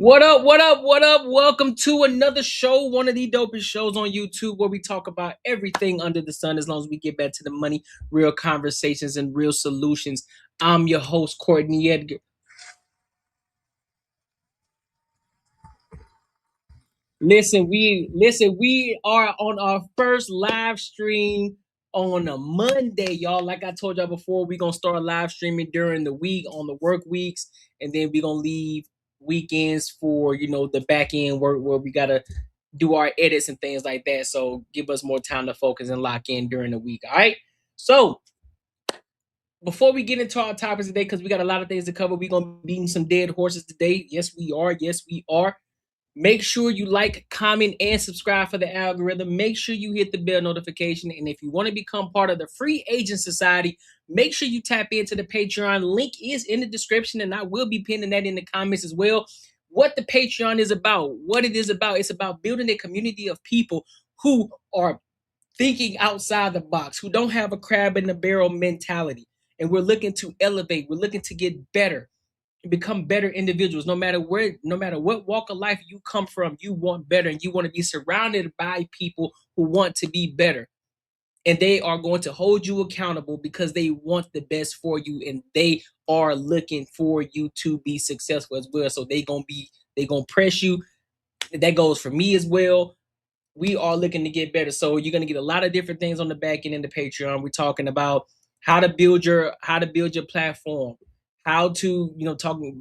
What up, what up, what up? Welcome to another show, one of the dopest shows on YouTube where we talk about everything under the sun as long as we get back to the money, real conversations, and real solutions. I'm your host, Courtnee Edgar. We are on our first live stream on a Monday, y'all. Like I told y'all before, we're gonna start live streaming during the week on the work weeks, and then we're gonna leave weekends for the back end work where we gotta do our edits and things like that. So give us more time to focus and lock in during the week. All right. So before we get into our topics today, because we got a lot of things to cover, we're gonna be beating some dead horses today. Yes, we are. Yes, we are. Make sure you like, comment, and subscribe for the algorithm. Make sure you hit the bell notification. And if you want to become part of the Free Agent Society, make sure you tap into the Patreon. Link is in the description, and I will be pinning that in the comments as well. What the Patreon is about, what it is about, it's about building a community of people who are thinking outside the box, who don't have a crab in the barrel mentality. And we're looking to elevate. We're looking to get better, become better individuals. No matter what walk of life you come from, you want better, and you want to be surrounded by people who want to be better, and they are going to hold you accountable because they want the best for you, and they are looking for you to be successful as well. So they gonna press you. That goes for me as well. We are looking to get better, so you're gonna get a lot of different things on the back end in the Patreon. We're talking about how to build your platform, how to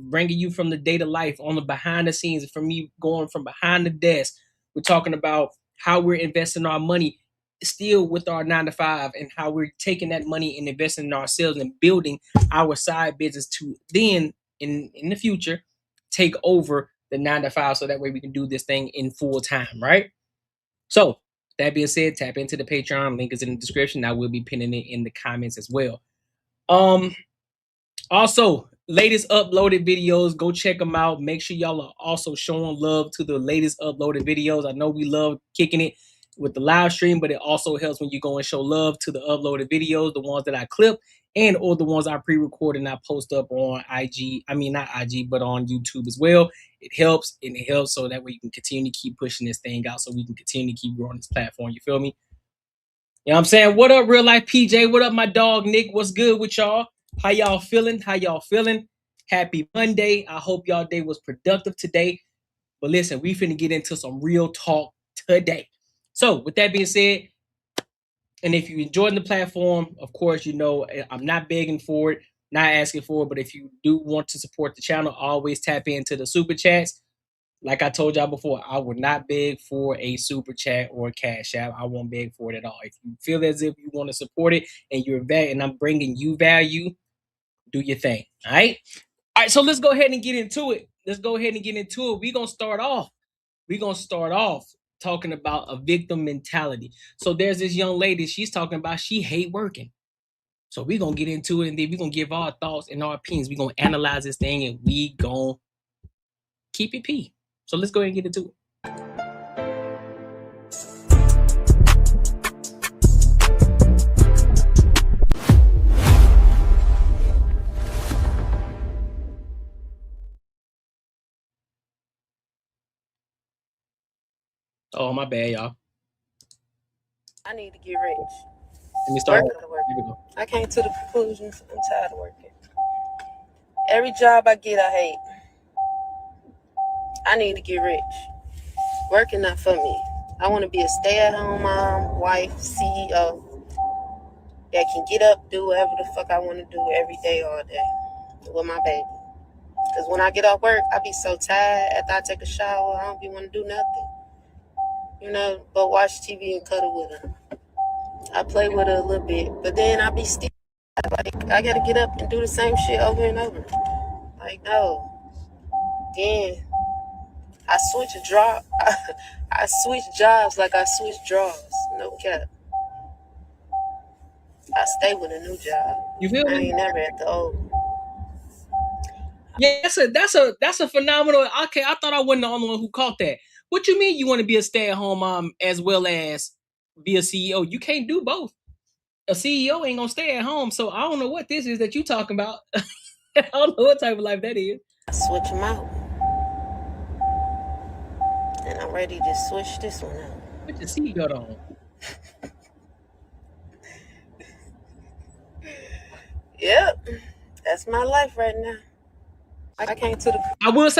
bringing you from the day to life on the behind the scenes, from me going from behind the desk. We're talking about how we're investing our money still with our 9 to 5, and how we're taking that money and investing in ourselves and building our side business to then in the future take over the 9 to 5, so that way we can do this thing in full time, right? So that being said, tap into the Patreon. Link is in the description. I will be pinning it in the comments as well. Also, latest uploaded videos, go check them out. Make sure y'all are also showing love to the latest uploaded videos. I know we love kicking it with the live stream, but it also helps when you go and show love to the uploaded videos, the ones that I clip and or the ones I pre-record and I post up on IG. I mean, not IG, but on YouTube as well. It helps, and it helps so that way you can continue to keep pushing this thing out, so we can continue to keep growing this platform. You feel me? You know what I'm saying? What up, real life PJ? What up, my dog Nick? What's good with y'all? How y'all feeling? Happy Monday. I hope y'all day was productive today. But listen, we finna get into some real talk today. So with that being said, and if you enjoyed the platform, of course, I'm not begging for it, not asking for it, but if you do want to support the channel, always tap into the Superchats. Like I told y'all before, I would not beg for a super chat or a cash app. I won't beg for it at all. If you feel as if you want to support it and I'm bringing you value, do your thing. All right. All right. So let's go ahead and get into it. We're going to start off talking about a victim mentality. So there's this young lady. She's talking about she hate working. So we're going to get into it, and then we're going to give our thoughts and our opinions. We're going to analyze this thing, and we going to keep it P. So let's go ahead and get into it. Oh, my bad, y'all. I need to get rich. Let me start. Here we go. I came to the conclusion I'm tired of working. Every job I get, I hate. I need to get rich. Working not for me. I want to be a stay-at-home mom, wife, CEO that can get up, do whatever the fuck I want to do every day, all day with my baby. Because when I get off work, I be so tired. After I take a shower, I don't be want to do nothing. But watch TV and cuddle with her. I play with her a little bit, but then I be still like, I gotta get up and do the same shit over and over. Like, no. Then I switch jobs like I switch drawers. No cap. I stay with a new job. You feel me? I ain't never at the old. Yeah, that's a phenomenal. Okay, I thought I wasn't the only one who caught that. What you mean you want to be a stay-at-home mom as well as be a CEO? You can't do both. A CEO ain't gonna stay at home, so I don't know what this is that you talking about. I don't know what type of life that is. I switch them out. And I'm ready to switch this one out. Put your seatbelt on. Yep. That's my life right now. I came to the I will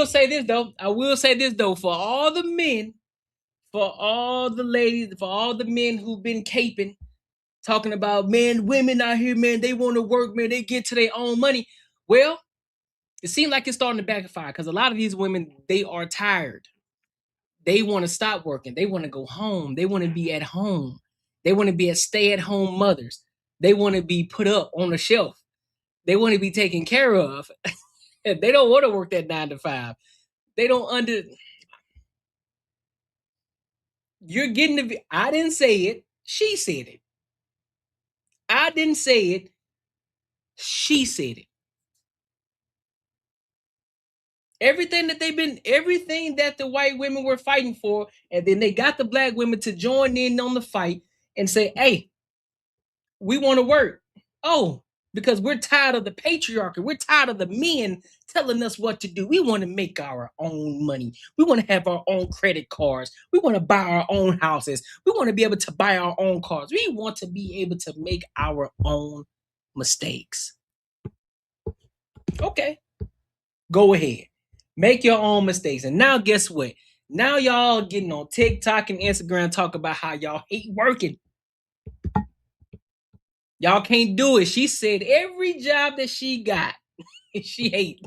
say this though. For all the men, for all the ladies, for all the men who've been caping, talking about, man, women out here, man, they want to work, man, they get to their own money. Well, it seems like it's starting to backfire because a lot of these women, they are tired. They want to stop working. They want to go home. They want to be at home. They want to be at stay-at-home mothers. They want to be put up on the shelf. They want to be taken care of. They don't want to work that 9 to 5. They don't under. You're getting the. I didn't say it. She said it. I didn't say it. She said it. Everything that the white women were fighting for, and then they got the black women to join in on the fight and say, hey, we want to work. Oh, because we're tired of the patriarchy. We're tired of the men telling us what to do. We want to make our own money. We want to have our own credit cards. We want to buy our own houses. We want to be able to buy our own cars. We want to be able to make our own mistakes. Okay, go ahead. Make your own mistakes. And now guess what? Now y'all getting on TikTok and Instagram talk about how y'all hate working. Y'all can't do it. She said every job that she got, she hate.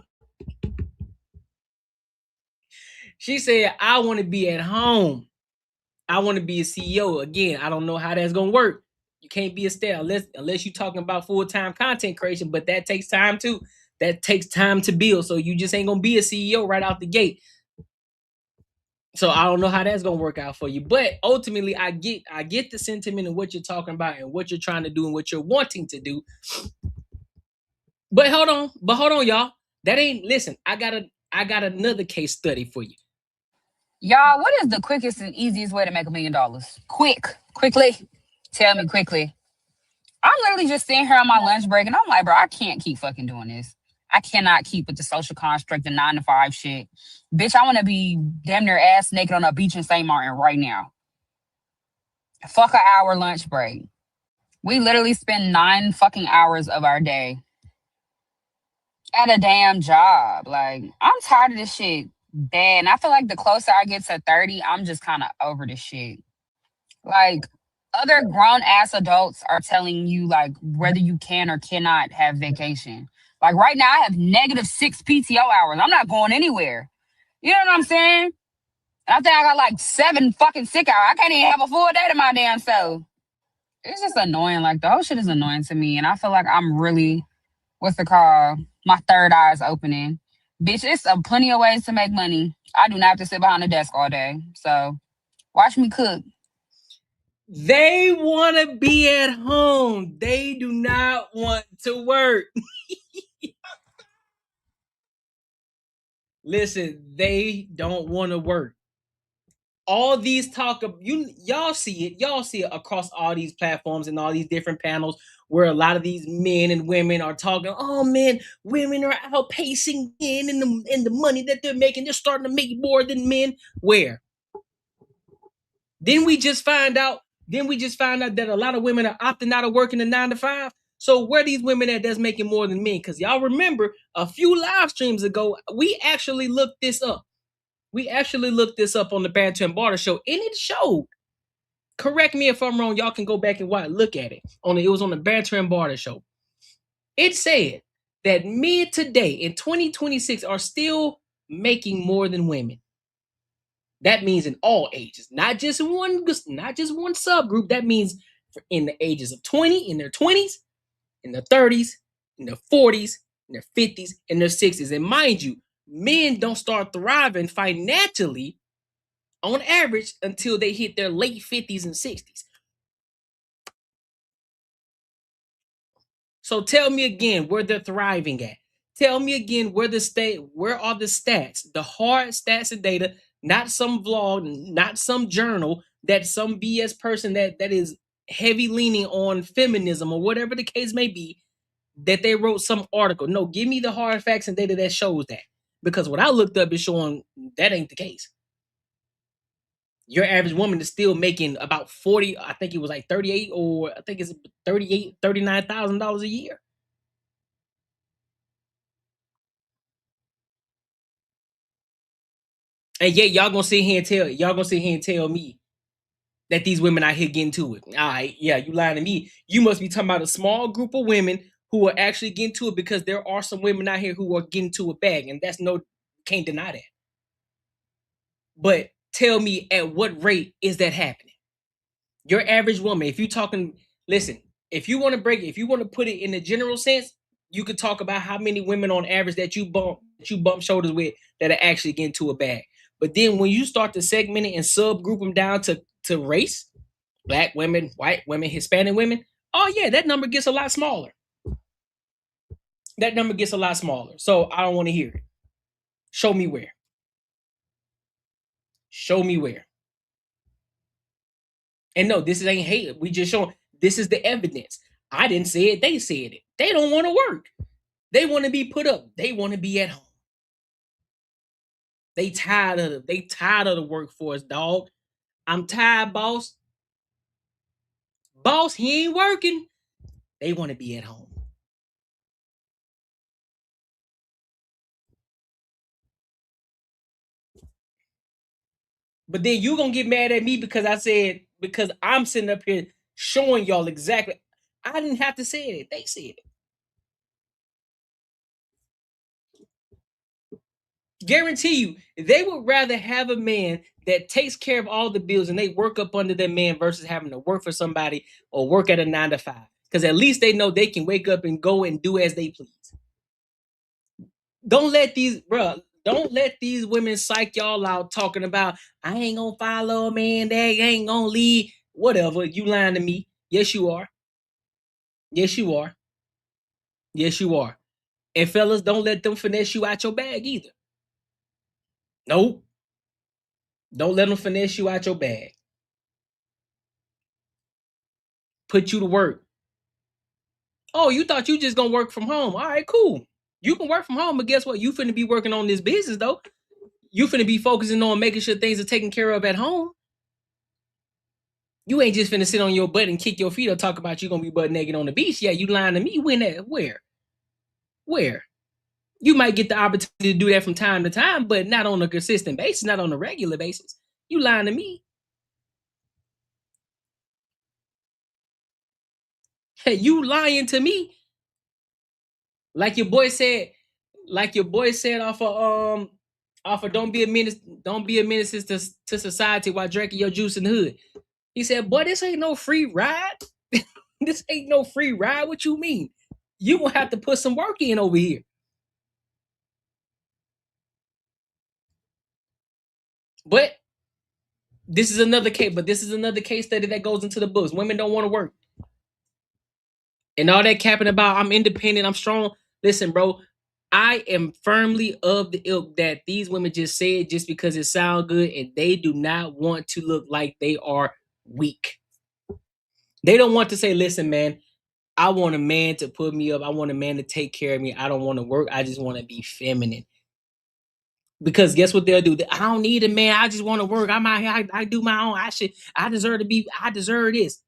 She said, I want to be at home. I want to be a CEO. Again, I don't know how that's going to work. You can't be a star unless you're talking about full-time content creation, but that takes time too. That takes time to build. So you just ain't going to be a CEO right out the gate. So I don't know how that's gonna work out for you, but ultimately, I get the sentiment of what you're talking about and what you're trying to do and what you're wanting to do. But hold on, y'all. That ain't listen. I got another case study for you. Y'all, what is the quickest and easiest way to make $1 million? Quickly. Tell me quickly. I'm literally just sitting here on my lunch break, and I'm like, bro, I can't keep fucking doing this. I cannot keep with the social construct, the 9 to 5 shit. Bitch, I want to be damn near ass naked on a beach in St. Martin right now. Fuck an hour lunch break. We literally spend 9 fucking hours of our day at a damn job. Like, I'm tired of this shit bad. And I feel like the closer I get to 30, I'm just kind of over this shit. Like, other grown ass adults are telling you like whether you can or cannot have vacation. Like right now, I have -6 PTO hours. I'm not going anywhere. You know what I'm saying? And I think I got like 7 fucking sick hours. I can't even have a full day to my damn self. It's just annoying. Like the whole shit is annoying to me, and I feel like I'm really, what's it called? My third eye is opening. Bitch, it's plenty of ways to make money. I do not have to sit behind a desk all day. So watch me cook. They want to be at home. They do not want to work. Listen, they don't want to work. All these talk of y'all see it across all these platforms and all these different panels where a lot of these men and women are talking, oh man, women are outpacing men in the money that they're making. They're starting to make more than men. Where? Then we just find out that a lot of women are opting out of working the 9 to 5. So where are these women that's making more than men? Because y'all remember a few live streams ago, we actually looked this up. We actually looked this up on the Banter and Barter Show, and it showed. Correct me if I'm wrong. Y'all can go back and look at it. It was on the Banter and Barter Show. It said that men today in 2026 are still making more than women. That means in all ages, not just one subgroup. That means in the ages of 20, in their 20s, in their 30s, in their 40s, in their 50s, in their 60s. And mind you, men don't start thriving financially on average until they hit their late 50s and 60s. So tell me again where they're thriving at. Tell me again where are the stats, the hard stats and data, not some vlog, not some journal, that some BS person that is heavy leaning on feminism or whatever the case may be, that they wrote some article. No, give me the hard facts and data that shows that. Because what I looked up is showing that ain't the case. Your average woman is still making about 40, I think it was like 38, or I think it's $39,000 a year. And yet y'all gonna sit here and tell me that these women out here getting to it. All right, yeah, you lying to me. You must be talking about a small group of women who are actually getting to it, because there are some women out here who are getting to a bag, and that's no, can't deny that. But tell me, at what rate is that happening? Your average woman, if you talking, listen, if you want to put it in the general sense, you could talk about how many women on average that you bump shoulders with that are actually getting to a bag. But then when you start to segment it and subgroup them down to race, black women, white women, Hispanic women, oh yeah, that number gets a lot smaller. That number gets a lot smaller. So I don't want to hear it. Show me where. Show me where. And no, this ain't hate. We just showing, this is the evidence. I didn't say it. They said it. They don't want to work. They want to be put up. They want to be at home. They tired of the workforce, dog. I'm tired, boss. Boss, he ain't working. They want to be at home. But then you gonna get mad at me because I'm sitting up here showing y'all exactly. I didn't have to say it. They said it. Guarantee you, they would rather have a man that takes care of all the bills and they work up under that man versus having to work for somebody or work at a 9 to 5. Because at least they know they can wake up and go and do as they please. Don't let these women psych y'all out talking about, I ain't gonna follow a man, they ain't gonna lead. Whatever, you lying to me. Yes, you are. Yes, you are. Yes, you are. And fellas, don't let them finesse you out your bag either. Nope. Don't let them finesse you out your bag. Put you to work. Oh, you thought you just gonna work from home. All right, cool. You can work from home, but guess what? You finna be working on this business though. You finna be focusing on making sure things are taken care of at home. You ain't just finna sit on your butt and kick your feet or talk about you gonna be butt naked on the beach. Yeah, you lying to me. When at? Where? Where? You might get the opportunity to do that from time to time, but not on a consistent basis, not on a regular basis. You lying to me. Hey, you lying to me. Like your boy said off of don't be a menace to society while drinking your juice in the hood. He said, boy, this ain't no free ride. This ain't no free ride. What you mean? You gonna have to put some work in over here. But this is another case study that goes into the books. Women don't want to work. And all that capping about I'm independent, I'm strong. Listen, bro, I am firmly of the ilk that these women just say it just because it sounds good, and they do not want to look like they are weak. They don't want to say, listen, man, I want a man to put me up. I want a man to take care of me. I don't want to work. I just want to be feminine. Because guess what they'll do? I don't need a man. I just want to work. I'm out here. I do my own. I deserve this.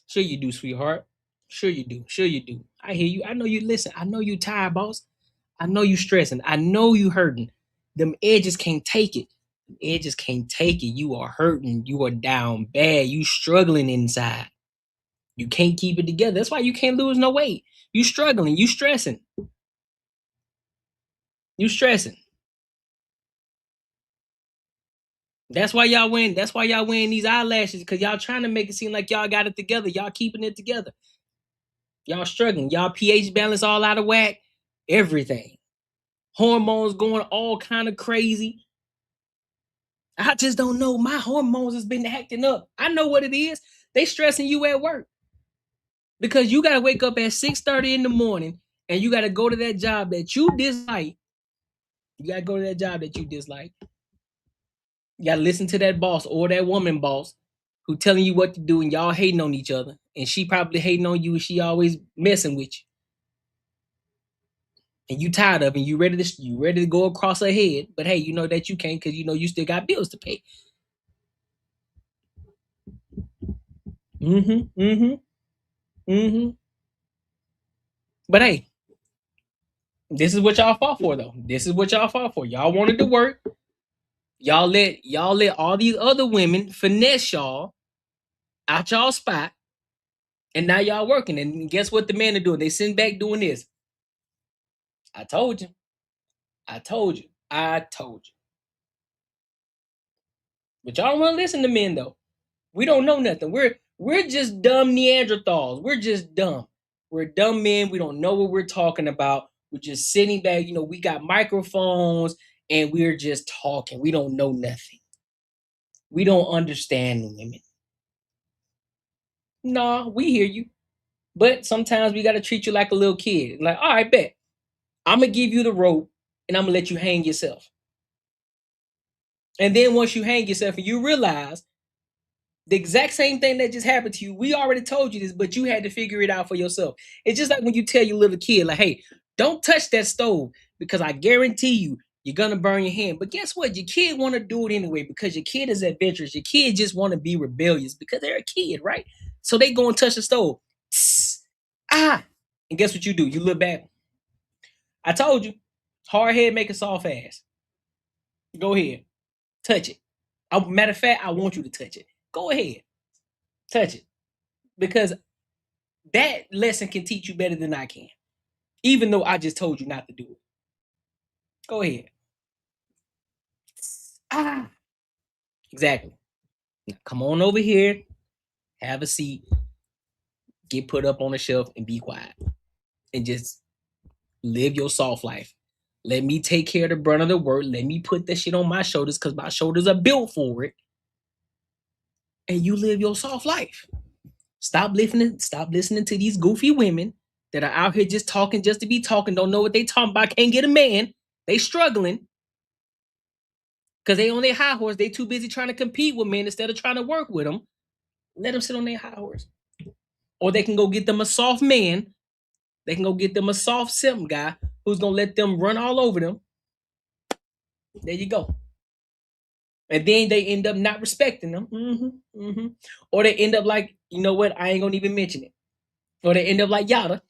Sure you do, sweetheart. Sure you do. Sure you do. I hear you. I know you listen. I know you tired, boss. I know you stressing. I know you hurting. Them edges can't take it. Edges can't take it. You are hurting. You are down bad. You struggling inside. You can't keep it together. That's why you can't lose no weight. You struggling. You stressing. You stressing. That's why y'all win. That's why y'all wearing these eyelashes, because y'all trying to make it seem like y'all got it together. Y'all keeping it together. Y'all struggling. Y'all pH balance all out of whack. Everything. Hormones going all kind of crazy. I just don't know. My hormones has been acting up. I know what it is. They stressing you at work. Because you got to wake up at 6:30 in the morning and you got to go to that job that you dislike. You got to go to that job that you dislike. You got to listen to that boss or that woman boss who telling you what to do, and y'all hating on each other. And she probably hating on you, and she always messing with you. And you tired of it, and you ready to go across her head. But hey, you know that you can't, because you know you still got bills to pay. Mm-hmm. Mm-hmm. Mm-hmm. But hey, this is what y'all fought for, though. This is what y'all fought for. Y'all wanted to work. Y'all let all these other women finesse y'all out y'all spot, and now y'all working. And guess what the men are doing? They sitting back doing this. I told you. I told you. I told you. But y'all don't want to listen to men though. We don't know nothing. We're just dumb Neanderthals. We're just dumb. We're dumb men. We don't know what we're talking about. We're just sitting back. We got microphones and we're just talking. We don't know nothing. We don't understand women. Nah, we hear you. But sometimes we got to treat you like a little kid. Like, all right, bet. I'm going to give you the rope and I'm going to let you hang yourself. And then once you hang yourself and you realize the exact same thing that just happened to you, we already told you this, but you had to figure it out for yourself. It's just like when you tell your little kid, like, hey, don't touch that stove because I guarantee you're going to burn your hand. But guess what? Your kid want to do it anyway because your kid is adventurous. Your kid just want to be rebellious because they're a kid, right? So they go and touch the stove. Tss, ah. And guess what you do? You look back. I told you. Hard head make a soft ass. Go ahead. Touch it. Matter of fact, I want you to touch it. Go ahead. Touch it. Because that lesson can teach you better than I can. Even though I just told you not to do it. Go ahead. Ah. Exactly. Now come on over here. Have a seat. Get put up on the shelf and be quiet. And just live your soft life. Let me take care of the brunt of the work. Let me put that shit on my shoulders because my shoulders are built for it. And you live your soft life. Stop listening to these goofy women that are out here just talking just to be talking, don't know what they talking about, can't get a man. They struggling because they on their high horse. They too busy trying to compete with men instead of trying to work with them. Let them sit on their high horse. Or they can go get them a soft man. They can go get them a soft simp guy who's going to let them run all over them. There you go. And then they end up not respecting them. Mm-hmm, mm-hmm. Or they end up like, you know what? I ain't going to even mention it. Or they end up like Yada.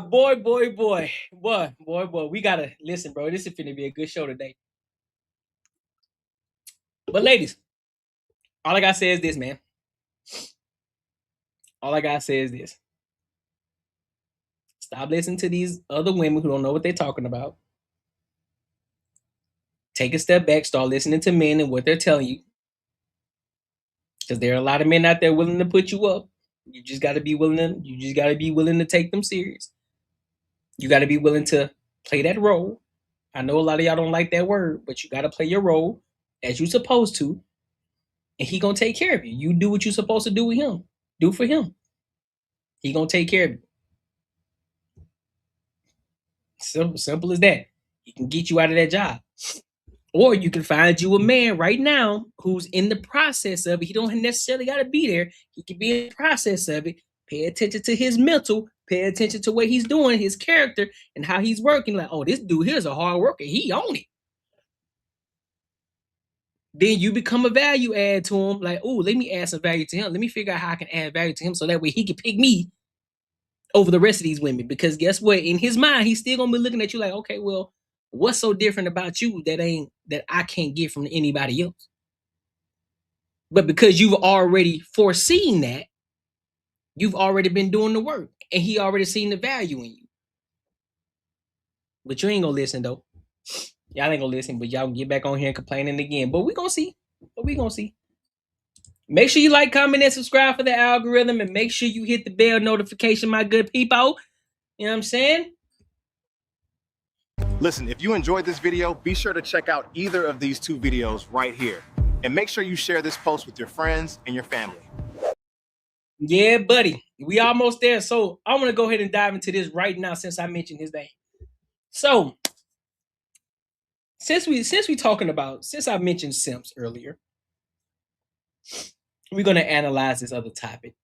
Boy. We gotta listen, bro. This is finna be a good show today. But ladies, all I gotta say is this, man. All I gotta say is this. Stop listening to these other women who don't know what they're talking about. Take a step back, start listening to men and what they're telling you. Because there are a lot of men out there willing to put you up. You just gotta be willing to take them serious. You gotta be willing to play that role. I know a lot of y'all don't like that word, but you gotta play your role as you're supposed to. And he gonna take care of you. You do what you're supposed to do with him. Do for him. He gonna take care of you. Simple as that. He can get you out of that job. Or you can find you a man right now who's in the process of it. He don't necessarily gotta be there. He can be in the process of it. Pay attention to his mental, pay attention to what he's doing, his character, and how he's working. Like, oh, this dude here's a hard worker. He on it. Then you become a value add to him. Like, oh, let me add some value to him. Let me figure out how I can add value to him so that way he can pick me over the rest of these women. Because guess what? In his mind, he's still gonna be looking at you like, okay, well, what's so different about you that I can't get from anybody else? But because you've already foreseen that, you've already been doing the work, and he already seen the value in you. But you ain't gonna listen though. Y'all ain't gonna listen, but y'all can get back on here and complaining again. But we gonna see. Make sure you like, comment, and subscribe for the algorithm, and make sure you hit the bell notification, my good people. You know what I'm saying? Listen, if you enjoyed this video, be sure to check out either of these two videos right here. And make sure you share this post with your friends and your family. Yeah, buddy. We almost there. So I want to go ahead and dive into this right now since I mentioned his name. So since I mentioned simps earlier, we're going to analyze this other topic.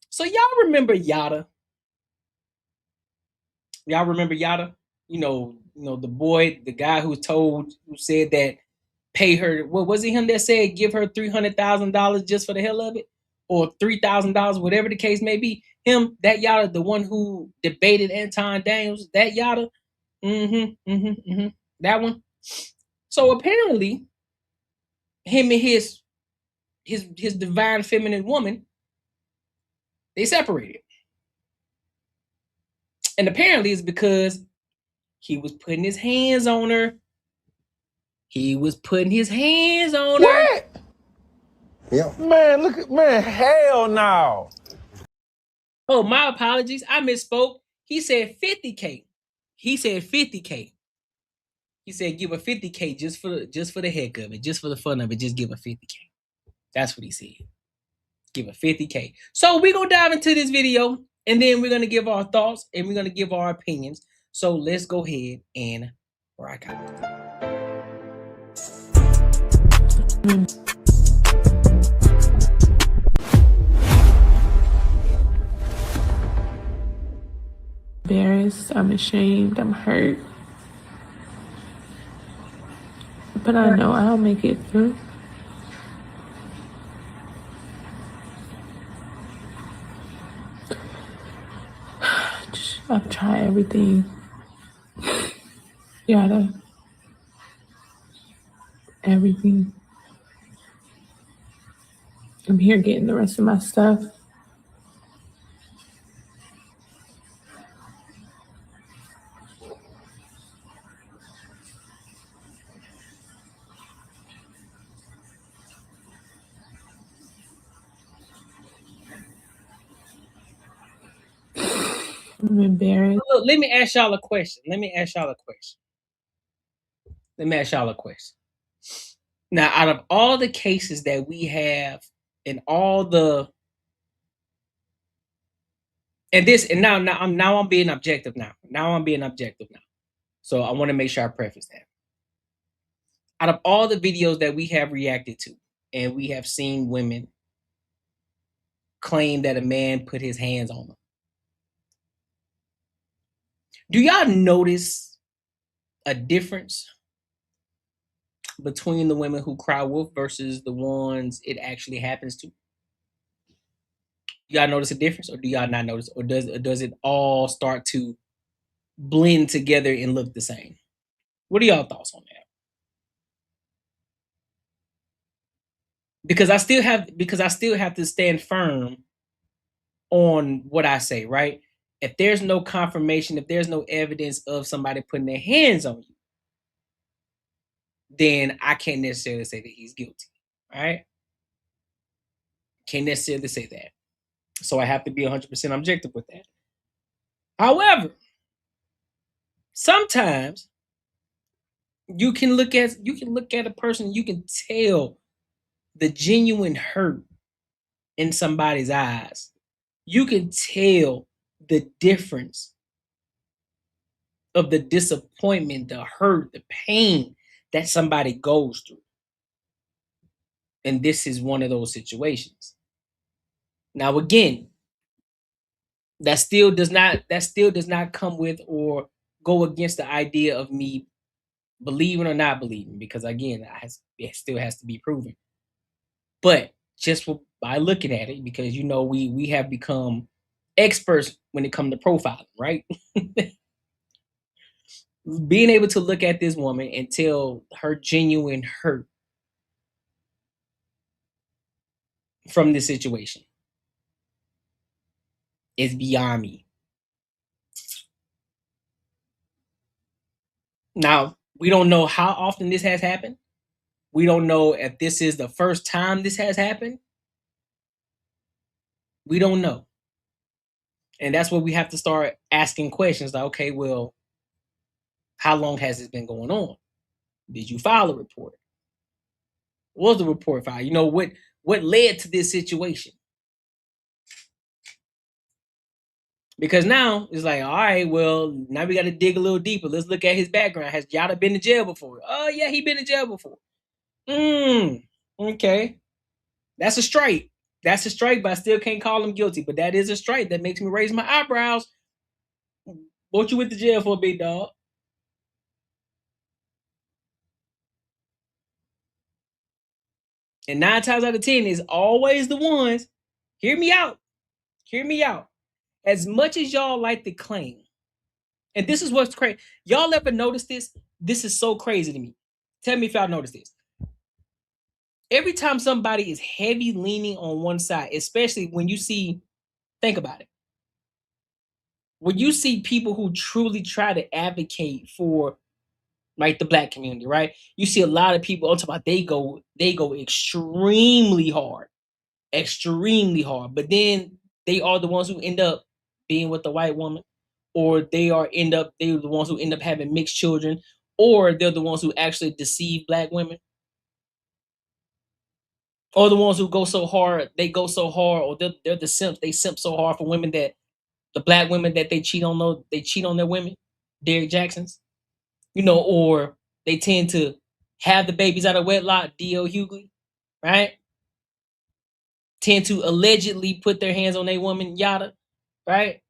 So y'all remember Yada? Y'all remember Yada? the boy, the guy who said that pay her. What was it? Him that said give her $300,000 just for the hell of it, or $3,000, whatever the case may be. Him, that yada, the one who debated Anton Daniels, that yada. That one. So apparently, him and his divine feminine woman, they separated. And apparently it's because he was putting his hands on her. What? Yeah. Man, hell no. Oh, my apologies. I misspoke. He said 50K. He said 50K. He said give her 50K just for the heck of it, just for the fun of it, just give her 50K. That's what he said. Give her 50K. So we're gonna dive into this video, and then we're gonna give our thoughts and we're gonna give our opinions. So let's go ahead and rock out. Embarrassed, I'm ashamed, I'm hurt. But I know I'll make it through. I've tried everything. Everything. I'm here getting the rest of my stuff. I'm embarrassed. Look, let me ask y'all a question. Now, out of all the cases that we have, and all the, now I'm being objective now. So I want to make sure I preface that. Out of all the videos that we have reacted to, and we have seen women claim that a man put his hands on them, do y'all notice a difference between the women who cry wolf versus the ones it actually happens to? Y'all notice a difference, or do y'all not notice, or does it all start to blend together and look the same? What are y'all thoughts on that? Because I still have to stand firm on what I say, right? If there's no confirmation, if there's no evidence of somebody putting their hands on you, then I can't necessarily say that he's guilty, right? Can't necessarily say that. So I have to be 100% objective with that. However, sometimes you can look at a person, you can tell the genuine hurt in somebody's eyes. You can tell the difference of the disappointment, the hurt, the pain that somebody goes through. And this is one of those situations. Now, again, that still does not come with or go against the idea of me believing or not believing, because again, it still has to be proven. But just by looking at it, because we have become experts when it comes to profiling, right? Being able to look at this woman and tell her genuine hurt from this situation is beyond me. Now, we don't know how often this has happened. We don't know if this is the first time this has happened. We don't know. And that's where we have to start asking questions like, okay, well, how long has this been going on? Did you file a report? What was the report filed? What led to this situation? Because now it's like, all right, well, now we got to dig a little deeper. Let's look at his background. Has Yada been in jail before? Oh, yeah, he been in jail before. Okay. That's a strike. But I still can't call him guilty. But that is a strike that makes me raise my eyebrows. What you went to jail for, big dog? And 9 times out of 10 is always the ones. Hear me out. Hear me out. As much as y'all like to claim, and this is what's crazy. Y'all ever notice this? This is so crazy to me. Tell me if y'all notice this. Every time somebody is heavy leaning on one side, especially when you see, think about it. When you see people who truly try to advocate for like the black community, right? You see a lot of people on top about they go extremely hard. But then they are the ones who end up being with the white woman, or they're the ones who end up having mixed children, or they're the ones who actually deceive black women, or the ones who go so hard, or they're the simps, they simp so hard for women that the black women that they cheat on their women, Derrick Jacksons, or they tend to have the babies out of wedlock, D.L. Hughley, right? Tend to allegedly put their hands on their woman, yada, right?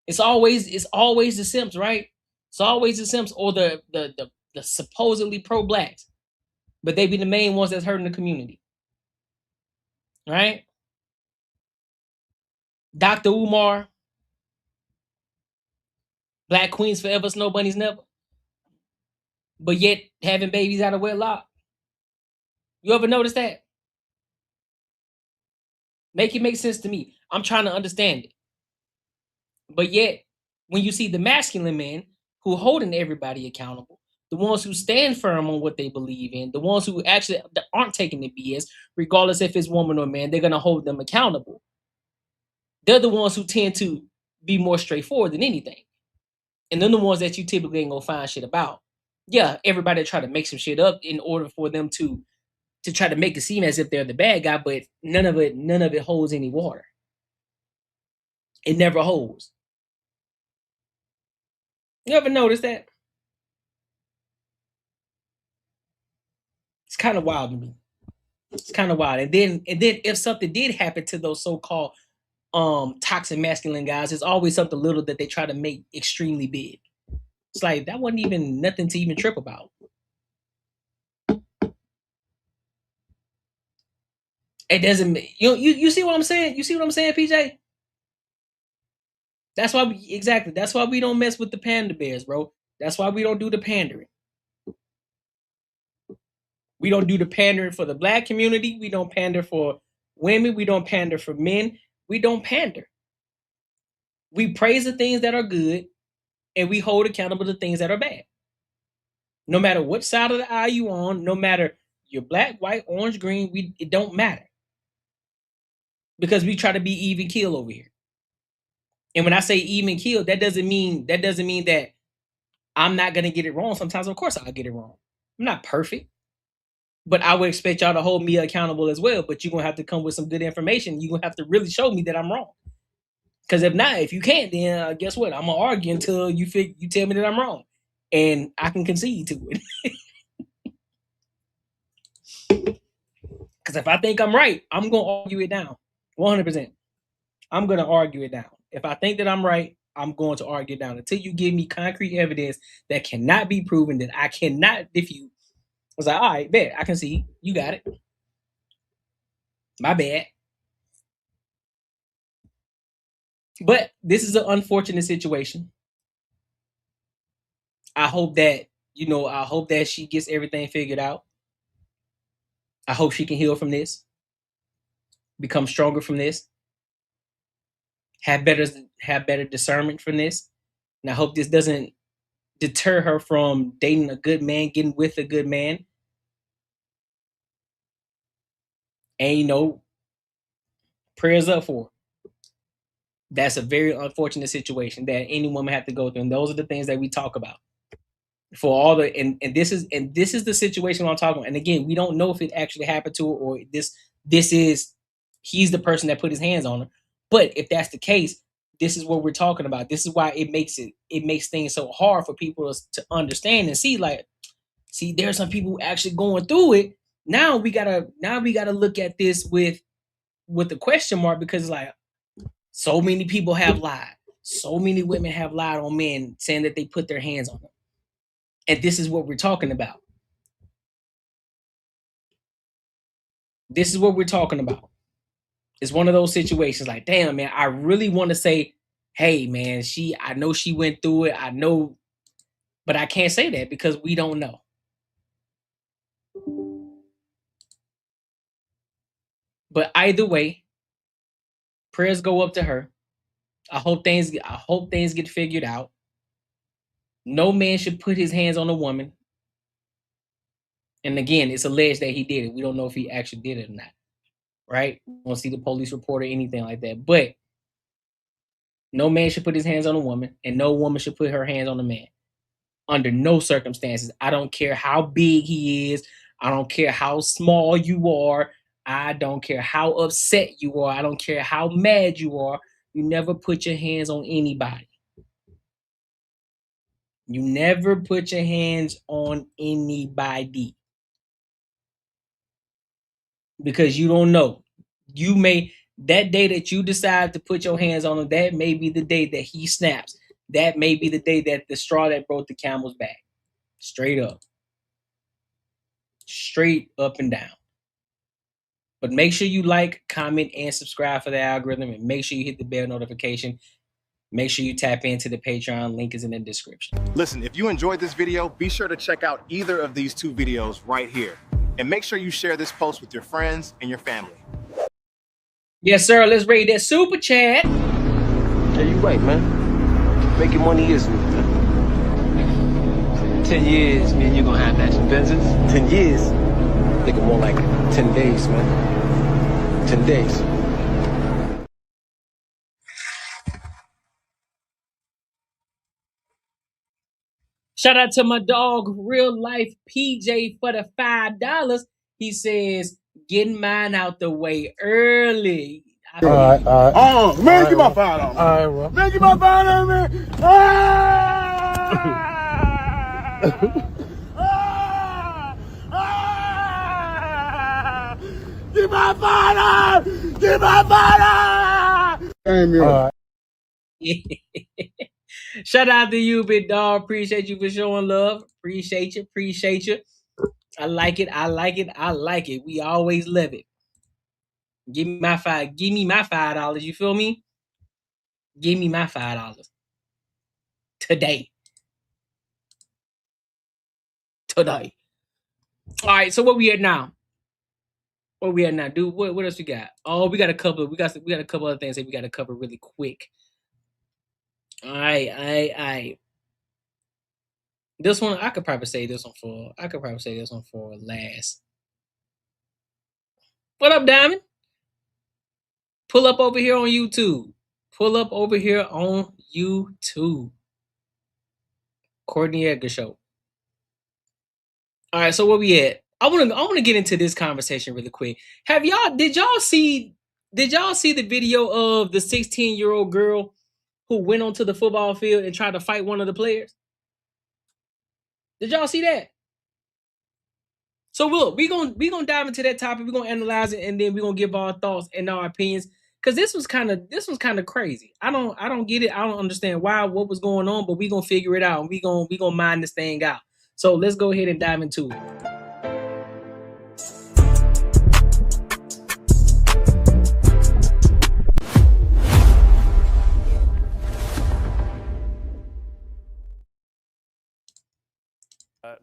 It's always the simps, right? It's always the simps or the supposedly pro-blacks, but they be the main ones that's hurting the community, right? Dr. Umar, Black Queens Forever, Snow Bunnies Never, but yet having babies out of wedlock. You ever notice that? Make it make sense to me. I'm trying to understand it. But yet, when you see the masculine men who holding everybody accountable, the ones who stand firm on what they believe in, the ones who actually aren't taking the BS, regardless if it's woman or man, they're going to hold them accountable. They're the ones who tend to be more straightforward than anything. And they're the ones that you typically ain't going to find shit about. Yeah, everybody try to make some shit up in order for them to try to make it seem as if they're the bad guy, but none of it holds any water. It never holds. You ever notice that? It's kind of wild to me. It's kind of wild. And then if something did happen to those so-called toxic masculine guys, it's always something little that they try to make extremely big. It's like that wasn't even nothing to even trip about. It doesn't. You see what I'm saying? You see what I'm saying, PJ? That's why exactly. That's why we don't mess with the panda bears, bro. That's why we don't do the pandering. We don't do the pandering for the black community. We don't pander for women. We don't pander for men. We don't pander. We praise the things that are good, and we hold accountable the things that are bad. No matter what side of the aisle you on, no matter you're black, white, orange, green, it don't matter. Because we try to be even keel over here. And when I say even keel, that doesn't mean that I'm not gonna get it wrong. Sometimes, of course, I'll get it wrong. I'm not perfect. But I would expect y'all to hold me accountable as well. But you're gonna have to come with some good information. You're gonna have to really show me that I'm wrong. Because if not, if you can't, then guess what? I'm gonna argue until you tell me that I'm wrong, and I can concede to it. Because if I think I'm right, I'm gonna argue it down, 100%. I'm gonna argue it down. If I think that I'm right, I'm going to argue it down until you give me concrete evidence that cannot be proven, that I cannot defute. I was like, all right, bet I can see you got it. My bad. But this is an unfortunate situation. I hope that she gets everything figured out. I hope she can heal from this, become stronger from this, have better discernment from this. And I hope this doesn't deter her from dating a good man, getting with a good man. And prayers up for her. That's a very unfortunate situation that any woman have to go through. And those are the things that we talk about. For all the and this is the situation I'm talking about. And again, we don't know if it actually happened to her or this is he's the person that put his hands on her. But if that's the case, this is what we're talking about. This is why it makes things so hard for people to understand and see. Like, see, there are some people actually going through it. Now we gotta look at this with the question mark, because like so many people have lied. So many women have lied on men saying that they put their hands on them. And this is what we're talking about. This is what we're talking about. It's one of those situations like, damn, man, I really want to say, hey, man, I know she went through it. I know, but I can't say that because we don't know. But either way, prayers go up to her. I hope things get figured out. No man should put his hands on a woman. And again, it's alleged that he did it. We don't know if he actually did it or not. Right? We don't see the police report or anything like that. But no man should put his hands on a woman, and no woman should put her hands on a man. Under no circumstances. I don't care how big he is. I don't care how small you are. I don't care how upset you are. I don't care how mad you are. You never put your hands on anybody. You never put your hands on anybody. Because you don't know. You may, that day that you decide to put your hands on him, that may be the day that he snaps. That may be the day that the straw that broke the camel's back. Straight up. Straight up and down. But make sure you like, comment, and subscribe for the algorithm. And make sure you hit the bell notification. Make sure you tap into the Patreon. Link is in the description. Listen, if you enjoyed this video, be sure to check out either of these two videos right here. And make sure you share this post with your friends and your family. Yes, sir. Let's raid that super chat. Yeah, you right, man. Making money is me, man. 10 years, man, you're gonna have that Benzes? 10 years? I think more like 10 days, man. 10 days. Shout out to my dog, Real Life PJ, for the $5. He says, getting mine out the way early. All right. Oh, man, get my $5. All right, bro. Man, get my $5, man. Get my $5. Get my $5. Damn you. All right. Shout out to you, big dog. Appreciate you for showing love. Appreciate you. I like it. We always love it. Give me my $5. You feel me? Give me my $5 today. All right. So what we at now? Dude, what else we got? Oh, we got a couple other things that we got to cover really quick. All right. This one I could probably say this one for last. What up, Diamond? Pull up over here on YouTube. Courtnee Edgar Show. All right, so where we at? I want to get into this conversation really quick. Did y'all see the video of the 16-year-old girl who went onto the football field and tried to fight one of the players? Did y'all see that? So look, we gonna dive into that topic. We're gonna analyze it, and then we're gonna give our thoughts and our opinions. Cause this was kind of crazy. I don't get it. I don't understand what was going on, but we gonna figure it out. And we gonna mine this thing out. So let's go ahead and dive into it.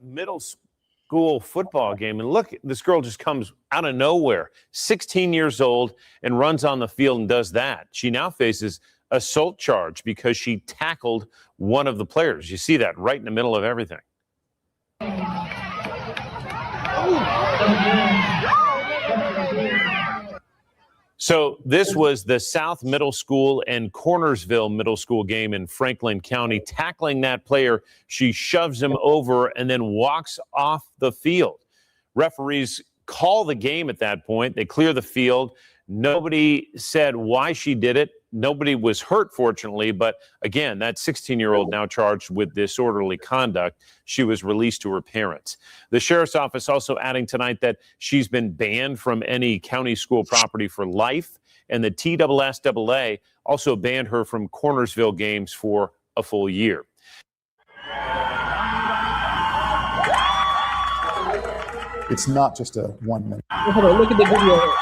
Middle school football game, and look, this girl just comes out of nowhere, 16 years old, and runs on the field and does that. She now faces assault charge because she tackled one of the players. You see that right in the middle of everything. So this was the South Middle School and Cornersville Middle School game in Franklin County. Tackling that player, she shoves him over and then walks off the field. Referees call the game at that point. They clear the field. Nobody said why she did it. Nobody was hurt, fortunately. But again, that 16-year-old now charged with disorderly conduct. She was released to her parents. The sheriff's office also adding tonight that she's been banned from any county school property for life. And the TSSAA also banned her from Cornersville games for a full year. It's not just a 1 minute. Hold on, look at the video.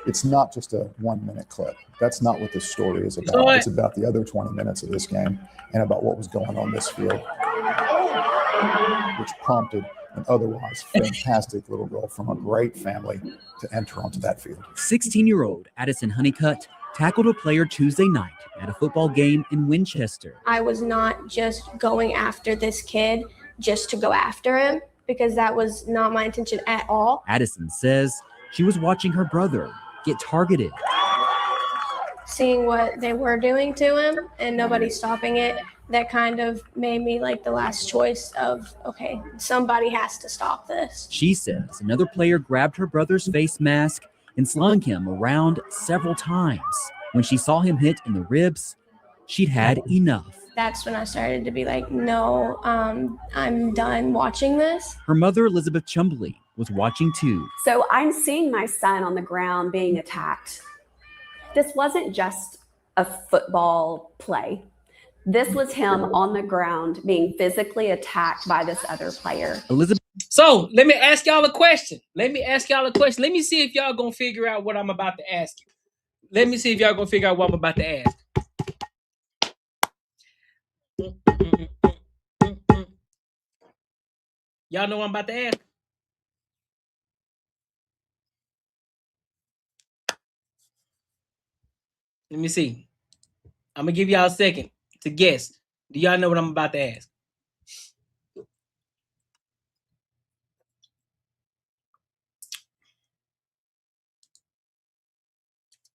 It's not just a 1 minute clip. That's not what this story is about. It's about the other 20 minutes of this game and about what was going on this field, which prompted an otherwise fantastic little girl from a great family to enter onto that field. 16-year-old Addison Honeycutt tackled a player Tuesday night at a football game in Winchester. I was not just going after this kid just to go after him, because that was not my intention at all. Addison says she was watching her brother get targeted. Seeing what they were doing to him and nobody stopping it, that kind of made me like the last choice of, okay, somebody has to stop this. She says another player grabbed her brother's face mask and slung him around several times. When she saw him hit in the ribs, she'd had enough. That's when I started to be like, no, I'm done watching this. Her mother, Elizabeth Chumbley, was watching too. So I'm seeing my son on the ground being attacked. This wasn't just a football play. This was him on the ground being physically attacked by this other player. Elizabeth. So let me ask y'all a question. Let me see if y'all gonna figure out what I'm about to ask you. Let me see if y'all gonna figure out what I'm about to ask. Y'all know what I'm about to ask? Let me see. I'm gonna give y'all a second to guess. Do y'all know what I'm about to ask?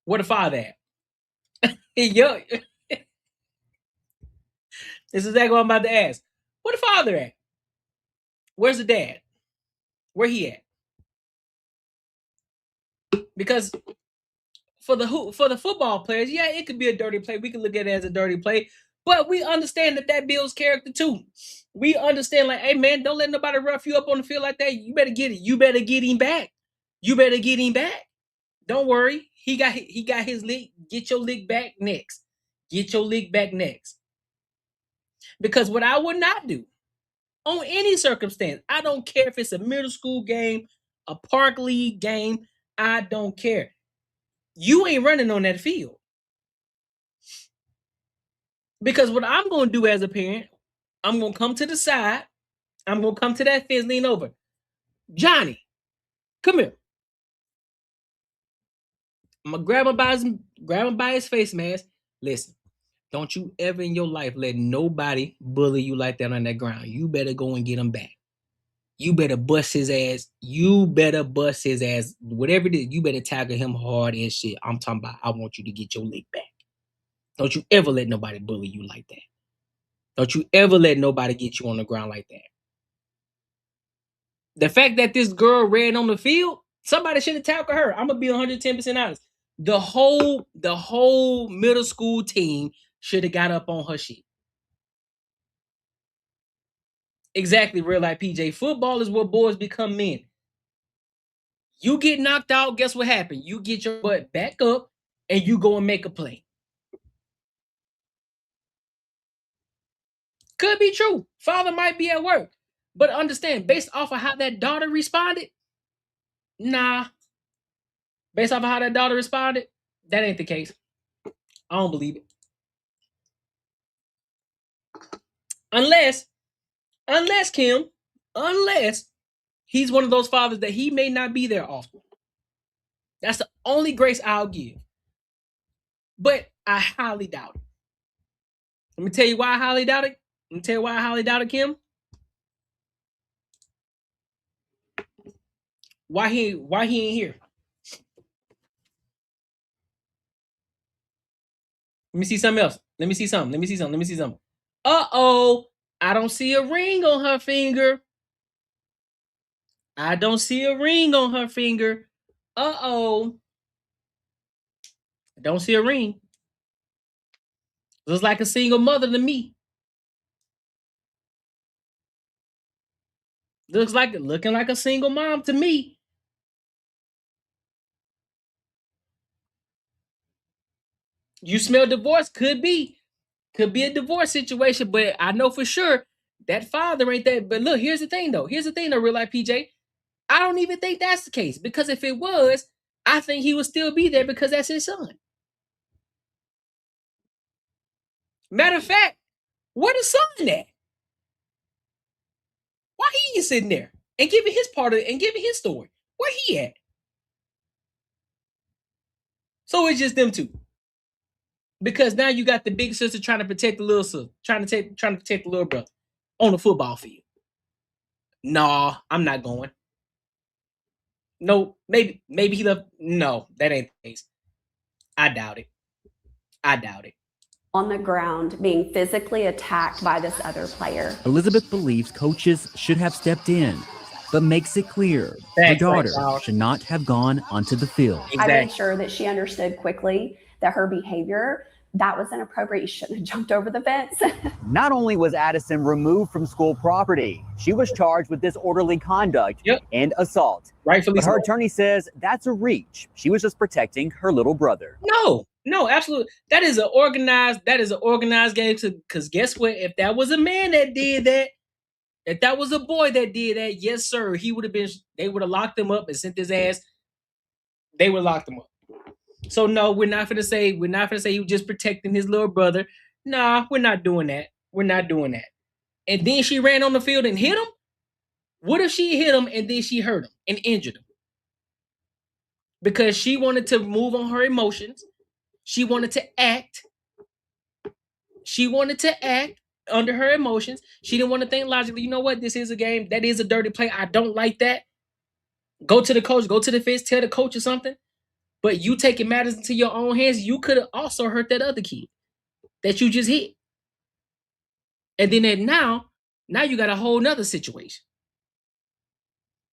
Where the father at? Yo, this is exactly what I'm about to ask. Where the father at? Where's the dad? Where he at? Because for the football players, yeah, it could be a dirty play. We can look at it as a dirty play, but we understand that builds character too. We understand, like, hey man, don't let nobody rough you up on the field like that. You better get it. You better get him back. You better get him back. Don't worry. He got his lick. Get your lick back next. Get your lick back next. Because what I would not do on any circumstance, I don't care if it's a middle school game, a park league game, I don't care. You ain't running on that field. Because what I'm going to do as a parent, I'm going to come to the side. I'm going to come to that fence, lean over. Johnny, come here. I'm going to grab him by his face mask. Listen, don't you ever in your life let nobody bully you like that on that ground. You better go and get him back. You better bust his ass. You better bust his ass. Whatever it is, you better tackle him hard and shit. I'm talking about, I want you to get your leg back. Don't you ever let nobody bully you like that. Don't you ever let nobody get you on the ground like that. The fact that this girl ran on the field, somebody should have tackled her. I'm going to be 110% honest. The whole middle school team should have got up on her shit. Exactly, real life PJ. Football is where boys become men. You get knocked out, guess what happened? You get your butt back up and you go and make a play. Could be true. Father might be at work. But understand, based off of how that daughter responded, nah. Based off of how that daughter responded, that ain't the case. I don't believe it. Unless Kim, he's one of those fathers that he may not be there often. That's the only grace I'll give. But I highly doubt it. Let me tell you why I highly doubt it. Kim. Why he ain't here? Let me see something else. Let me see something. Uh-oh. I don't see a ring on her finger. Uh-oh. I don't see a ring. Looks like a single mother to me. Looking like a single mom to me. You smell divorce? Could be a divorce situation, but I know for sure that father ain't that. But look, here's the thing though, real life PJ. I don't even think that's the case, because if it was, I think he would still be there because that's his son. Matter of fact, where the son at? Why he ain't sitting there and giving his part of it and giving his story? Where he at? So it's just them two. Because now you got the big sister trying to protect the little sister, trying to protect the little brother on the football field. Nah, I'm not going. No, maybe he left. No, that ain't the case. I doubt it. On the ground being physically attacked by this other player. Elizabeth believes coaches should have stepped in, but makes it clear her daughter should not have gone onto the field. I made sure that she understood quickly that her behavior, that was inappropriate. You shouldn't have jumped over the fence. Not only was Addison removed from school property, she was charged with disorderly conduct and assault. Rightfully but her so. attorney says that's a reach. She was just protecting her little brother. No, absolutely. That is an organized game. Because guess what? If that was a man that did that, if that was a boy that did that, yes, sir, he would have been. They would have locked him up and sent his ass. They would have locked him up. So no, we're not gonna say he was just protecting his little brother. Nah, we're not doing that. And then she ran on the field and hit him. What if she hit him and then she hurt him and injured him? Because she wanted to move on her emotions. She wanted to act. Under her emotions. She didn't want to think logically. You know what? This is a game. That is a dirty play. I don't like that. Go to the coach. Go to the fence. Tell the coach or something. But you taking matters into your own hands. You could have also hurt that other kid that you just hit. And then now you got a whole nother situation.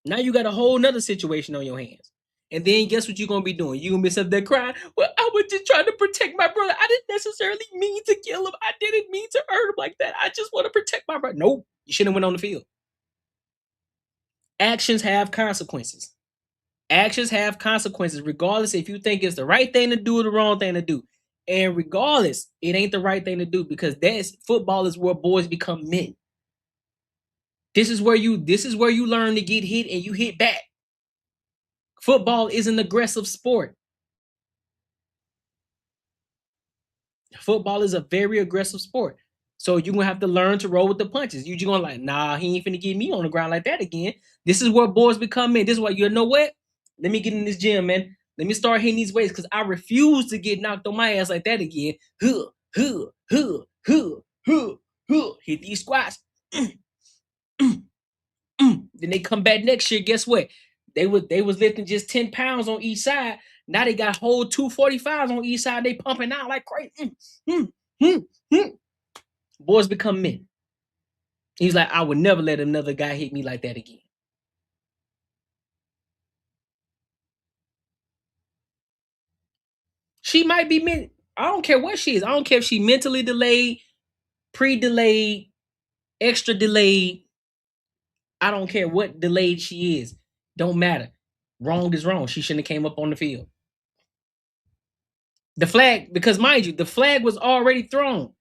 Now you got a whole nother situation on your hands. And then guess what you're going to be doing? You're going to be sitting there crying. Well, I was just trying to protect my brother. I didn't necessarily mean to kill him. I didn't mean to hurt him like that. I just want to protect my brother. Nope. You shouldn't have went on the field. Actions have consequences. Regardless if you think it's the right thing to do or the wrong thing to do. And regardless, it ain't the right thing to do, because football is where boys become men. This is where you learn to get hit and you hit back. Football is an aggressive sport. Football is a very aggressive sport. So you're going to have to learn to roll with the punches. You're going to like, nah, he ain't finna get me on the ground like that again. This is where boys become men. This is why, you know what? Let me get in this gym, man. Let me start hitting these weights, because I refuse to get knocked on my ass like that again. Hit these squats. Then they come back next year. Guess what? They was lifting just 10 pounds on each side. Now they got whole 245s on each side. They pumping out like crazy. Boys become men. He's like, I would never let another guy hit me like that again. She might be meant. I don't care what she is. I don't care if she mentally delayed, pre-delayed, extra delayed. I don't care what delayed she is. Don't matter. Wrong is wrong. She shouldn't have came up on the field. The flag, because mind you, the flag was already thrown.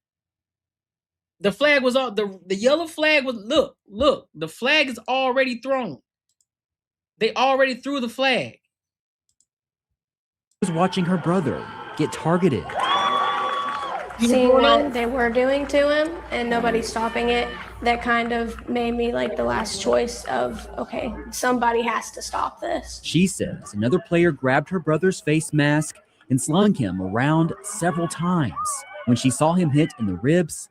The flag was all the yellow flag was look, the flag is already thrown. They already threw the flag. Was watching her brother get targeted. Seeing what they were doing to him and nobody stopping it, that kind of made me like the last choice of, okay, somebody has to stop this. She says another player grabbed her brother's face mask and slung him around several times. When she saw him hit in the ribs,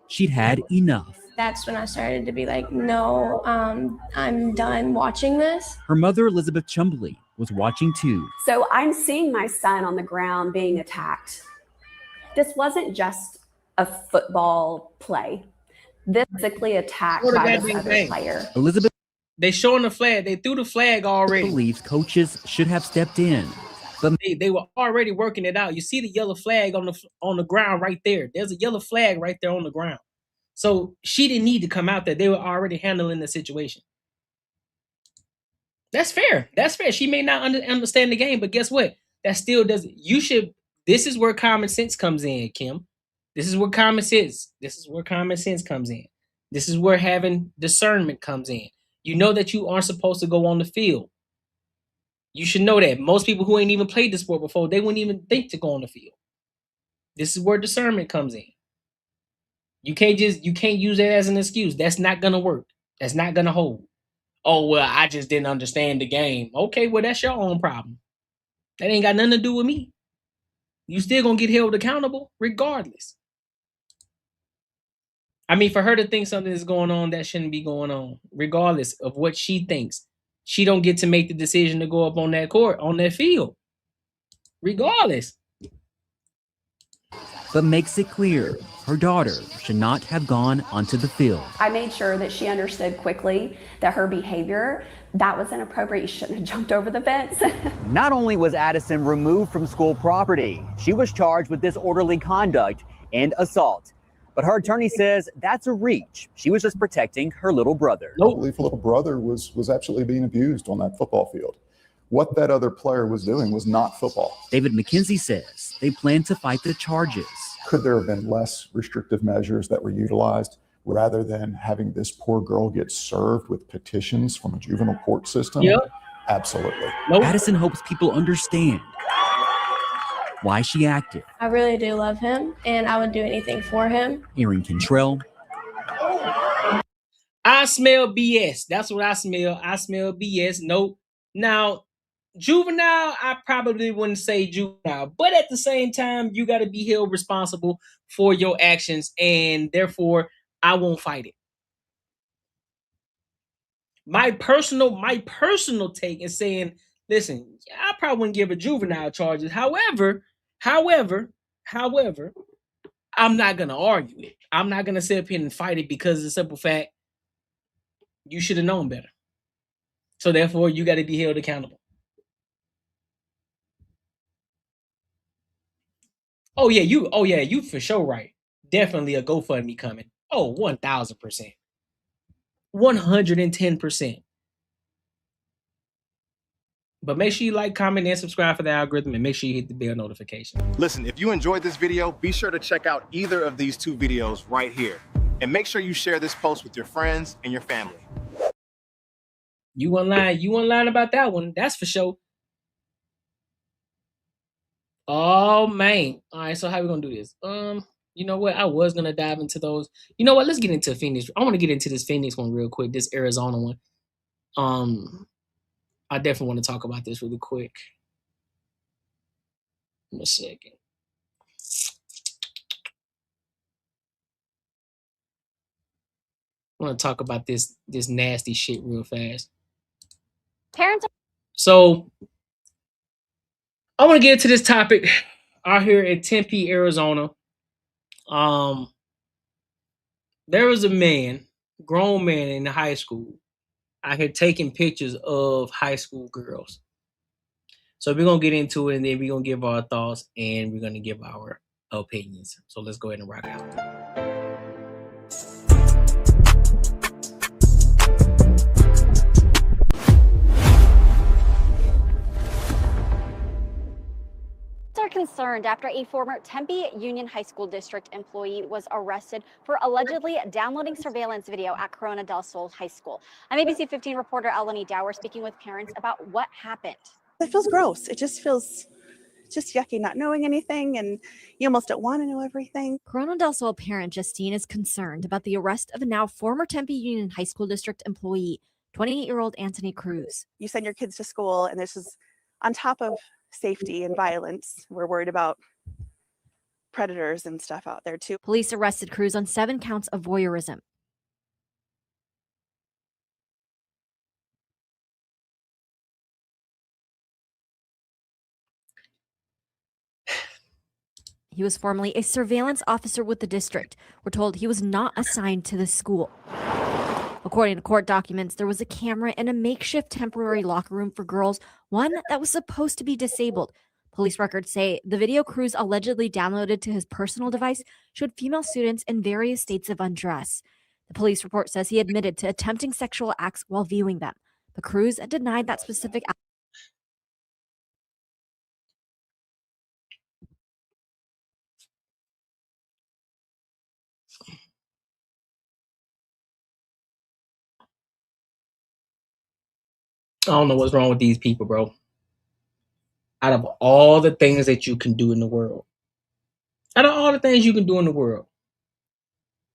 she'd had enough. That's when I started to be like, no, I'm done watching this. Her mother, Elizabeth Chumbley, was watching too. So I'm seeing my son on the ground being attacked. This wasn't just a football play. This physically attacked by this other player. Elizabeth, they showing the flag. They threw the flag already. Believes coaches should have stepped in. But they were already working it out. You see the yellow flag on the ground right there. There's a yellow flag right there on the ground. So she didn't need to come out there. They were already handling the situation. That's fair. She may not understand the game, but guess what? That still doesn't. This is where common sense comes in, Kim. This is where common sense comes in. This is where having discernment comes in. You know that you aren't supposed to go on the field. You should know that. Most people who ain't even played the sport before, they wouldn't even think to go on the field. This is where discernment comes in. You can't use that as an excuse. That's not gonna work. That's not gonna hold. Oh, well, I just didn't understand the game. Okay, well, that's your own problem. That ain't got nothing to do with me. You still gonna get held accountable regardless. I mean, for her to think something is going on that shouldn't be going on, regardless of what she thinks, she don't get to make the decision to go up on that court, on that field, regardless. But makes it clear her daughter should not have gone onto the field. I made sure that she understood quickly that her behavior, that was inappropriate. You shouldn't have jumped over the fence. Not only was Addison removed from school property, she was charged with disorderly conduct and assault. But her attorney says that's a reach. She was just protecting her little brother. I believe her little brother was absolutely being abused on that football field. What that other player was doing was not football. David McKenzie says they plan to fight the charges. Could there have been less restrictive measures that were utilized rather than having this poor girl get served with petitions from a juvenile court system? Yep. Absolutely. Nope. Addison hopes people understand why she acted. I really do love him, and I would do anything for him. Aaron Cantrell. I smell BS. That's what I smell. I smell BS. Nope. Now, juvenile, I probably wouldn't say juvenile, but at the same time, you got to be held responsible for your actions, and therefore, I won't fight it. My personal take is saying, listen, I probably wouldn't give a juvenile charges. However, I'm not gonna argue it. I'm not gonna sit up here and fight it because of the simple fact you should have known better. So therefore, you got to be held accountable. Oh yeah, you for sure right. Definitely a GoFundMe coming. Oh, 1,000%. 110%. But make sure you like, comment, and subscribe for the algorithm, and make sure you hit the bell notification. Listen, if you enjoyed this video, be sure to check out either of these two videos right here. And make sure you share this post with your friends and your family. You weren't lying about that one. That's for sure. Oh man. All right, so how we gonna do this? You know what? I was gonna dive into those. You know what? Let's get into Phoenix. I want to get into this Phoenix one real quick, this Arizona one. I definitely want to talk about this really quick. In a second. I want to talk about this nasty shit real fast. Parents. So I want to get into this topic out here in Tempe, Arizona. There was a man, grown man in high school, out here taking pictures of high school girls. So we're gonna get into it, and then we're gonna give our thoughts, and we're gonna give our opinions. So let's go ahead and rock out. Are concerned after a former Tempe Union High School District employee was arrested for allegedly downloading surveillance video at Corona del Sol High School. I'm ABC 15 reporter Eleni Dower speaking with parents about what happened. It feels gross. It just feels just yucky not knowing anything, and you almost don't want to know everything. Corona del Sol parent Justine is concerned about the arrest of a now former Tempe Union High School District employee, 28-year-old Anthony Cruz. You send your kids to school, and this is on top of safety and violence. We're worried about predators and stuff out there too. Police arrested Cruz on 7 counts of voyeurism. He was formerly a surveillance officer with the district. We're told he was not assigned to the school. According to court documents, there was a camera in a makeshift temporary locker room for girls, one that was supposed to be disabled. Police records say the video Cruz allegedly downloaded to his personal device showed female students in various states of undress. The police report says he admitted to attempting sexual acts while viewing them, but Cruz denied that specific act. I don't know what's wrong with these people, bro. Out of all the things that you can do in the world,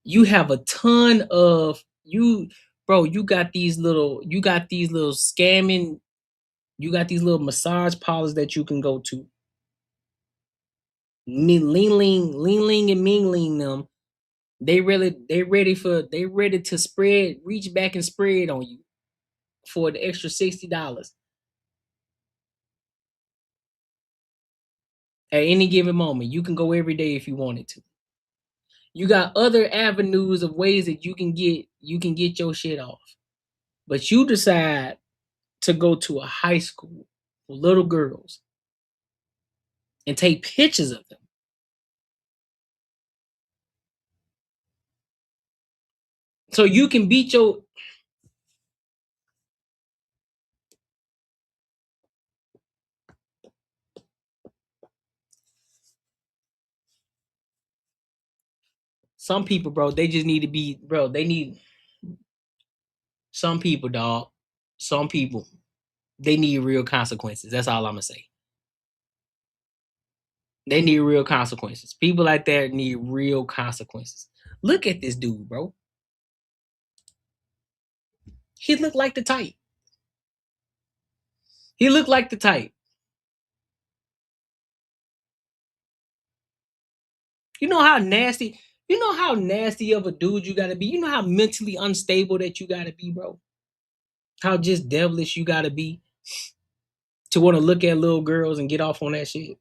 you have a ton of bro. You got these little scamming. You got these little massage parlors that you can go to. Ling and mingling them. They ready to reach back and spread on you for the extra $60 at any given moment. You can go every day if you wanted to. You got other avenues of ways that you can get your shit off, but you decide to go to a high school for little girls and take pictures of them. So you can beat your some people, bro. They just need to be, bro. They need some people, dog. Some people, they need real consequences. That's all I'm gonna say. They need real consequences. People like that need real consequences. Look at this dude, bro. He looked like the type. He looked like the type. You know how nasty of a dude you gotta be. You know how mentally unstable that you gotta be, bro. How just devilish you gotta be to want to look at little girls and get off on that shit.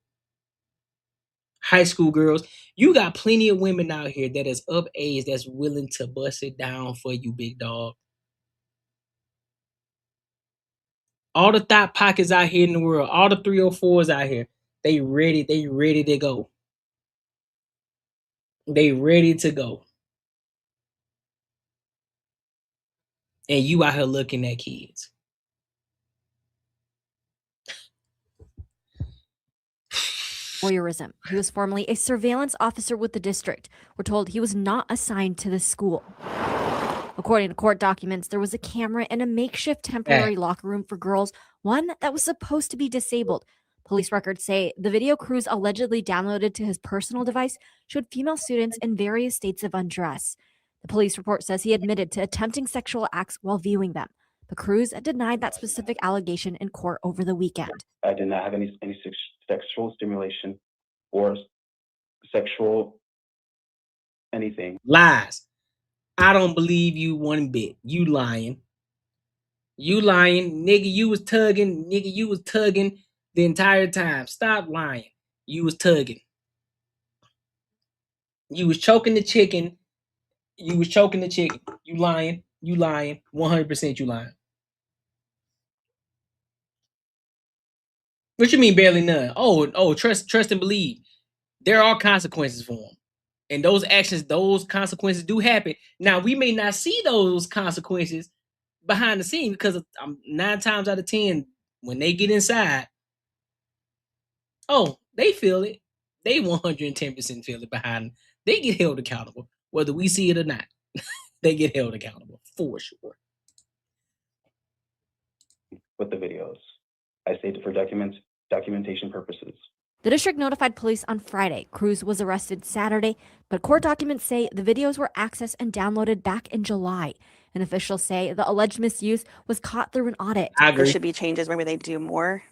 High school girls, you got plenty of women out here that is of age that's willing to bust it down for you, big dog. All the thought pockets out here in the world, all the 304s out here, they ready to go. They ready to go. And you out here looking at kids. Voyeurism. He was formerly a surveillance officer with the district. We're told he was not assigned to the school. According to court documents, there was a camera in a makeshift temporary locker room for girls, one that was supposed to be disabled. Police records say the video Cruz allegedly downloaded to his personal device showed female students in various states of undress. The police report says he admitted to attempting sexual acts while viewing them, but Cruz denied that specific allegation in court over the weekend. I did not have any sexual stimulation or sexual anything. Lies. I don't believe you one bit. You lying. You lying. Nigga, you was tugging. Nigga, you was tugging the entire time. Stop lying. You was tugging. You was choking the chicken. You was choking the chicken. You lying. You lying. 100% you lying. What you mean barely none? Oh, trust and believe. There are consequences for them. And those actions, those consequences do happen. Now, we may not see those consequences behind the scene because 9 times out of 10, when they get inside, they feel it. They 110% feel it behind. They get held accountable, whether we see it or not. They get held accountable for sure. With the videos, I stated for documentation purposes. The district notified police on Friday. Cruz was arrested Saturday, but court documents say the videos were accessed and downloaded back in July. And officials say the alleged misuse was caught through an audit. There should be changes where they do more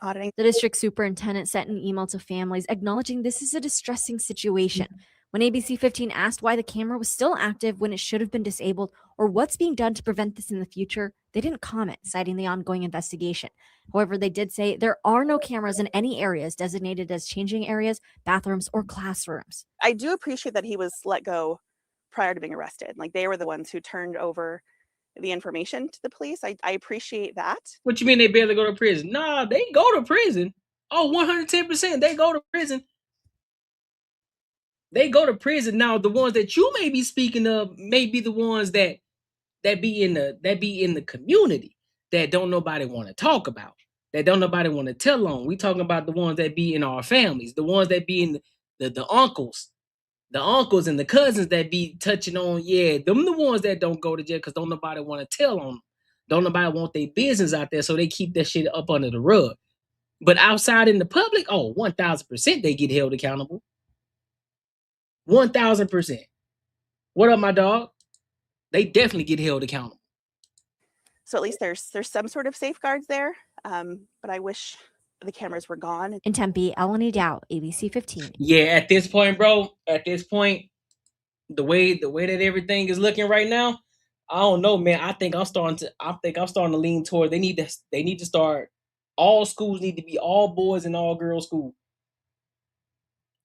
auditing. The district superintendent sent an email to families acknowledging this is a distressing situation. When ABC 15 asked why the camera was still active when it should have been disabled or what's being done to prevent this in the future, they didn't comment, citing the ongoing investigation. However, they did say there are no cameras in any areas designated as changing areas, bathrooms, or classrooms. I do appreciate that he was let go prior to being arrested. Like, they were the ones who turned over the information to the police. I appreciate that. What you mean they barely go to prison? Nah, they go to prison. 110%. They go to prison. They go to prison. Now, the ones that you may be speaking of may be the ones that be in the community that don't nobody want to talk about, that don't nobody want to tell on. We talking about the ones that be in our families, the ones that be in the uncles and the cousins that be touching on. Yeah, them the ones that don't go to jail because don't nobody want to tell on them. Don't nobody want their business out there, so they keep that shit up under the rug. But outside in the public, 1000% they get held accountable. 1000%. What up, my dog? They definitely get held accountable. So at least there's some sort of safeguards there. But I wish the cameras were gone. In Tempe, Eleni Dow, ABC 15. Yeah, at this point, bro, the way that everything is looking right now, I don't know, man. I think I'm starting to lean toward they need to start, all schools need to be all boys and all girls school.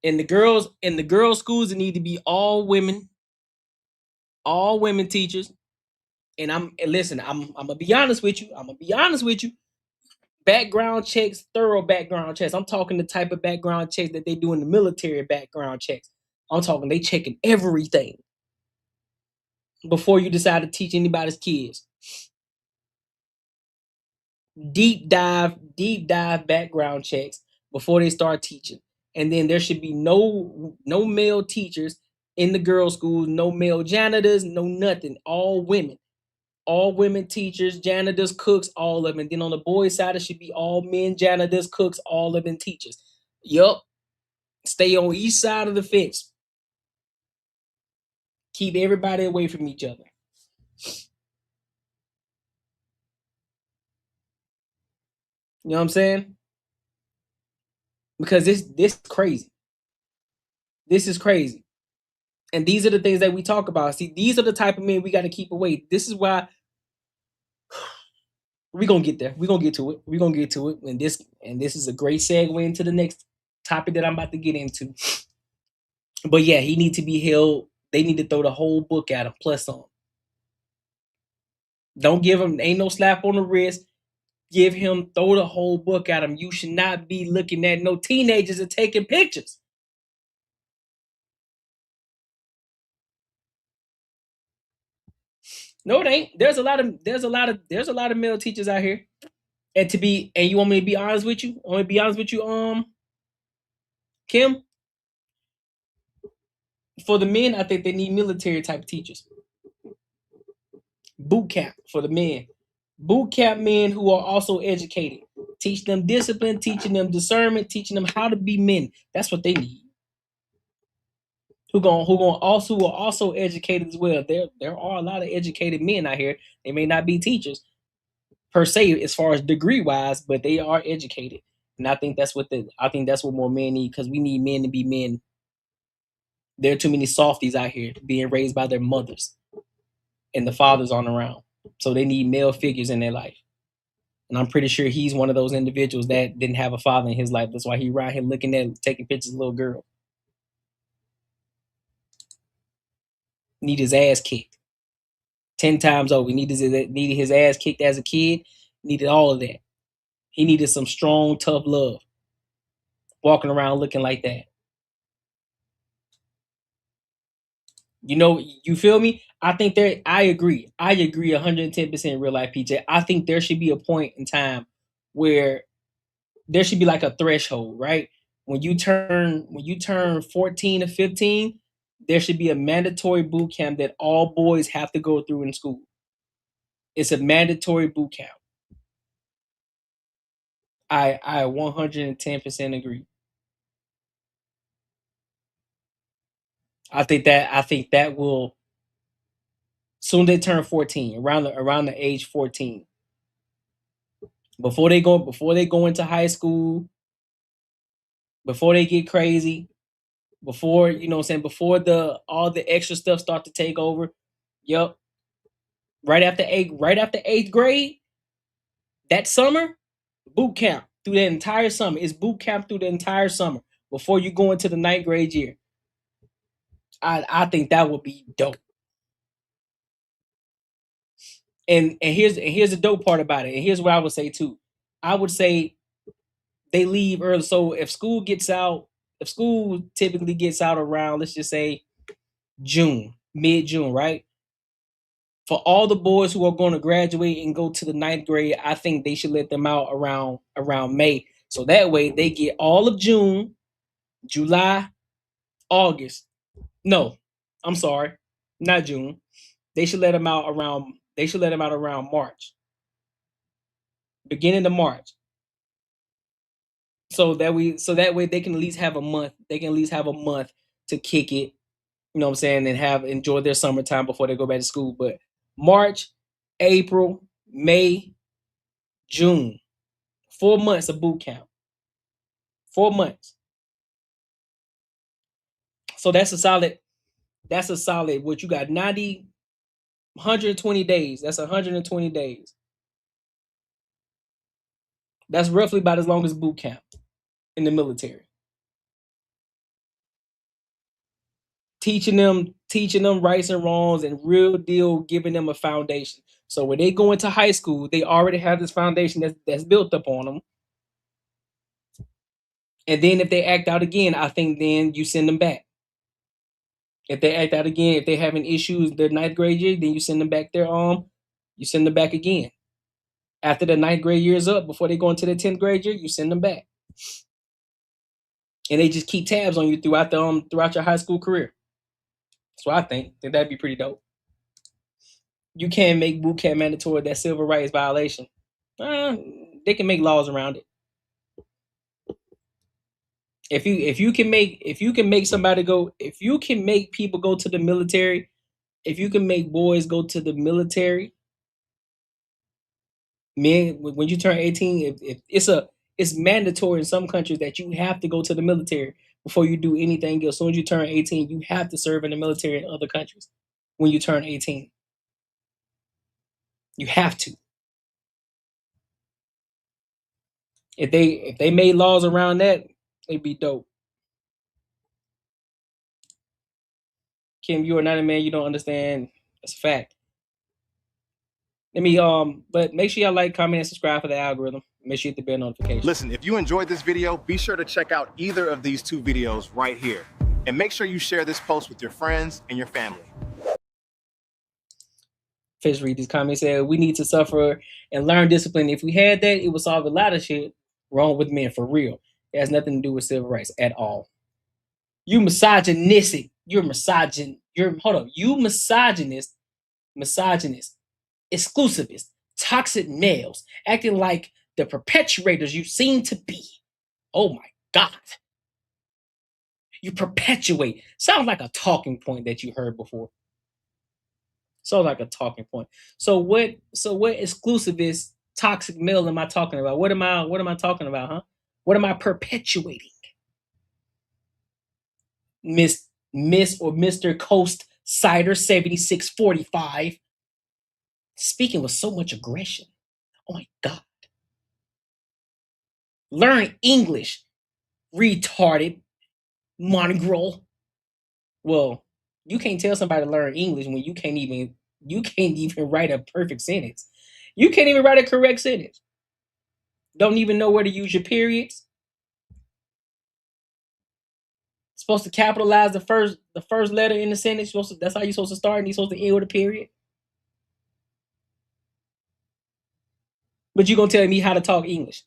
And the girls schools, it need to be all women teachers. And I'm gonna be honest with you. Background checks, thorough background checks. I'm talking the type of background checks that they do in the military background checks. I'm talking they checking everything before you decide to teach anybody's kids. Deep dive background checks before they start teaching. And then there should be no male teachers in the girls' schools, no male janitors, no nothing. All women teachers, janitors, cooks, all of them. And then on the boys' side, it should be all men janitors, cooks, all of them teachers. Yup. Stay on each side of the fence. Keep everybody away from each other. You know what I'm saying? Because this is crazy. This is crazy. And these are the things that we talk about. See, these are the type of men we got to keep away. This is why we're going to get there. We're going to get to it. And this is a great segue into the next topic that I'm about to get into. But yeah, he needs to be held. They need to throw the whole book at him, plus some. Don't give him, ain't no slap on the wrist. Throw the whole book at him. You should not be looking at no teenagers and taking pictures. No, it ain't. There's a lot of male teachers out here. And you want me to be honest with you? Kim? For the men, I think they need military type teachers. Boot camp for the men. Boot camp men who are also educated. Teach them discipline, teaching them discernment, teaching them how to be men. That's what they need. Who are also educated as well. There are a lot of educated men out here. They may not be teachers per se as far as degree wise, but they are educated. And I think that's what more men need, because we need men to be men. There are too many softies out here being raised by their mothers, and the fathers aren't around. So they need male figures in their life. And I'm pretty sure he's one of those individuals that didn't have a father in his life. That's why he around here looking at, taking pictures of little girl. Need his ass kicked 10 times over. Needed his ass kicked as a kid. Needed all of that. He needed some strong, tough love. Walking around looking like that. You know, you feel me? I agree 110% real life, PJ. I think there should be a point in time where there should be like a threshold, right? When you turn 14 or 15, there should be a mandatory boot camp that all boys have to go through in school. It's a mandatory boot camp. I 110% agree. I think that will, soon they turn 14, around the age 14. Before they go into high school, before they get crazy, before, you know what I'm saying, before all the extra stuff start to take over. Yep. Right after eighth grade, that summer, boot camp through the entire summer. It's boot camp through the entire summer before you go into the 9th grade year. I think that would be dope. And here's the dope part about it. And here's what I would say too. I would say they leave early. So if school typically gets out around, let's just say June, mid-June, right? For all the boys who are going to graduate and go to the 9th grade, I think they should let them out around May. So that way they get all of June, July, August. No, I'm sorry, not June. They should let them out around March. beginning of March. So that way they can at least have a month. They can at least have a month to kick it, you know what I'm saying, and enjoy their summertime before they go back to school. But March, April, May, June, 4 months of boot camp. 4 months. So that's a solid what you got 120 days. That's 120 days. That's roughly about as long as boot camp in the military. Teaching them rights and wrongs and real deal giving them a foundation. So when they go into high school, they already have this foundation that's built up on them. And then if they act out again, I think then you send them back. If they act out again, if they're having issues their 9th grade year, then you send them back you send them back again. After the 9th grade year is up, before they go into the 10th grade year, you send them back. And they just keep tabs on you throughout your high school career. That's what I think. That'd be pretty dope. You can't make boot camp mandatory. That civil rights violation. They can make laws around it. If you can make people go to the military, if you can make boys go to the military, men, when you turn 18, if it's mandatory in some countries that you have to go to the military before you do anything else. As soon as you turn 18, you have to serve in the military in other countries when you turn 18. You have to. If they made laws around that, it'd be dope. Kim, you are not a man. You don't understand. That's a fact. But make sure y'all like, comment, and subscribe for the algorithm. Make sure you hit the bell notification. Listen, if you enjoyed this video, be sure to check out either of these 2 videos right here. And make sure you share this post with your friends and your family. Fish read these comments. Said we need to suffer and learn discipline. If we had that, it would solve a lot of shit wrong with men, for real. It has nothing to do with civil rights at all. You misogynistic. You misogynist, exclusivist, toxic males, acting like the perpetuators you seem to be. Oh my God. You perpetuate. Sounds like a talking point that you heard before. Sounds like a talking point. So what exclusivist toxic male am I talking about? What am I talking about, huh? What am I perpetuating? Miss or Mr. Coast Cider 7645. Speaking with so much aggression. Oh my God. Learn English, retarded mongrel. Well, you can't tell somebody to learn English when you can't even write a perfect sentence. You can't even write a correct sentence. Don't even know where to use your periods. Supposed to capitalize the first letter in the sentence. That's how you're supposed to start, and you're supposed to end with a period. But you're gonna tell me how to talk English.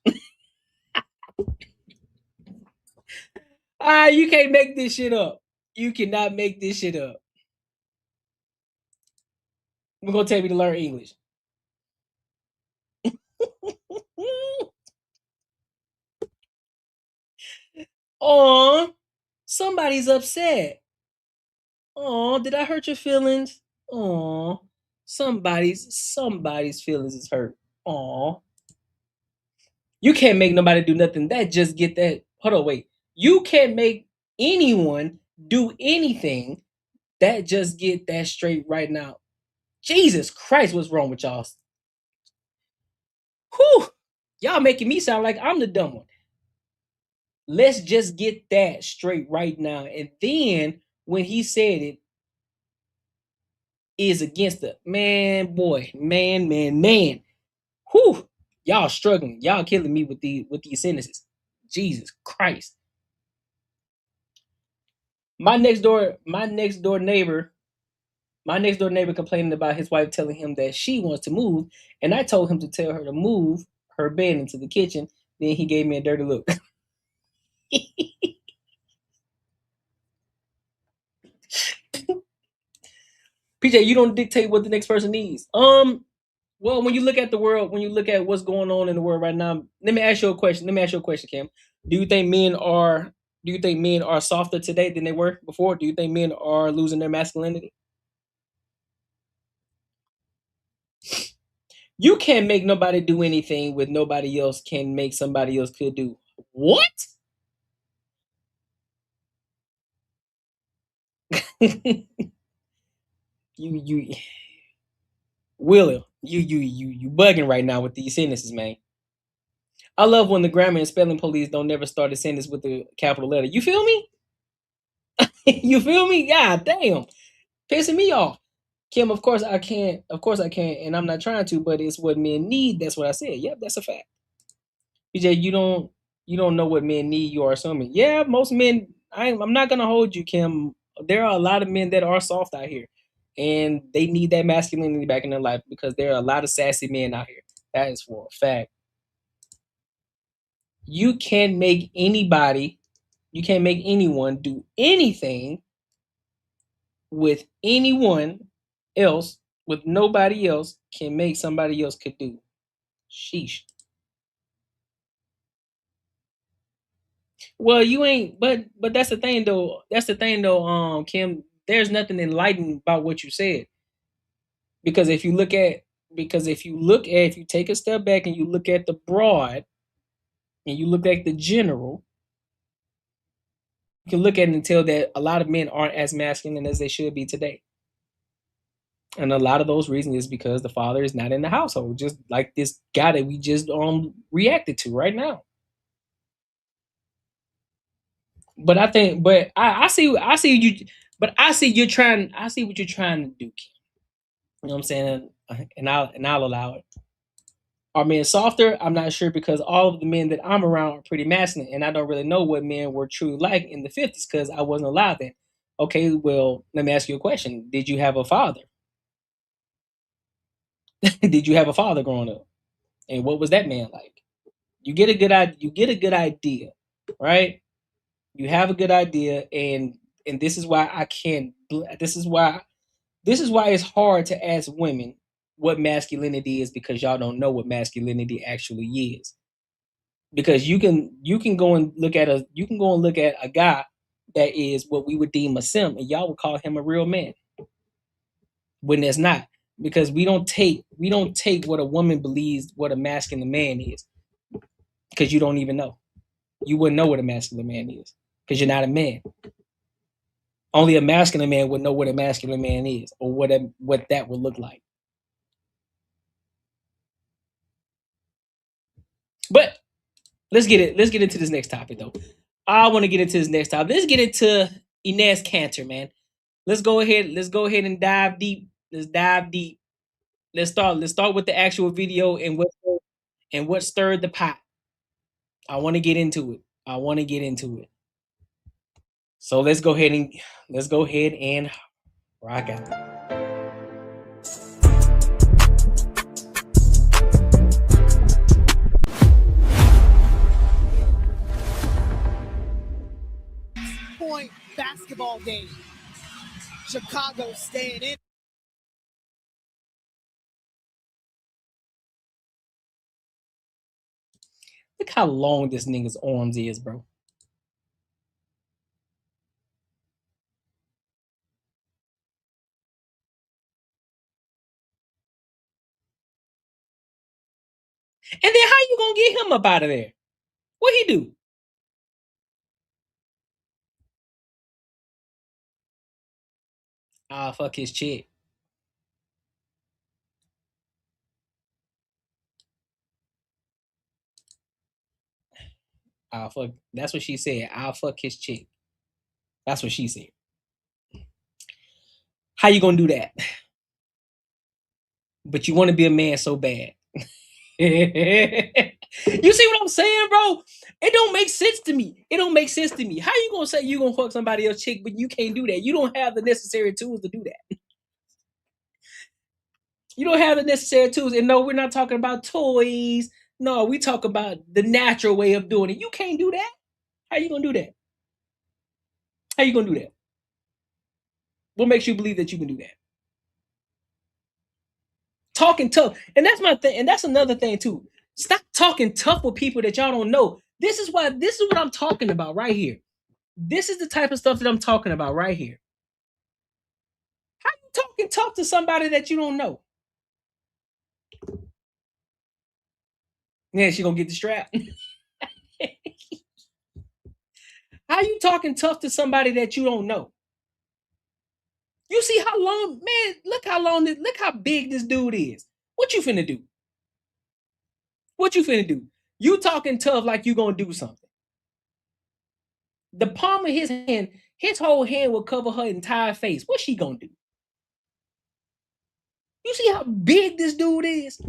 You can't make this shit up. You cannot make this shit up. We're gonna tell me to learn English. Oh, somebody's upset. Oh, did I hurt your feelings? Oh, somebody's feelings is hurt. Oh, you can't make nobody do nothing. That just get that. Hold on, wait. You can't make anyone do anything. That just get that straight right now. Jesus Christ, what's wrong with y'all? Whew, y'all making me sound like I'm the dumb one. Let's just get that straight right now. And then when he said it is against the man. Whew, y'all struggling. Y'all killing me with these sentences. Jesus Christ. My next door neighbor complaining about his wife telling him that she wants to move, and I told him to tell her to move her bed into the kitchen. Then he gave me a dirty look. PJ, you don't dictate what the next person needs. Well, when you look at the world, when you look at what's going on in the world right now, let me ask you a question. Kim. Do you think men are softer today than they were before? Do you think men are losing their masculinity? You can't make nobody do anything with nobody else can make somebody else could do. What? you Willie, you bugging right now with these sentences, man. I love when the grammar and spelling police don't never start a sentence with the capital letter. You feel me? You feel me? God damn. Pissing me off. Kim, of course I can't. Of course I can't, and I'm not trying to, but it's what men need. That's what I said. Yep, that's a fact. PJ, you don't know what men need, you are assuming. Yeah, most men, I'm not gonna hold you, Kim. There are a lot of men that are soft out here. And they need that masculinity back in their life because there are a lot of sassy men out here. That is for a fact. You can't make anyone do anything with anyone else, with nobody else can make somebody else could do. Sheesh. Well, you ain't, but that's the thing though. Kim, there's nothing enlightening about what you said. Because if you take a step back and you look at the broad and you look at the general, you can look at it and tell that a lot of men aren't as masculine as they should be today. And a lot of those reasons is because the father is not in the household, just like this guy that we just reacted to right now. But I think, I see you, but I see what you're trying to do, Kim. You know what I'm saying? And I'll allow it. Are men softer? I'm not sure because all of the men that I'm around are pretty masculine, and I don't really know what men were truly like in the 50s because I wasn't alive then. Okay, well, let me ask you a question. Did you have a father? Did you have a father growing up? And what was that man like? You get a good idea, right? You have a good idea, and this is why I can't. This is why it's hard to ask women what masculinity is because y'all don't know what masculinity actually is. Because you can go and look at a guy that is what we would deem a simp, and y'all would call him a real man. When there's not, because we don't take what a woman believes what a masculine man is, because you don't even know. You wouldn't know what a masculine man is because you're not a man. Only a masculine man would know what a masculine man is or what that would look like. But let's get into this next topic though. I want to get into this next topic. Let's get into Enes Kanter, man. Let's go ahead and dive deep. Let's dive deep. Let's start with the actual video and what stirred the pot. I want to get into it. So let's go ahead and rock out. Point basketball game. Chicago staying in. Look how long this nigga's arms is, bro. And then how you gonna get him up out of there? What he do? I'll fuck his chick. I'll fuck. That's what she said. I'll fuck his chick. That's what she said. How you gonna do that? But you want to be a man so bad. You see what I'm saying, bro? It don't make sense to me. How you gonna say you gonna fuck somebody else's chick, but you can't do that? You don't have the necessary tools to do that. You don't have the necessary tools. And no, we're not talking about toys. No, we talk about the natural way of doing it. You can't do that. How you gonna do that? What makes you believe that you can do that? talking tough. And that's my thing. And that's another thing too. Stop talking tough with people that y'all don't know. This is what I'm talking about right here. This is the type of stuff that I'm talking about right here. How you talking tough to somebody that you don't know? Yeah, she gonna get the strap. How you talking tough to somebody that you don't know? You see how long, man, look how big this dude is. What you finna do? What you finna do? You talking tough like you gonna do something. The palm of his hand, his whole hand will cover her entire face. What's she gonna do? You see how big this dude is?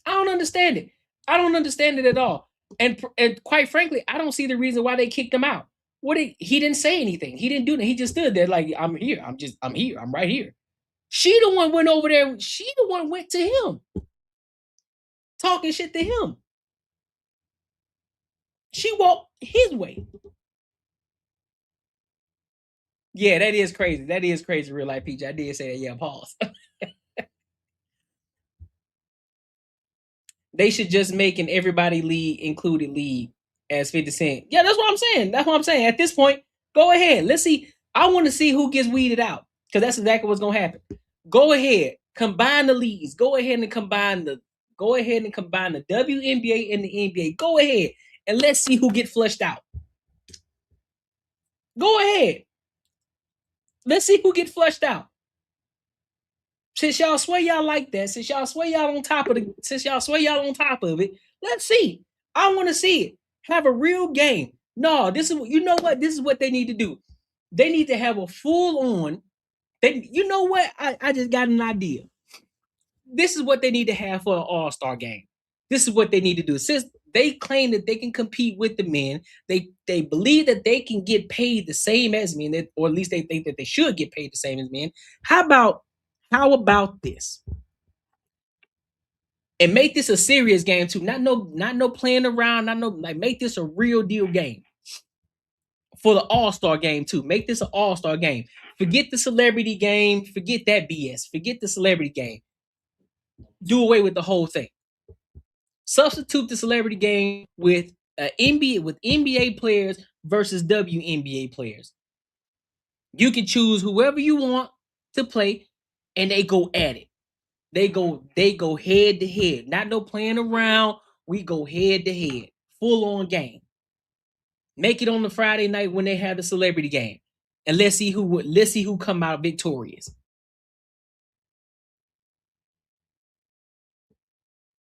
I don't understand it. I don't understand it at all. And quite frankly, I don't see the reason why they kicked him out. He didn't say anything. He didn't do that. He just stood there like, I'm here. I'm here. I'm right here. She the one went over there. She the one went to him. Talking shit to him. She walked his way. Yeah, that is crazy. That is crazy, real life Peach. I did say that. Yeah, pause. They should just make an everybody league included league as 50 Cent. Yeah, that's what I'm saying. That's what I'm saying. At this point, go ahead. Let's see. I want to see who gets weeded out. Because that's exactly what's gonna happen. Go ahead. Combine the leagues. Go ahead and combine the WNBA and the NBA. Go ahead. And let's see who get flushed out. Go ahead. Let's see who get flushed out. Since y'all swear y'all like that, since y'all swear y'all on top of it, let's see. I want to see it. Have a real game. No, this is what they need to do. They need to have a full on. You know what? I just got an idea. This is what they need to have for an all-star game. This is what they need to do. Since they claim that they can compete with the men, they believe that they can get paid the same as men, or at least they think that they should get paid the same as men. How about this? And make this a serious game too. Not no playing around. Make this a real deal game. For the all-star game too. Make this an all-star game. Forget the celebrity game. Forget that BS. Forget the celebrity game. Do away with the whole thing. Substitute the celebrity game with NBA players versus WNBA players. You can choose whoever you want to play, and they go at it. They go head to head. Not no playing around. We go head to head. Full on game. Make it on the Friday night when they have the celebrity game. And let's see who come out victorious.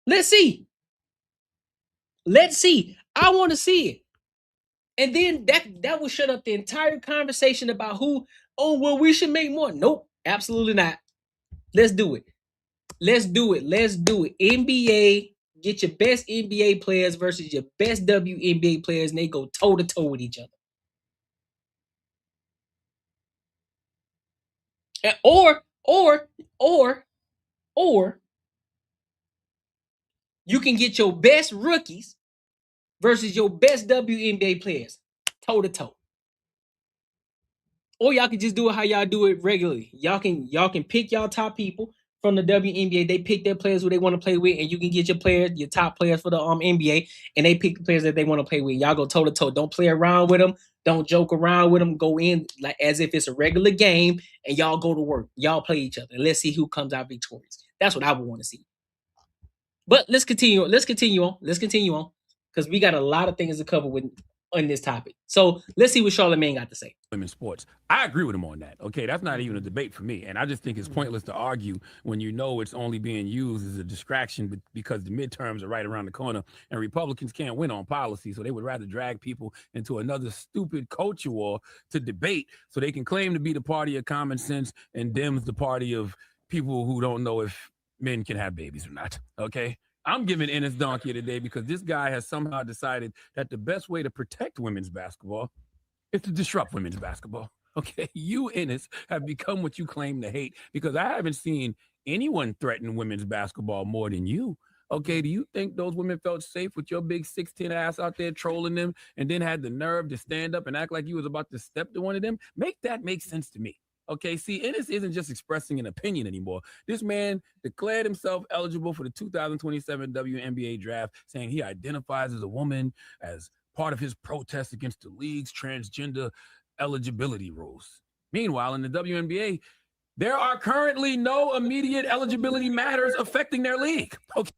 Let's see. I want to see it. And then that will shut up the entire conversation about we should make more. Nope, absolutely not. Let's do it. NBA, get your best NBA players versus your best WNBA players, and they go toe to toe with each other. Or you can get your best rookies versus your best WNBA players, toe to toe. Or y'all can just do it how y'all do it regularly. Y'all can pick y'all top people from the WNBA. They pick their players who they want to play with, and you can get your top players for the NBA, and they pick the players that they want to play with. Y'all go toe to toe. Don't play around with them. Don't joke around with them. Go in like as if it's a regular game, and y'all go to work. Y'all play each other. Let's see who comes out victorious. That's what I would want to see. But let's continue on, because we got a lot of things to cover on this topic. So let's see what Charlamagne got to say. Women's sports. I agree with him on that. Okay, that's not even a debate for me. And I just think it's pointless to argue when you know it's only being used as a distraction because the midterms are right around the corner and Republicans can't win on policy. So they would rather drag people into another stupid culture war to debate so they can claim to be the party of common sense and Dems the party of people who don't know if men can have babies or not. Okay. I'm giving Enes donkey today because this guy has somehow decided that the best way to protect women's basketball is to disrupt women's basketball. Okay, you, Enes, have become what you claim to hate because I haven't seen anyone threaten women's basketball more than you. Okay, do you think those women felt safe with your big 6'10" ass out there trolling them and then had the nerve to stand up and act like you was about to step to one of them? Make that make sense to me. Okay, see, Enes isn't just expressing an opinion anymore. This man declared himself eligible for the 2027 WNBA draft, saying he identifies as a woman as part of his protest against the league's transgender eligibility rules. Meanwhile, in the WNBA, there are currently no immediate eligibility matters affecting their league. Okay.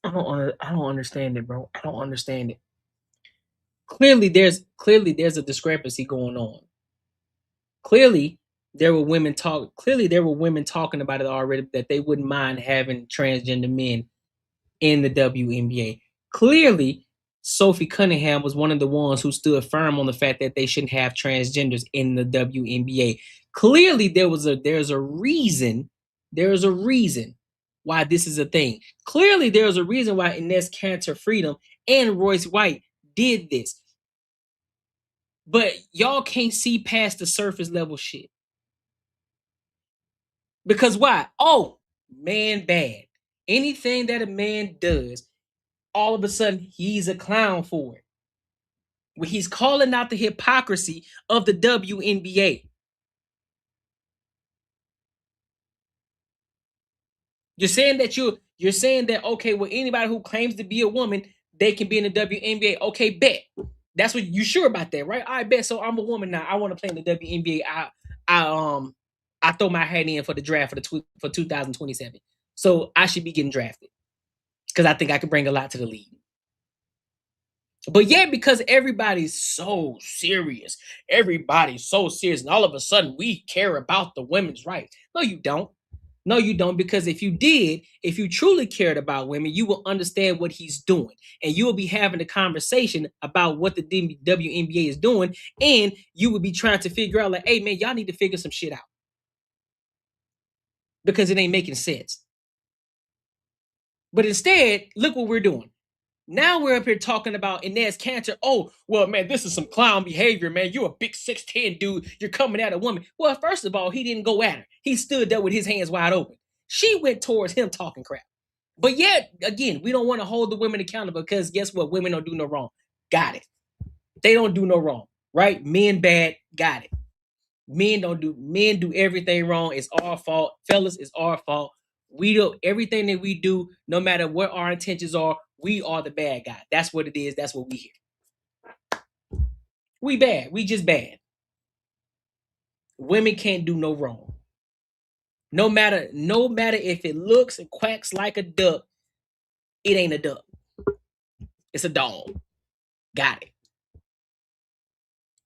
I don't understand it, bro. I don't understand it. Clearly there's a discrepancy going on. Clearly there were women talking about it already, that they wouldn't mind having transgender men in the WNBA. Clearly Sophie Cunningham was one of the ones who stood firm on the fact that they shouldn't have transgenders in the WNBA. Clearly there's a reason why this is a thing. Clearly there's a reason why Enes Kanter Freedom and Royce White did this. But y'all can't see past the surface level shit. Because why? Oh, man bad. Anything that a man does, all of a sudden he's a clown for it. When he's calling out the hypocrisy of the WNBA. You're saying that okay, well, anybody who claims to be a woman, they can be in the WNBA. Okay, bet. That's what you sure about that, right? I bet. So I'm a woman now. I want to play in the WNBA. I throw my hat in for the draft for 2027. So I should be getting drafted because I think I can bring a lot to the league. But yeah, because everybody's so serious, and all of a sudden we care about the women's rights. No, you don't. No, you don't, because if you truly cared about women, you will understand what he's doing, and you will be having a conversation about what the WNBA is doing, and you will be trying to figure out, like, hey man, y'all need to figure some shit out because it ain't making sense. But instead, look what we're doing. Now we're up here talking about Enes Kanter. Oh, well, man, this is some clown behavior, man. You're a big 6'10" dude. You're coming at a woman. Well, first of all, he didn't go at her. He stood there with his hands wide open. She went towards him talking crap. But yet, again, we don't want to hold the women accountable because guess what? Women don't do no wrong. Got it. They don't do no wrong, right? Men bad. Got it. Men do everything wrong. It's our fault. Fellas, it's our fault. We do everything that we do, no matter what our intentions are, we are the bad guy. That's what it is. That's what we hear. We bad. We just bad. Women can't do no wrong. No matter if it looks and quacks like a duck, it ain't a duck. It's a dog. Got it.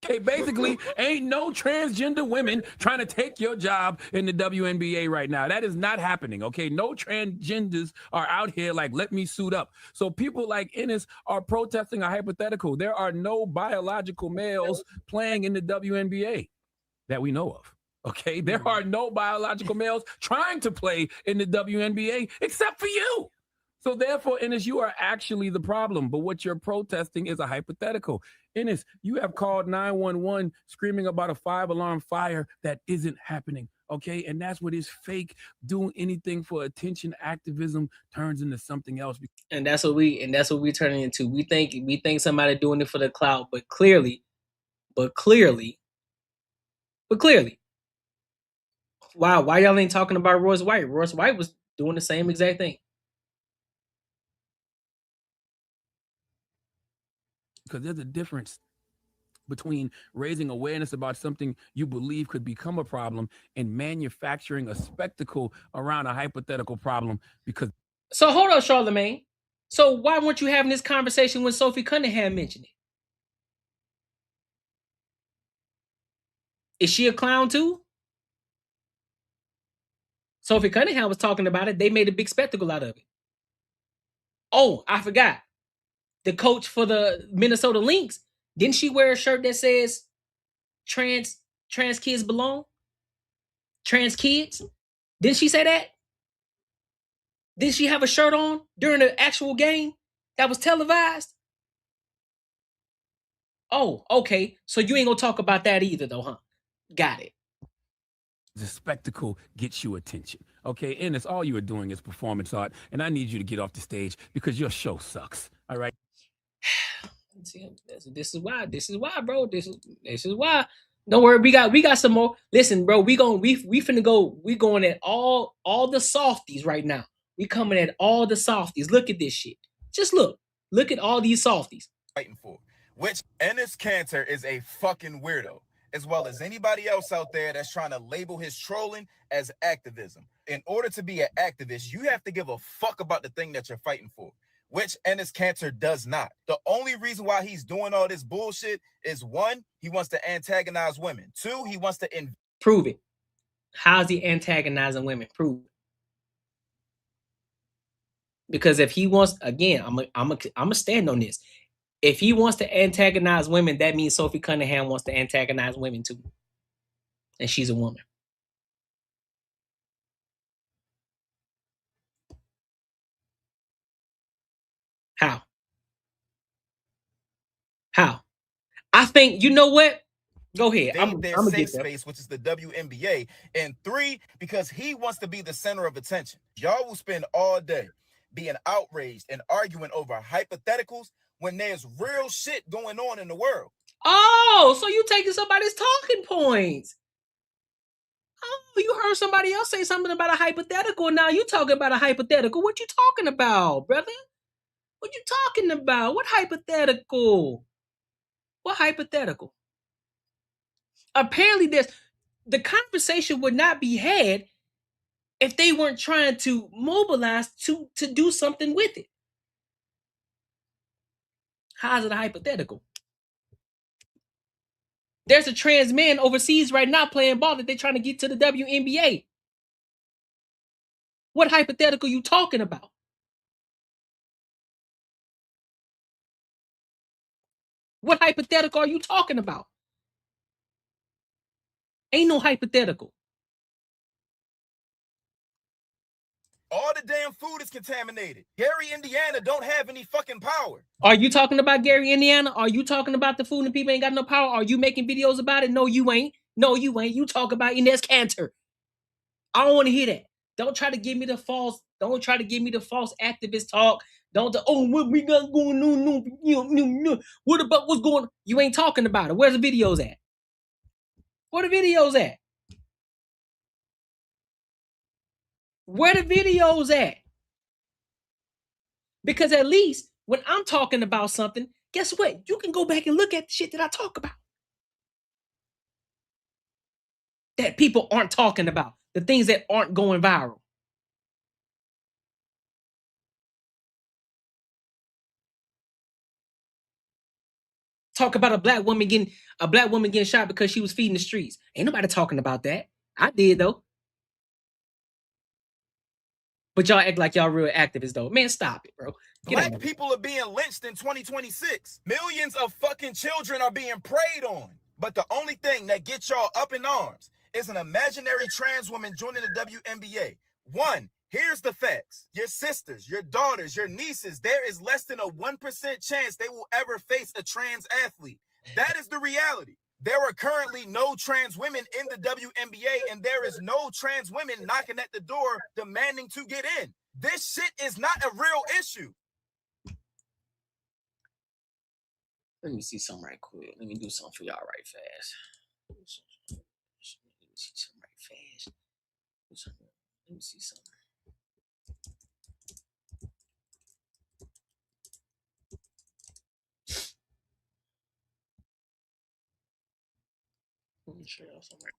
Okay, basically, ain't no transgender women trying to take your job in the WNBA right now. That is not happening, okay? No transgenders are out here like, let me suit up. So people like Enes are protesting a hypothetical. There are no biological males playing in the WNBA that we know of, okay? There are no biological males trying to play in the WNBA except for you. So therefore, Enes, you are actually the problem, but what you're protesting is a hypothetical. Enes, you have called 911 screaming about a 5-alarm fire that isn't happening, okay? And that's what is fake. Doing anything for attention activism turns into something else. And that's what we're turning into. We think somebody doing it for the clout, but clearly, why y'all ain't talking about Royce White? Royce White was doing the same exact thing. Because there's a difference between raising awareness about something you believe could become a problem and manufacturing a spectacle around a hypothetical problem. Because so hold on, Charlamagne. So why weren't you having this conversation when Sophie Cunningham mentioned it? Is she a clown too? Sophie Cunningham was talking about it. They made a big spectacle out of it. Oh, I forgot. The coach for the Minnesota Lynx, didn't she wear a shirt that says trans kids belong? Trans kids? Didn't she say that? Did she have a shirt on during the actual game that was televised? Oh, okay. So you ain't gonna talk about that either though, huh? Got it. the spectacle gets you attention. Okay, and it's all you are doing is performance art, and I need you to get off the stage because your show sucks. All right. This is why, bro. This is why. Don't worry, we got some more. Listen, bro, we finna go. We going at all the softies right now. We coming at all the softies. Look at this shit. Just look at all these softies. Fighting for, which Enes Kanter is a fucking weirdo, as well as anybody else out there that's trying to label his trolling as activism. In order to be an activist, you have to give a fuck about the thing that you're fighting for, which Enes Kanter does not. The only reason why he's doing all this bullshit is, one, he wants to antagonize women. Two, he wants to prove it. How's he antagonizing women? Prove it. Because if he wants, again, I'm a stand on this. If he wants to antagonize women, that means Sophie Cunningham wants to antagonize women too. And she's a woman. How? I think, you know what? Go ahead. I'm their gonna safe get there. space, which is the WNBA. And three, because he wants to be the center of attention. Y'all will spend all day being outraged and arguing over hypotheticals when there's real shit going on in the world. Oh, so you taking somebody's talking points. Oh, you heard somebody else say something about a hypothetical. Now you talking about a hypothetical. What you talking about, brother? What you talking about? What hypothetical? What hypothetical? Apparently, the conversation would not be had if they weren't trying to mobilize to do something with it. How is it a hypothetical? There's a trans man overseas right now playing ball that they're trying to get to the WNBA. What hypothetical you talking about? What hypothetical are you talking about? Ain't no hypothetical. All the damn food is contaminated. Gary, Indiana don't have any fucking power. Are you talking about Gary, Indiana? Are you talking about the food and people ain't got no power? Are you making videos about it? No, you ain't. No, you ain't. You talk about Enes Kanter. I don't want to hear that. Don't try to give me the false. Don't try to give me the false activist talk. Don't. Oh, what we got going on? No. What about what's going on? You ain't talking about it. Where's the videos at? Where the videos at? Where the videos at? Because at least when I'm talking about something, guess what? You can go back and look at the shit that I talk about. That people aren't talking about. The things that aren't going viral. Talk about a black woman getting shot because she was feeding the streets. Ain't nobody talking about that. I did though. But y'all act like y'all real activists though. Man, stop it, bro. Black people are being lynched in 2026. Millions of fucking children are being preyed on. But the only thing that gets y'all up in arms is an imaginary trans woman joining the WNBA. One, here's the facts. Your sisters, your daughters, your nieces, there is less than a 1% chance they will ever face a trans athlete. That is the reality. There are currently no trans women in the WNBA, and there is no trans women knocking at the door demanding to get in. This shit is not a real issue. Let me see something right quick. Let me do something for y'all right fast. Let me see something right fast. Let me see something. Let me show y'all something.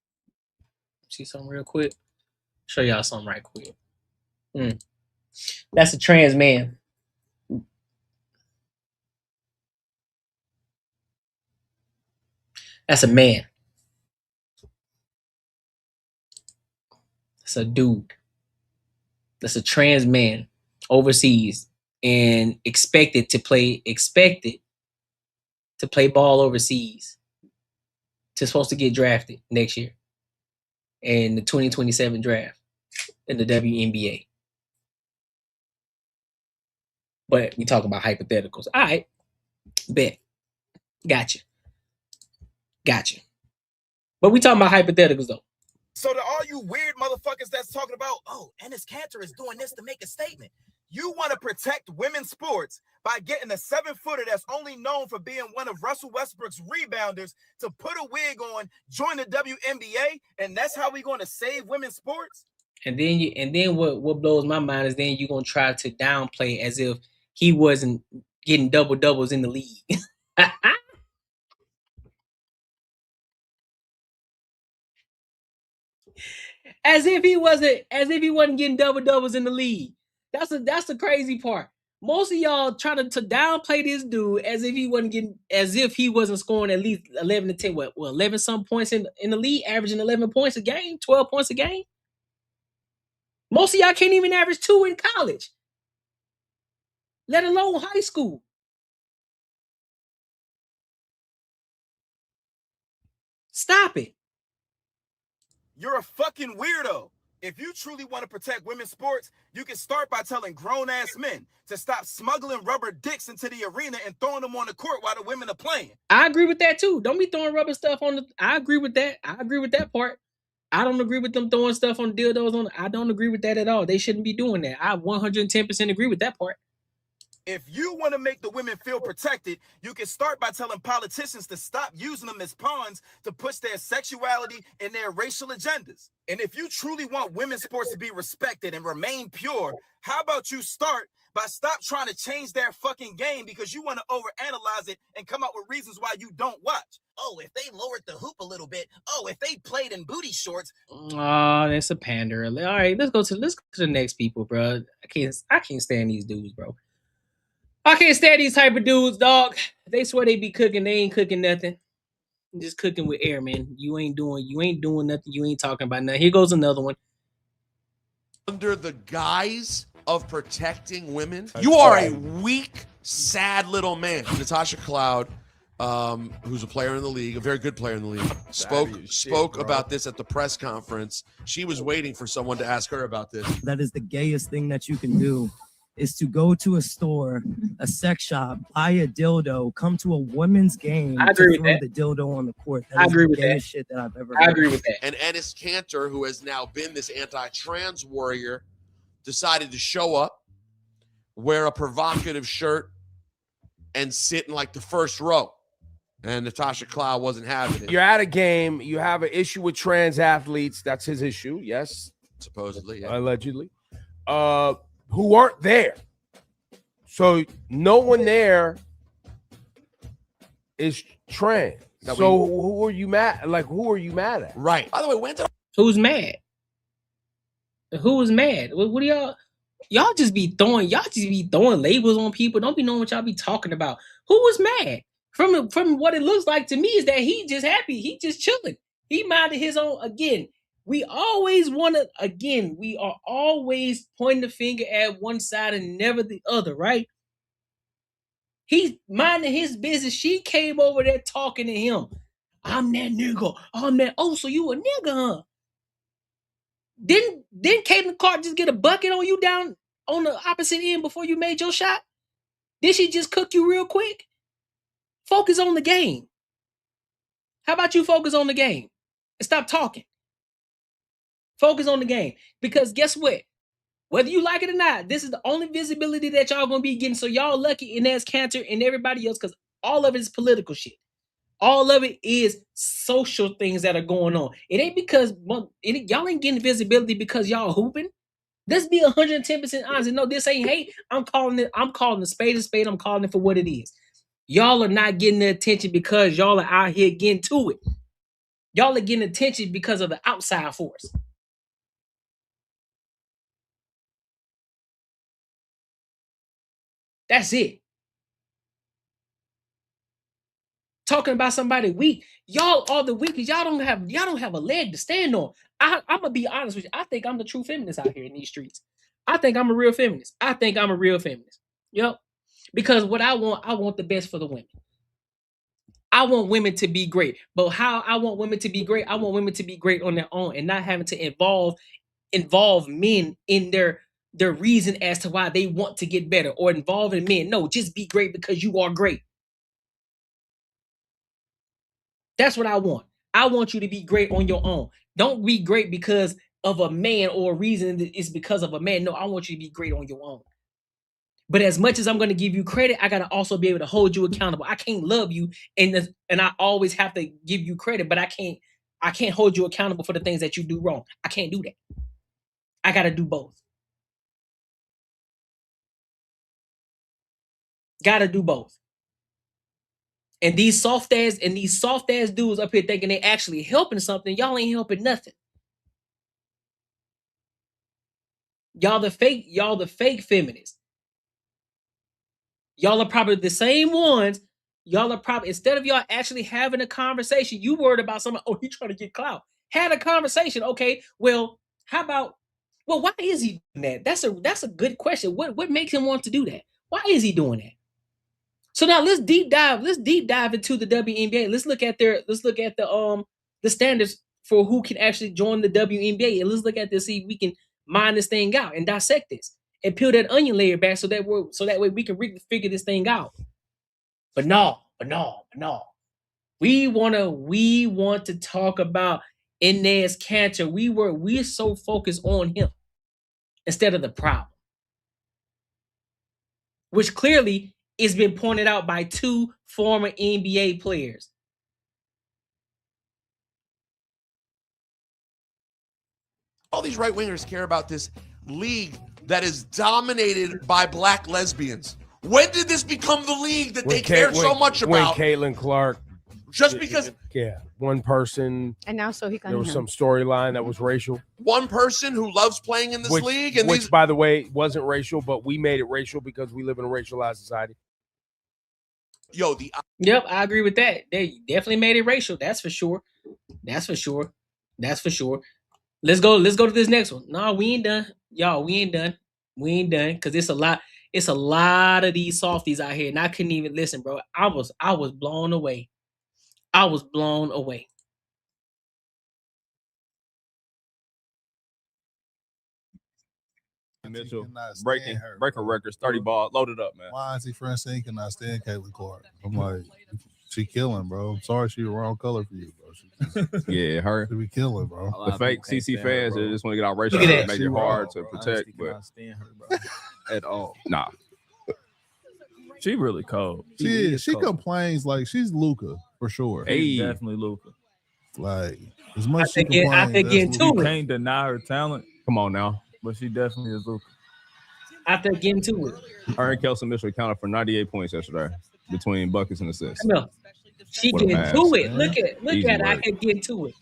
See something real quick. Show y'all something right quick. That's a trans man. That's a man. That's a dude. That's a trans man overseas and expected to play ball overseas. Supposed to get drafted next year in the 2027 draft in the WNBA. But we talking about hypotheticals. All right. Bet. Gotcha. But we talking about hypotheticals though. So to all you weird motherfuckers that's talking about, oh, Enes Kanter is doing this to make a statement. You want to protect women's sports, by getting a 7-footer that's only known for being one of Russell Westbrook's rebounders to put a wig on, join the WNBA, and that's how we're going to save women's sports? And then what blows my mind is then you're gonna try to downplay as if he wasn't getting double doubles in the league. as if he wasn't getting double doubles in the league. That's the crazy part. Most of y'all try to downplay this dude as if he wasn't scoring at least 11 to 10, 11 some points in the league, averaging 11 points a game, 12 points a game. Most of y'all can't even average 2 in college, let alone high school. Stop it. You're a fucking weirdo. If you truly want to protect women's sports, you can start by telling grown-ass men to stop smuggling rubber dicks into the arena and throwing them on the court while the women are playing. I agree with that too. Don't be throwing rubber stuff on the... I agree with that. I agree with that part. I don't agree with them throwing stuff on dildos on... I don't agree with that at all. They shouldn't be doing that. I 110% agree with that part. If you want to make the women feel protected, you can start by telling politicians to stop using them as pawns to push their sexuality and their racial agendas. And if you truly want women's sports to be respected and remain pure, how about you start by stop trying to change their fucking game because you want to overanalyze it and come up with reasons why you don't watch. Oh, if they lowered the hoop a little bit. Oh, if they played in booty shorts. Oh, that's a pander. All right, let's go to the next people, bro. I can't stand these dudes, bro. I can't stand these type of dudes, dog. They swear they be cooking. They ain't cooking nothing. Just cooking with air, man. You ain't doing nothing. You ain't talking about nothing. Here goes another one. Under the guise of protecting women, you are a weak, sad little man. Natasha Cloud, who's a player in the league, a very good player in the league, spoke about this at the press conference. She was waiting for someone to ask her about this. That is the gayest thing that you can do. Is to go to a store, a sex shop, buy a dildo, come to a women's game, I agree to with throw that. the dildo on the court. I agree with that. Shit that I've ever I heard. agree with that. And Enes Kanter, who has now been this anti-trans warrior, decided to show up, wear a provocative shirt, and sit in like the first row. And Natasha Cloud wasn't having it. You're at a game. You have an issue with trans athletes. That's his issue. Yes. Supposedly. Yeah. Allegedly. Who aren't there. So no one there is trans. So who are you mad? Like, who are you mad at? Right. By the way, who's mad? Who is mad? What do y'all just be throwing labels on people? Don't be knowing what y'all be talking about. Who was mad? From what it looks like to me is that he just happy. He just chilling. He minded his own. Again, we are always pointing the finger at one side and never the other, right? He's minding his business. She came over there talking to him. I'm that nigga. I'm that. Oh, so you a nigga, huh? Didn't Caitlin Clark just get a bucket on you down on the opposite end before you made your shot? Did she just cook you real quick? Focus on the game. How about you focus on the game and stop talking? Focus on the game. Because guess what? Whether you like it or not, this is the only visibility that y'all gonna be getting. So y'all lucky Enes Kanter and everybody else, because all of it is political shit. All of it is social things that are going on. It ain't because y'all ain't getting visibility because y'all hooping. Let's be 110% honest. No, this ain't hate. I'm calling the spade a spade. I'm calling it for what it is. Y'all are not getting the attention because y'all are out here getting to it. Y'all are getting attention because of the outside force. That's it. Talking about somebody weak. Y'all are the weakest. Y'all don't have a leg to stand on. I'm gonna be honest with you. I think I'm the true feminist out here in these streets. I think I'm a real feminist. Yep. Because what I want the best for the women. I want women to be great. But how I want women to be great, I want women to be great on their own and not having to involve men in their reason as to why they want to get better or involving men. No, just be great because you are great. That's what I want. I want you to be great on your own. Don't be great because of a man or a reason that it's because of a man. No, I want you to be great on your own. But as much as I'm going to give you credit, I got to also be able to hold you accountable. I can't love you and I always have to give you credit, but I can't hold you accountable for the things that you do wrong. I can't do that. I got to do both. Got to do both. And these soft ass dudes up here thinking they actually helping something, y'all ain't helping nothing. Y'all the fake feminists. Y'all are probably the same ones. Y'all are probably, instead of y'all actually having a conversation, you worried about someone, oh, he trying to get clout. Had a conversation. Okay, well, how about, well, why is he doing that? That's a good question. What makes him want to do that? Why is he doing that? So now let's deep dive into the WNBA. Let's look at the standards for who can actually join the WNBA. And let's look at this, see if we can mine this thing out and dissect this and peel that onion layer back so that way we can really figure this thing out. But no. We want to talk about Enes Kanter. We're so focused on him instead of the problem, which clearly is been pointed out by two former NBA players. All these right wingers care about this league that is dominated by black lesbians. When did this become the league that they care so much about? When Caitlin Clark. Just because. Yeah, one person. And now so he got there was some storyline that was racial. One person who loves playing in this league. And which by the way, wasn't racial, but we made it racial because we live in a racialized society. Yep, I agree with that. They definitely made it racial. That's for sure. Let's go to this next one. No, we ain't done. Y'all, we ain't done. Because it's a lot of these softies out here. And I couldn't even listen, bro. I was blown away. Mitchell breaking records, 30 ball, loaded up, man. Why is he Francine cannot stand Caitlin Clark? I'm like, she killing, bro. I'm sorry she the wrong color for you, bro. Yeah, her. She be killing, bro. The fake CC fans, they just want to get out racial and make it hard to protect, but stand her, bro. at all. Nah. She really cold. She complains like she's Luka for sure. Hey, definitely Luka. Like as much she complains, I think you can't deny her talent. Come on now. But she definitely is Luka. After getting to it. Her and Kelsey Mitchell accounted for 98 points yesterday between buckets and assists. No. She getting to it. Look at her. I can get to it.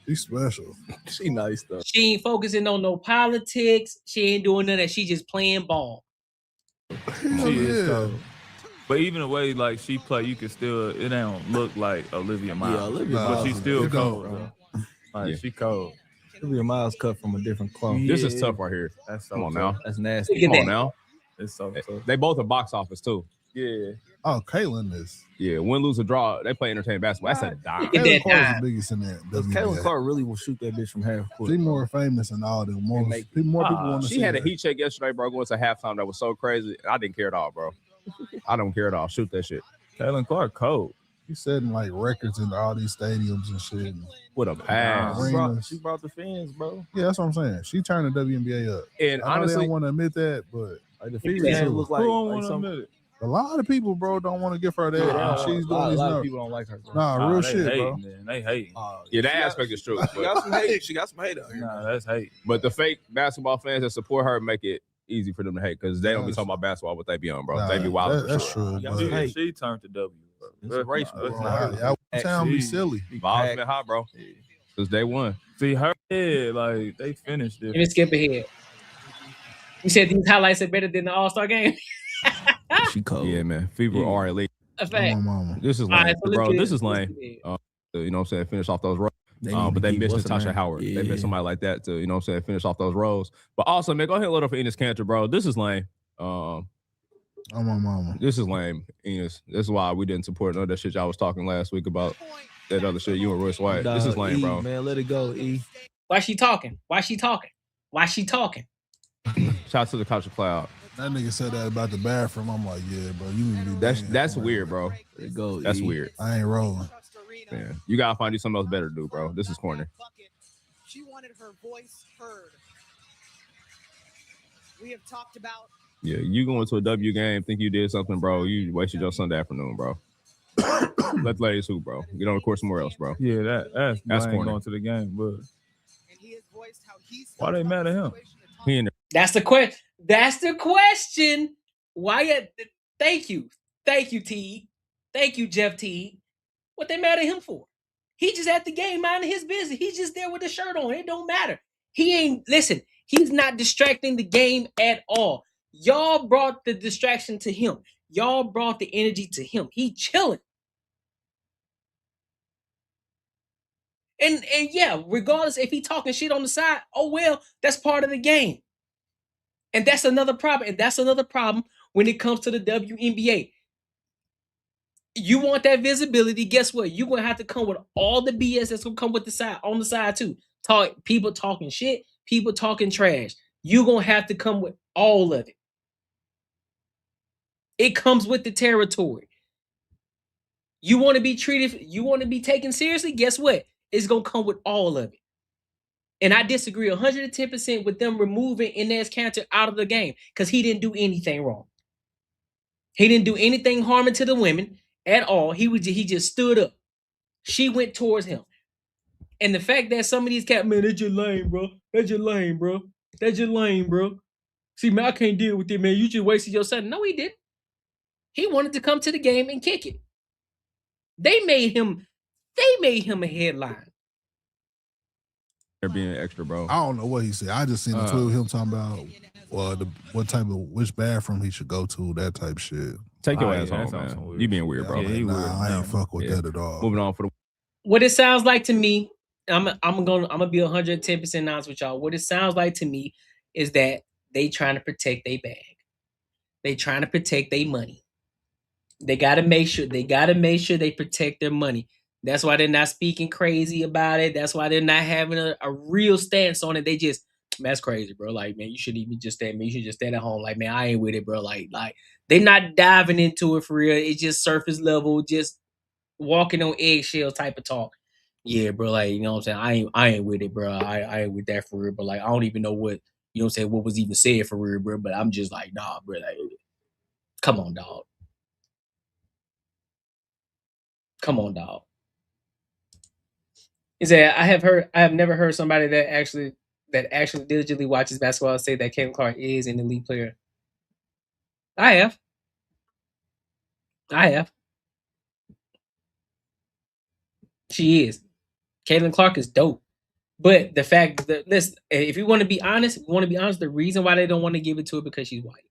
She's special. She nice though. She ain't focusing on no politics. She ain't doing none of that. She just playing ball. She is cold. But even the way like she play, you can still it don't look like Olivia Miles. Yeah, Olivia but Miles she's still cold, bro. Like she cold. Olivia Miles cut from a different cloth. Yeah. This is tough right here. That's so Come on tough. now. That's nasty. Come on now. It's so tough. They both are box office too. Yeah. Oh, Caitlin is. Yeah, win, lose, or draw. They play entertaining basketball. That's a dime. Caitlin Clark is the biggest in that. Caitlin Clark really will shoot that bitch from half court. She's more famous than all them. More people want to see She had her. a heat check yesterday, bro, going to halftime that was so crazy. I didn't care at all, bro. I don't care at all. Shoot that shit. Caitlin Clark cold. She's setting like records in all these stadiums and shit. With a pass. She brought the fans, bro. Yeah, that's what I'm saying. She turned the WNBA up. And I know honestly, they don't want to admit that, but like the Phoenix Mercury look like, Who don't want to admit it? a lot of people, bro, don't want to give her that. Nah, She's doing a these lot of numbers. people don't like her, bro. Nah, real they shit, hate, bro. Man. They hate. Yeah, that aspect is true. She got some hate. She got some hate out here. Nah, that's hate. But the fake basketball fans that support her make it easy for them to hate because they don't be talking about basketball, what they be on, bro. Nah, they be wild. that's true. But She turned to W. It's racial. That's bro, not y'all town be silly. Ball's been hot, bro. Since day one. See her head, like they finished it. Let me skip ahead. You said these highlights are better than the All-Star game? She cold. Yeah, man. Fever are elite. A fact. This is All lame, right, so bro. let's This get- is lame. You know what I'm saying? Finish off those rows. But they missed Natasha Howard. They missed somebody like that to, you know what I'm saying, finish off those rows. But also, man, go ahead and load up for Enes Kanter, bro. This is lame. I'm on mama. This is lame, Enes. This is why we didn't support none of that shit y'all was talking last week about that other shit, you and Royce White. This is lame, bro. Man, let it go, E. Why she talking? Why she talking? Shout out to the Natasha Cloud. That nigga said that about the bathroom. I'm like, yeah, bro, you need to be That's weird, bro. That's weird. I ain't rolling. Man, you gotta find you something else better to do, bro. This is corny. She wanted her voice heard. We have talked about Yeah, you going to a W game, think you did something, bro. You wasted your Sunday afternoon, bro. Let the ladies hoop, bro. Get on the court somewhere else, bro. Yeah, that's corny. going to the game, but why they mad at him? He in there. That's the question. That's the question. Why? Thank you, T. Thank you, Jeff T. What they mad at him for? He just at the game minding his business. He's just there with the shirt on. It don't matter. He ain't listen. He's not distracting the game at all. Y'all brought the distraction to him. Y'all brought the energy to him. He chilling. And yeah, regardless if he talking shit on the side, oh well, that's part of the game. And that's another problem. And that's another problem when it comes to the WNBA. You want that visibility, guess what? You're gonna have to come with all the BS that's gonna come with the side on the side too. People talking shit, people talking trash. You're gonna have to come with all of it. It comes with the territory. You want to be treated, you want to be taken seriously, guess what? It's gonna come with all of it. And I disagree 110% with them removing Enes Kanter out of the game because he didn't do anything wrong. He didn't do anything harming to the women at all. He just stood up. She went towards him. And the fact that some of these cat, man, that's your lame, bro. That's your lame, bro. That's your lame, bro. See, man, I can't deal with it, man. You just wasted your son. No, he didn't. He wanted to come to the game and kick it. They made him a headline. They're being extra, bro. I don't know what he said. I just seen a tweet with him talking about which bathroom he should go to, that type shit. Take your ass home, man. You being weird, bro. I ain't fuck with that at all. Moving on for the. What it sounds like to me, I'm gonna be 110% honest with y'all. What it sounds like to me is that they trying to protect their bag. They trying to protect their money. They gotta make sure they protect their money. That's why they're not speaking crazy about it. That's why they're not having a real stance on it. They just, man, that's crazy, bro. Like, man, you should even just stay. Man, you should just stay at home. Like, man, I ain't with it, bro. Like they're not diving into it for real. It's just surface level, just walking on eggshell type of talk. Yeah, bro. Like, you know what I'm saying? I ain't with it, bro. I ain't with that for real. But like, I don't even know what, you know what I'm saying, what was even said for real, bro. But I'm just like, nah, bro. Like, come on, dog. Come on, dog. Is that I have never heard somebody that actually diligently watches basketball say that Caitlin Clark is an elite player. I have. She is. Caitlin Clark is dope. But the fact that if you want to be honest, the reason why they don't want to give it to her because she's white.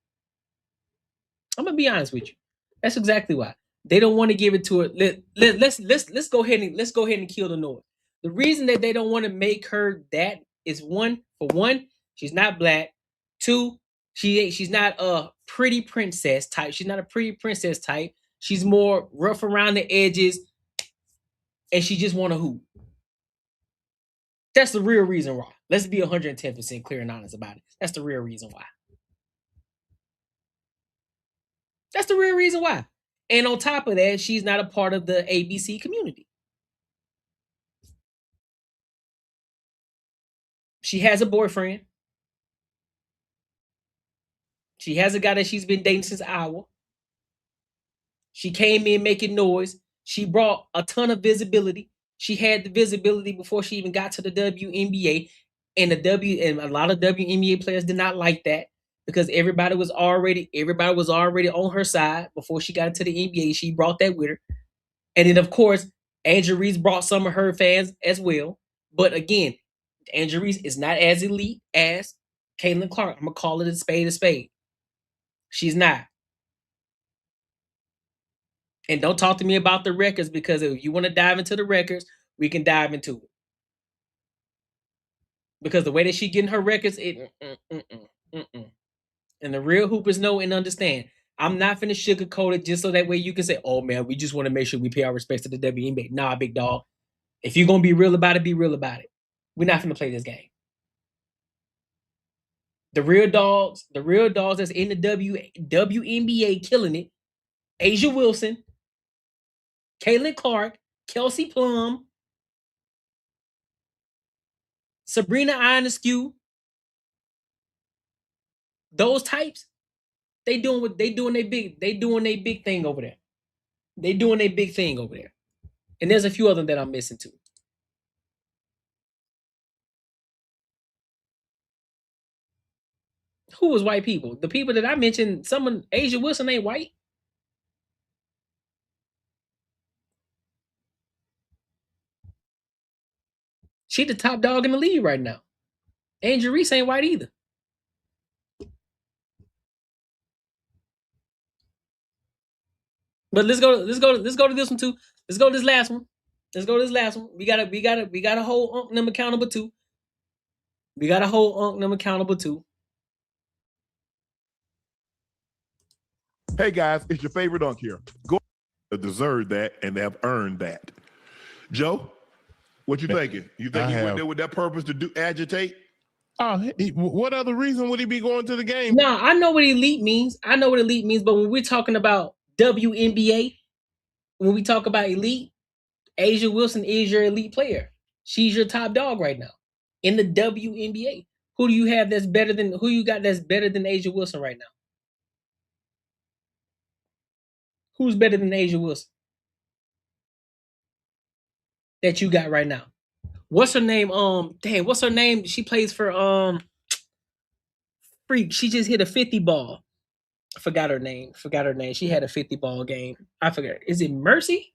I'm gonna be honest with you. That's exactly why. They don't want to give it to her. Let's go ahead and kill the noise. The reason that they don't want to make her that is for one, she's not black. Two, she's not a pretty princess type. She's not a pretty princess type. She's more rough around the edges, and she just want to hoop. That's the real reason why. Let's be 110% clear and honest about it. That's the real reason why. That's the real reason why. And on top of that, she's not a part of the ABC community. She has a boyfriend. She has a guy that she's been dating since Iowa. She came in making noise. She brought a ton of visibility. She had the visibility before she even got to the WNBA. And a lot of WNBA players did not like that because everybody was already on her side before she got into the NBA. She brought that with her. And then, of course, Angel Reese brought some of her fans as well. But again, Angel Reese is not as elite as Caitlin Clark. I'm going to call it a spade a spade. She's not. And don't talk to me about the records because if you want to dive into the records, we can dive into it. Because the way that she getting her records, and the real hoopers know and understand. I'm not finna sugarcoat it just so that way you can say, oh man, we just want to make sure we pay our respects to the WNBA. Nah, big dog. If you're gonna be real about it, be real about it. We're not finna play this game. The real dogs that's in the WNBA killing it. Asia Wilson, Caitlin Clark, Kelsey Plum, Sabrina Ionescu, those types, They doing what they doing their big thing over there. They doing their big thing over there. And there's a few of them that I'm missing too. Who was white people? The people that I mentioned, someone, Asia Wilson ain't white. She the top dog in the league right now. Angel Reese ain't white either. But let's go to this one too. Let's go to this last one. We gotta hold Unc them accountable too. Hey guys, it's your favorite Unc here. Go deserve that and have earned that. Joe, what you thinking? You think he went there with that purpose to agitate? Oh, what other reason would he be going to the game? Nah, I know what elite means. But when we're talking about WNBA, when we talk about elite, Asia Wilson is your elite player. She's your top dog right now in the WNBA. Who do you have that's better than Asia Wilson right now? Who's better than Asia Wilson that you got right now? What's her name? What's her name? She plays for Freak. She just hit a 50 ball. I forgot her name. She had a 50 ball game. I forgot. Is it Mercy?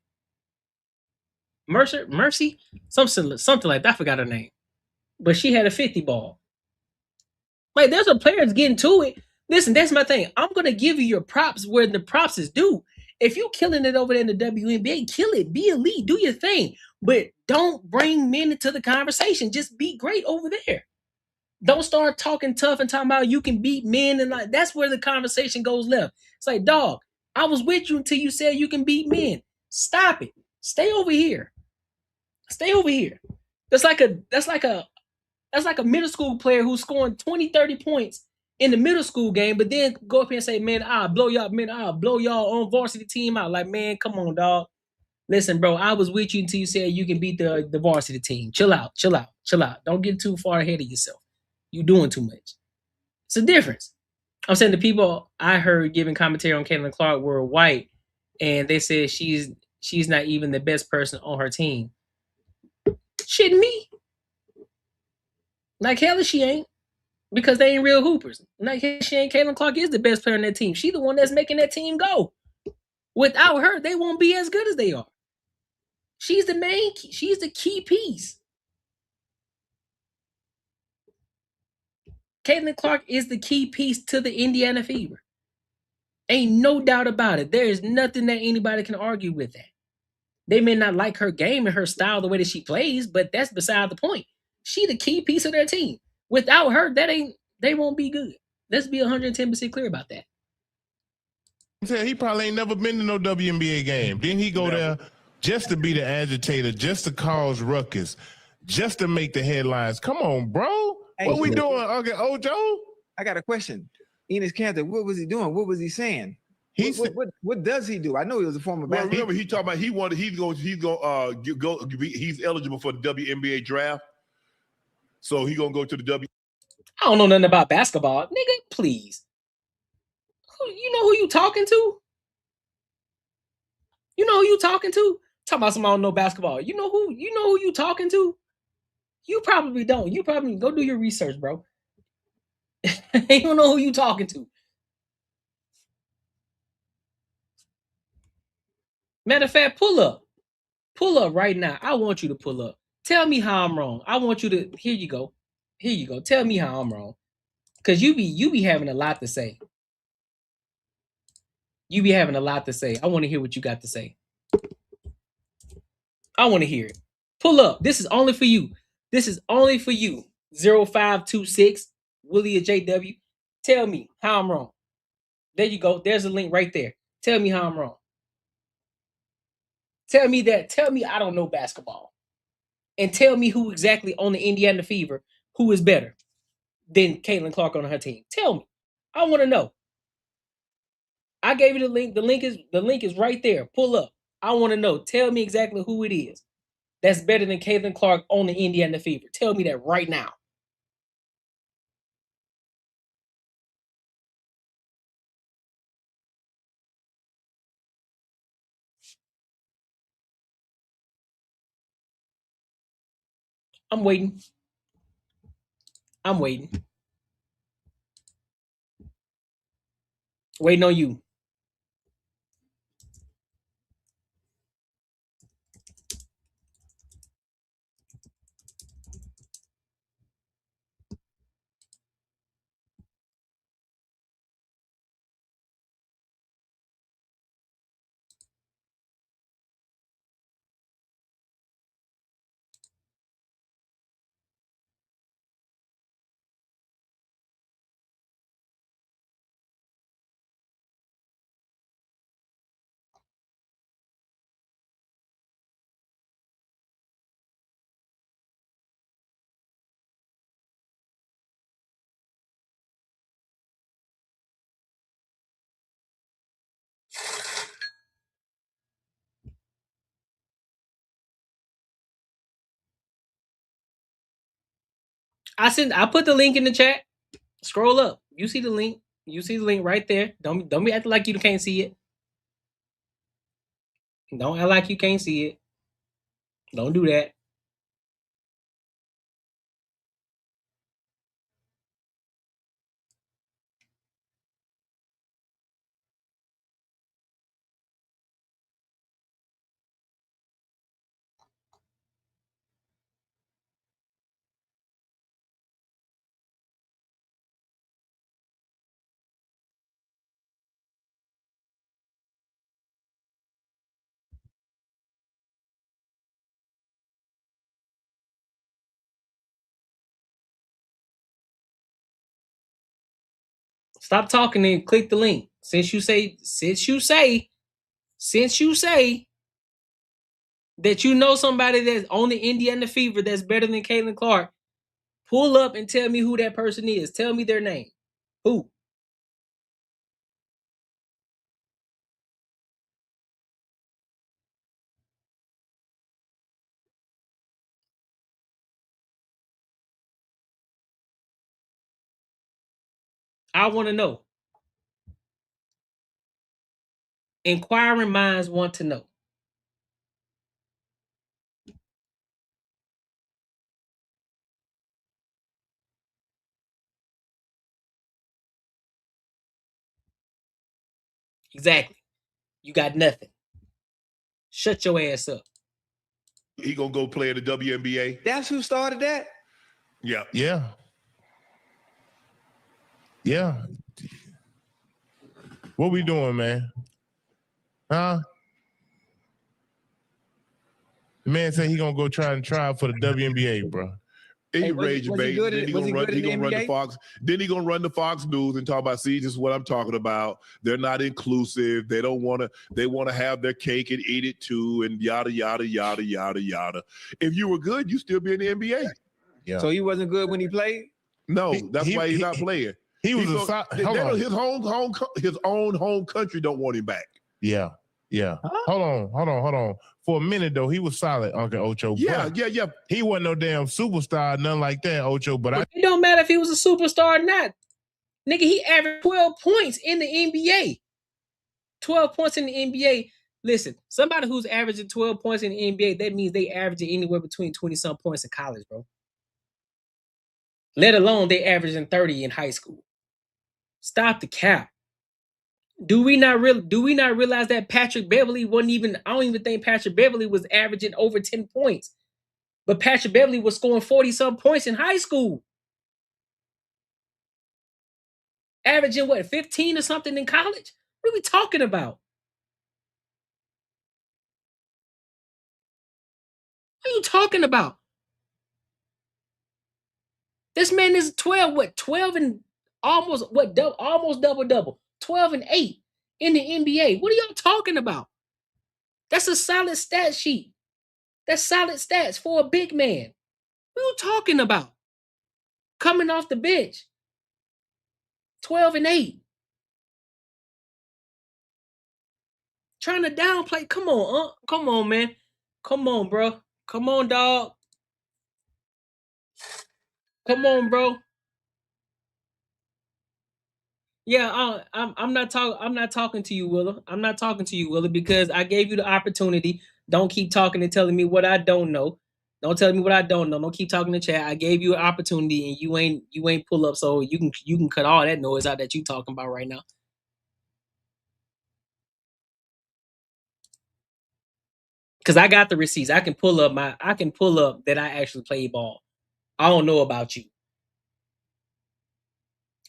Mercy? Something like that. I forgot her name. But she had a 50 ball. Like, there's a players getting to it. Listen, that's my thing. I'm gonna give you your props where the props is due. If you killing it over there in the WNBA, kill it. Be elite. Do your thing. But don't bring men into the conversation. Just be great over there. Don't start talking tough and talking about you can beat men, and like that's where the conversation goes left. It's like, dog, I was with you until you said you can beat men. Stop it. Stay over here. That's like a middle school player who's scoring 20, 30 points in the middle school game, but then go up here and say, man, I'll blow y'all on varsity team out. Like, man, come on, dog. Listen, bro, I was with you until you said you can beat the varsity team. Chill out. Don't get too far ahead of yourself. You're doing too much. It's a difference. I'm saying the people I heard giving commentary on Caitlin Clark were white, and they said she's not even the best person on her team. Shitting me. Like hell she ain't. Because they ain't real hoopers. Like she ain't. Caitlin Clark is the best player on that team. She's the one that's making that team go. Without her, they won't be as good as they are. She's the key piece. Caitlin Clark is the key piece to the Indiana Fever. Ain't no doubt about it. There is nothing that anybody can argue with that. They may not like her game and her style, the way that she plays, but that's beside the point. She the key piece of their team. Without her, they won't be good. Let's be 110% clear about that. He probably ain't never been to no WNBA game. Didn't he go there just to be the agitator, just to cause ruckus, just to make the headlines? Come on, bro. Hey, what we doing? Okay, Joe? I got a question. Enes Kanter, what was he doing? What was he saying? What does he do? I know he was a former basketball. Remember, he talking about he's eligible for the WNBA draft. So he gonna go to the W. I don't know nothing about basketball, nigga. Please, you know who you talking to? Talking about somebody don't know basketball. You know who you talking to? You probably don't. You probably go do your research, bro. You don't know who you talking to. Matter of fact, pull up right now. I want you to pull up. Tell me how I'm wrong. I want you to. Here you go. Tell me how I'm wrong, cause you be having a lot to say. I want to hear what you got to say. I want to hear it. Pull up. This is only for you. 0526 Willie or JW. Tell me how I'm wrong. There you go. There's a link right there. Tell me how I'm wrong. Tell me I don't know basketball. And tell me who exactly on the Indiana Fever who is better than Caitlin Clark on her team. Tell me. I want to know. I gave you the link. The link is right there. Pull up. I want to know. Tell me exactly who it is that's better than Caitlin Clark on the Indiana Fever. Tell me that right now. I'm waiting. Waiting on you. I put the link in the chat. Scroll up. You see the link. You see the link right there. Don't be acting like you can't see it. Don't act like you can't see it. Don't do that. Stop talking and click the link. Since you say that you know somebody that's on the Indiana Fever that's better than Caitlin Clark, pull up and tell me who that person is. Tell me their name. Who? I want to know. Inquiring minds want to know. Exactly. You got nothing. Shut your ass up. He gonna go play in the WNBA. That's who started that? Yeah. Yeah. Yeah. What we doing, man? Huh? The man said he gonna go try for the WNBA, bro. He rage bait. Then he gonna run the Fox. Then he gonna run the Fox News and talk about, see, this is what I'm talking about. They're not inclusive. They don't want to. They want to have their cake and eat it too, and yada yada yada yada yada. If you were good, you still be in the NBA. Yeah. So he wasn't good when he played. No, that's why he's not playing. His own home country don't want him back. Yeah. Yeah. Huh? Hold on. For a minute though, he was solid, Uncle Ocho. Yeah. He wasn't no damn superstar, nothing like that, Ocho. But it don't matter if he was a superstar or not. Nigga, he averaged 12 points in the NBA. 12 points in the NBA. Listen, somebody who's averaging 12 points in the NBA, that means they averaging anywhere between 20-some points in college, bro. Let alone they averaging 30 in high school. Stop the cap. Do we not realize that Patrick Beverly wasn't even, I don't even think Patrick Beverly was averaging over 10 points. But Patrick Beverly was scoring 40-some points in high school. Averaging what, 15 or something in college? What are we talking about? What are you talking about? This man is 12 and almost double-double. 12 and 8 in the NBA. What are y'all talking about? That's a solid stat sheet. That's solid stats for a big man. What are you talking about? Coming off the bench. 12 and 8. Trying to downplay. Come on, come on, man. Come on, bro. Come on, dog. Come on, bro. Yeah, I'm not talking to you, Willa. I'm not talking to you, Willa, because I gave you the opportunity. Don't keep talking and telling me what I don't know. Don't tell me what I don't know. Don't keep talking in chat. I gave you an opportunity and you ain't pull up, so you can cut all that noise out that you talking about right now. Cause I got the receipts. I can pull up that I actually played ball. I don't know about you.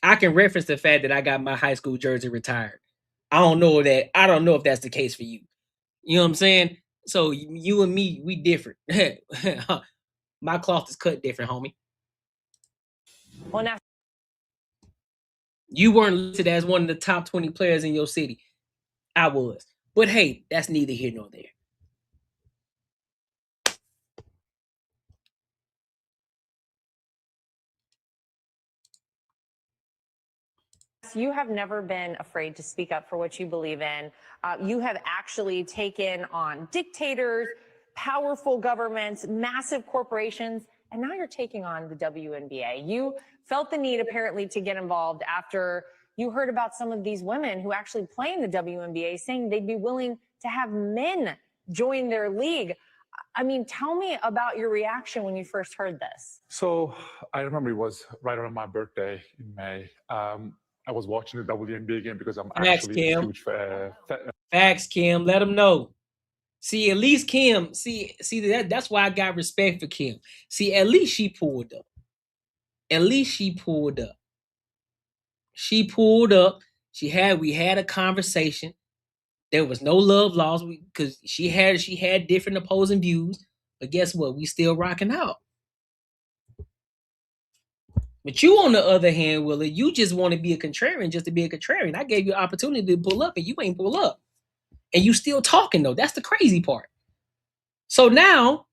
I can reference the fact that I got my high school jersey retired. I don't know if that's the case for you. You know what I'm saying? So you and me, we different. My cloth is cut different, homie. Well, now you weren't listed as one of the top 20 players in your city. I was. But hey, that's neither here nor there. you have never been afraid to speak up for what you believe in. You have actually taken on dictators, powerful governments, massive corporations, and now you're taking on the WNBA. You felt the need apparently to get involved after you heard about some of these women who actually play in the WNBA saying they'd be willing to have men join their league. I mean, tell me about your reaction when you first heard this. So I remember it was right around my birthday in May. I was watching the WNBA game because I'm actually a huge fan. Facts, Kim. Let them know. See, at least Kim. See that's why I got respect for Kim. See, at least she pulled up. At least she pulled up. She pulled up. We had a conversation. There was no love lost because she had different opposing views. But guess what? We still rocking out. But you, on the other hand, Willie, you just want to be a contrarian just to be a contrarian. I gave you an opportunity to pull up, and you ain't pull up. And you still talking, though. That's the crazy part. So now,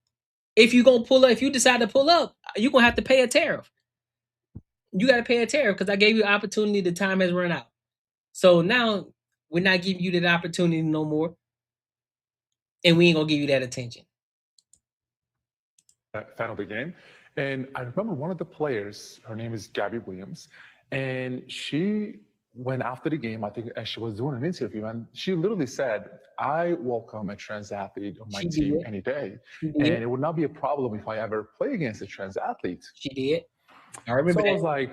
if you decide to pull up, you're going to have to pay a tariff. You got to pay a tariff because I gave you an opportunity. The time has run out. So now, we're not giving you that opportunity no more. And we ain't going to give you that attention. Fan of the game. And I remember one of the players, her name is Gabby Williams, and she went after the game, I think, as she was doing an interview, and she literally said, I welcome a trans athlete on my team any day. And it would not be a problem if I ever play against a trans athlete. She did. I remember so I was like,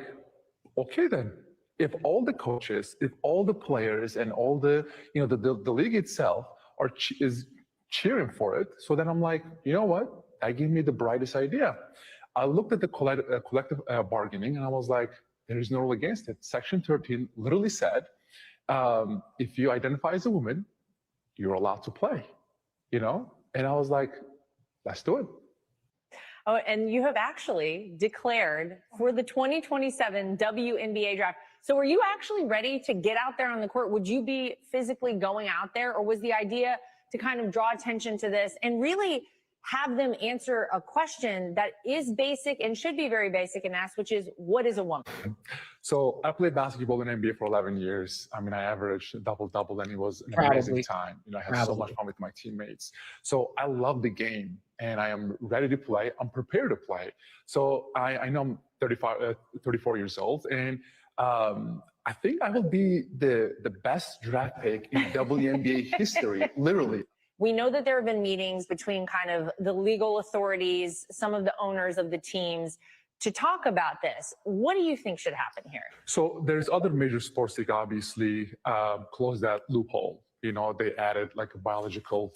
okay then. If all the coaches, if all the players and all the, the league itself is cheering for it, so then I'm like, you know what? That gave me the brightest idea. I looked at the collective bargaining and I was like, there is no rule against it. Section 13 literally said, if you identify as a woman, you're allowed to play, And I was like, let's do it. Oh, and you have actually declared for the 2027 WNBA draft. So are you actually ready to get out there on the court? Would you be physically going out there, or was the idea to kind of draw attention to this and really have them answer a question that is basic and should be very basic and asked, which is, what is a woman? So I played basketball in NBA for 11 years. I mean, I averaged double-double, and it was an amazing time. I had so much fun with my teammates. So I love the game, and I am ready to play. I'm prepared to play. So I know I'm 34 years old, and I think I will be the best draft pick in WNBA history, literally. We know that there have been meetings between kind of the legal authorities, some of the owners of the teams, to talk about this. What do you think should happen here? So there's other major sports league obviously closed that loophole. They added like a biological,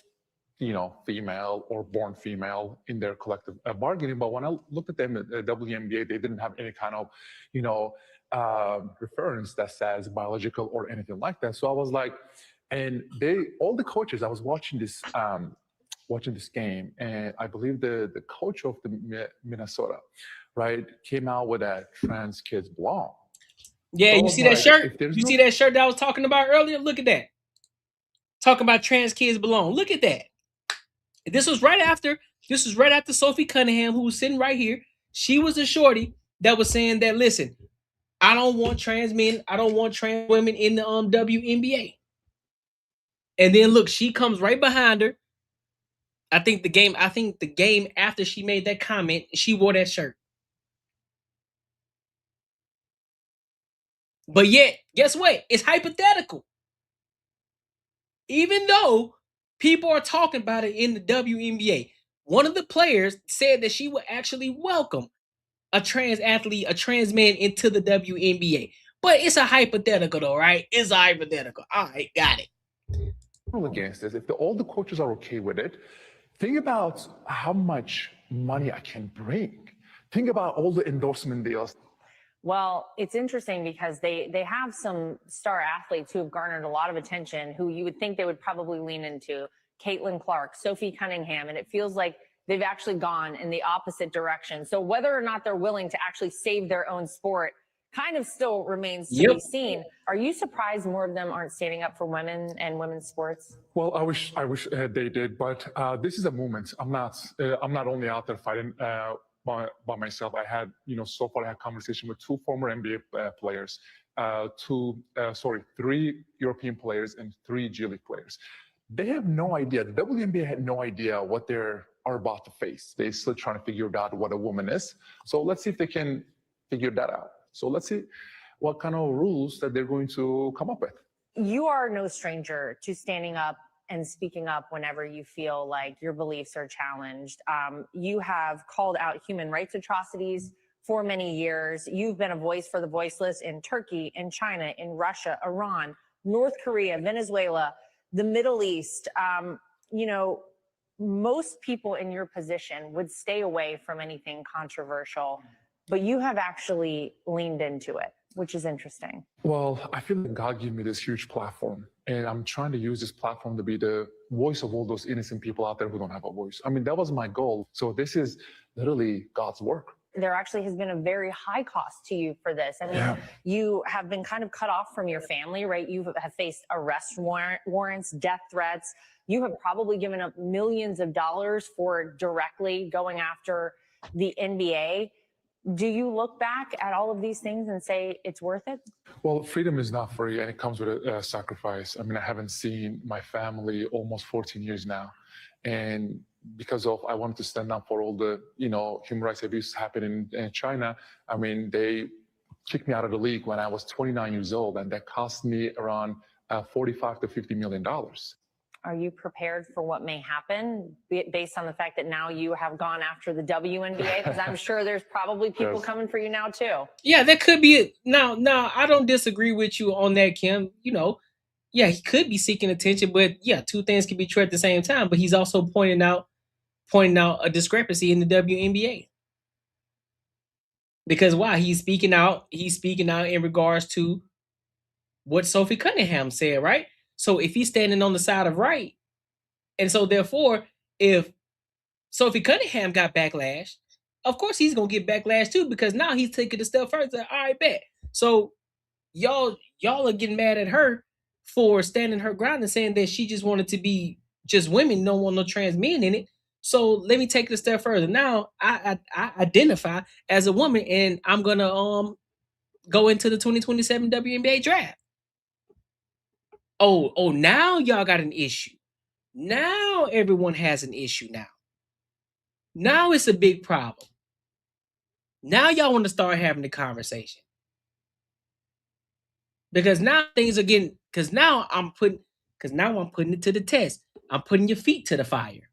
female or born female in their collective bargaining. But when I looked at them at WNBA, they didn't have any kind of, reference that says biological or anything like that. So I was like, and all the coaches, I was watching this game, and I believe the coach of the Minnesota, right, came out with that trans kids belong. Yeah, so you see that shirt? You see that shirt that I was talking about earlier? Look at that. Talking about trans kids belong. Look at that. This was right after Sophie Cunningham, who was sitting right here. She was a shorty that was saying that, listen, I don't want trans men, I don't want trans women in the WNBA. And then look, she comes right behind her. I think the game after she made that comment, she wore that shirt. But yet, guess what? It's hypothetical. Even though people are talking about it in the WNBA, one of the players said that she would actually welcome a trans athlete, a trans man into the WNBA. But it's a hypothetical though, right? It's a hypothetical. All right, got it. Against this, if all the coaches are okay with it, think about how much money I can bring. Think about all the endorsement deals. Well, it's interesting because they have some star athletes who have garnered a lot of attention who you would think they would probably lean into. Caitlin Clark, Sophie Cunningham, and it feels like they've actually gone in the opposite direction. So whether or not they're willing to actually save their own sport kind of still remains to be seen. Are you surprised more of them aren't standing up for women and women's sports? Well, I wish they did, but this is a movement. I'm not only out there fighting by myself. I had, so far I had conversation with 2 former NBA players, 3 European players and 3 G League players. They have no idea. The WNBA had no idea what they are about to face. They're still trying to figure out what a woman is. So let's see if they can figure that out. So let's see what kind of rules that they're going to come up with. You are no stranger to standing up and speaking up whenever you feel like your beliefs are challenged. You have called out human rights atrocities for many years. You've been a voice for the voiceless in Turkey, in China, in Russia, Iran, North Korea, Venezuela, the Middle East. Most people in your position would stay away from anything controversial, but you have actually leaned into it, which is interesting. Well, I feel like God gave me this huge platform, and I'm trying to use this platform to be the voice of all those innocent people out there who don't have a voice. I mean, that was my goal. So this is literally God's work. There actually has been a very high cost to you for this. I mean, you have been kind of cut off from your family, right? You have faced arrest warrants, death threats. You have probably given up millions of dollars for directly going after the NBA. Do you look back at all of these things and say it's worth it? Well, freedom is not free, and it comes with a sacrifice. I mean, I haven't seen my family almost 14 years now. And because I wanted to stand up for all the, human rights abuse happening in China, I mean, they kicked me out of the league when I was 29 years old, and that cost me around $45 to $50 million. Are you prepared for what may happen based on the fact that now you have gone after the WNBA? Because I'm sure there's probably people coming for you now too. Yeah, that could be it. Now, I don't disagree with you on that, Kim. Yeah, he could be seeking attention, but yeah, 2 things can be true at the same time. But he's also pointing out a discrepancy in the WNBA. Because why? He's speaking out in regards to what Sophie Cunningham said, right? So if he's standing on the side of right, and so therefore, if Sophie Cunningham got backlash, of course he's gonna get backlash too, because now he's taking a step further. All right, bet. So y'all are getting mad at her for standing her ground and saying that she just wanted to be just women, don't want no trans men in it. So let me take it a step further. Now I identify as a woman, and I'm gonna go into the 2027 WNBA draft. Oh, now y'all got an issue. Now everyone has an issue now. Now it's a big problem. Now y'all want to start having the conversation. Because now things are getting, because now I'm putting it to the test. I'm putting your feet to the fire.